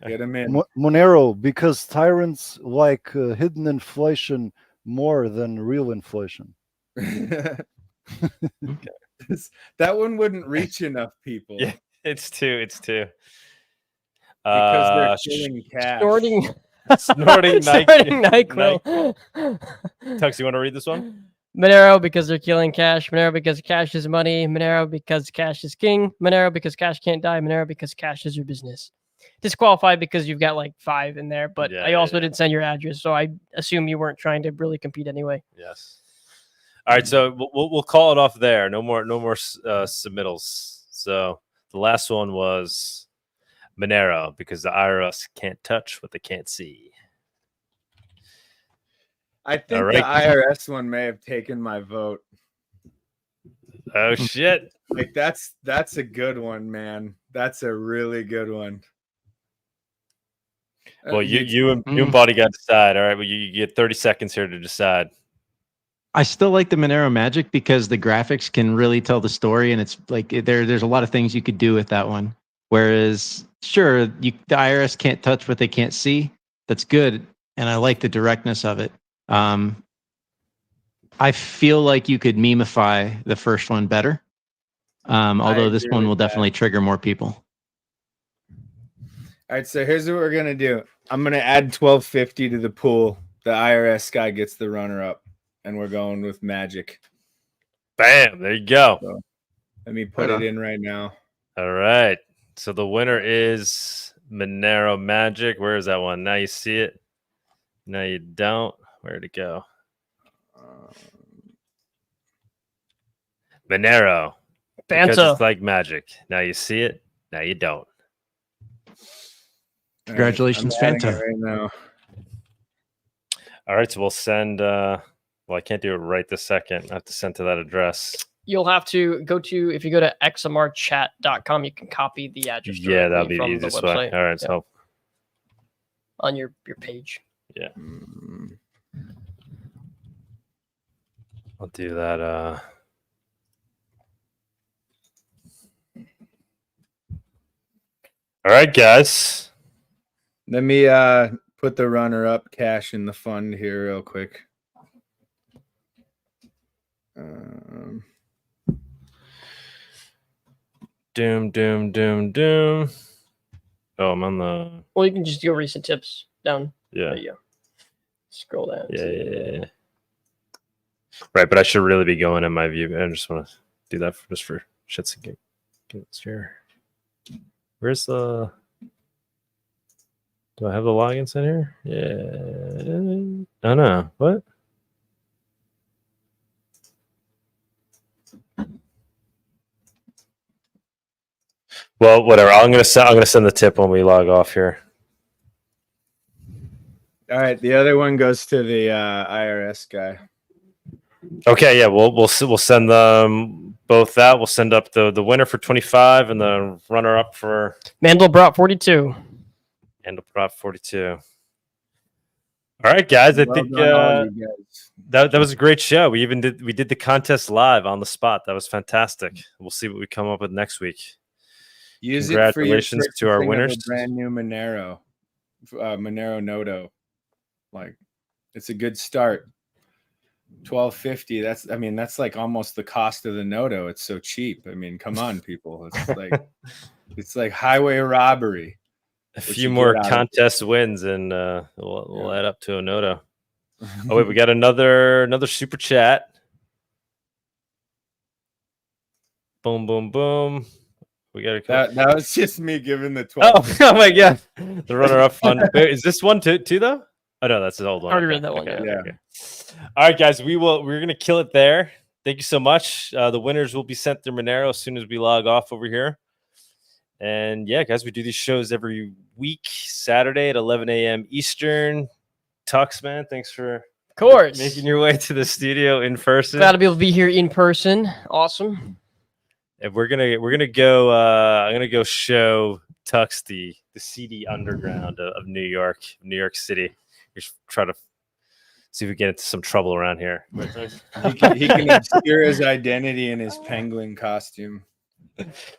Get them in. Monero, because tyrants like hidden inflation more than real inflation. That one wouldn't reach enough people. Yeah, it's two. Because they're killing cash. Snorting NyQuil. Tux, you want to read this one? Monero because they're killing cash. Monero because cash is money. Monero because cash is king. Monero because cash can't die. Monero because cash is your business. Disqualified because you've got like 5 in there, but I also didn't send your address, so I assume you weren't trying to really compete anyway. Yes. All right, so we'll call it off there. No more submittals. So the last one was Monero because the IRS can't touch what they can't see. I think the IRS one may have taken my vote. Oh shit! Like that's a good one, man. That's a really good one. Well, you and Bawdy got to decide. All right, well, you get 30 seconds here to decide. I still like the Monero magic because the graphics can really tell the story, and it's like there's a lot of things you could do with that one. Whereas, sure, the IRS can't touch what they can't see. That's good, and I like the directness of it. I feel like you could memeify the first one better, although this one will definitely trigger more people. All right, so here's what we're gonna do. I'm gonna add 1250 to the pool. The IRS guy gets the runner-up, and we're going with magic. Bam! There you go. So, let me put it in right now. All right. So the winner is Monero Magic. Where is that one? Now you see it. Now you don't. Where'd it go? Monero. Because Fanta. it's like magic. Now you see it. Now you don't. Congratulations, I'm adding Fanta. it right now. All right, so we'll send. Well, I can't do it right this second. I have to send to that address. You'll have to go to, if you go to xmrchat.com, you can copy the address. Yeah, that'll be the from easiest the way. website. All right, so on your page. Yeah, I'll do that. All right, guys. Let me put the runner-up cash in the fund here real quick. Doom. Oh, I'm on the. Well, you can just go recent tips down. Yeah. There you go. Scroll down. Yeah. Right, but I should really be going in my view. I just want to do that just for shits and gigs here. Where's the? Do I have the logins in here? Yeah. Oh no. What? Well, whatever. I'm gonna send the tip when we log off here. All right, the other one goes to the IRS guy. Okay, yeah, we'll send them both that. We'll send up the winner for 25 and the runner up for Mandelbrot 42. Mandelbrot 42. All right, guys. I think that was a great show. We did the contest live on the spot. That was fantastic. We'll see what we come up with next week. Use Congratulations it for to our purchasing of winners. a brand new Monero Noto. Like, it's a good start. $12.50. That's like almost the cost of the Noto. It's so cheap. I mean, come on, people. It's like highway robbery. A few more contest wins, and we'll add up to a Noto. Oh wait, we got another super chat. Boom. We got that was just me giving the 12. Oh my god, the runner-up fund. Wait, is this one too though? Oh no, that's the old one. I already read that one. Yeah. Okay. All right, guys, we're gonna kill it there. Thank you so much. The winners will be sent through Monero as soon as we log off over here. And yeah, guys, we do these shows every week, Saturday at 11 a.m. Eastern. Tux, man, thanks for making your way to the studio in person. Glad to be able to be here in person. Awesome. And we're gonna go. I'm gonna go show Tux the seedy underground of New York City. Just try to see if we get into some trouble around here. He can obscure his identity in his penguin costume.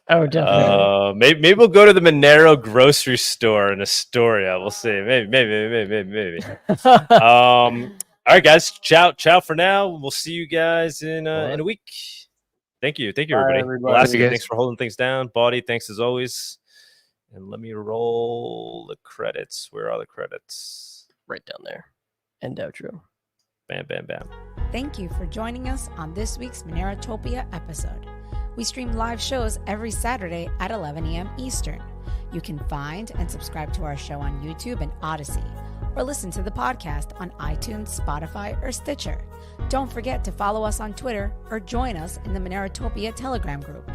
Oh, definitely. Maybe we'll go to the Monero grocery store in Astoria. We'll see. Maybe. All right, guys. Ciao for now. We'll see you guys in a week. Thank you, everybody. Lasky, thanks for holding things down. Bawdy, thanks as always. And let me roll the credits. Where are the credits? Right down there. End outro. Bam. Thank you for joining us on this week's Monerotopia episode. We stream live shows every Saturday at 11 a.m. Eastern. You can find and subscribe to our show on YouTube and Odyssey, or listen to the podcast on iTunes, Spotify, or Stitcher. Don't forget to follow us on Twitter or join us in the Monerotopia Telegram group.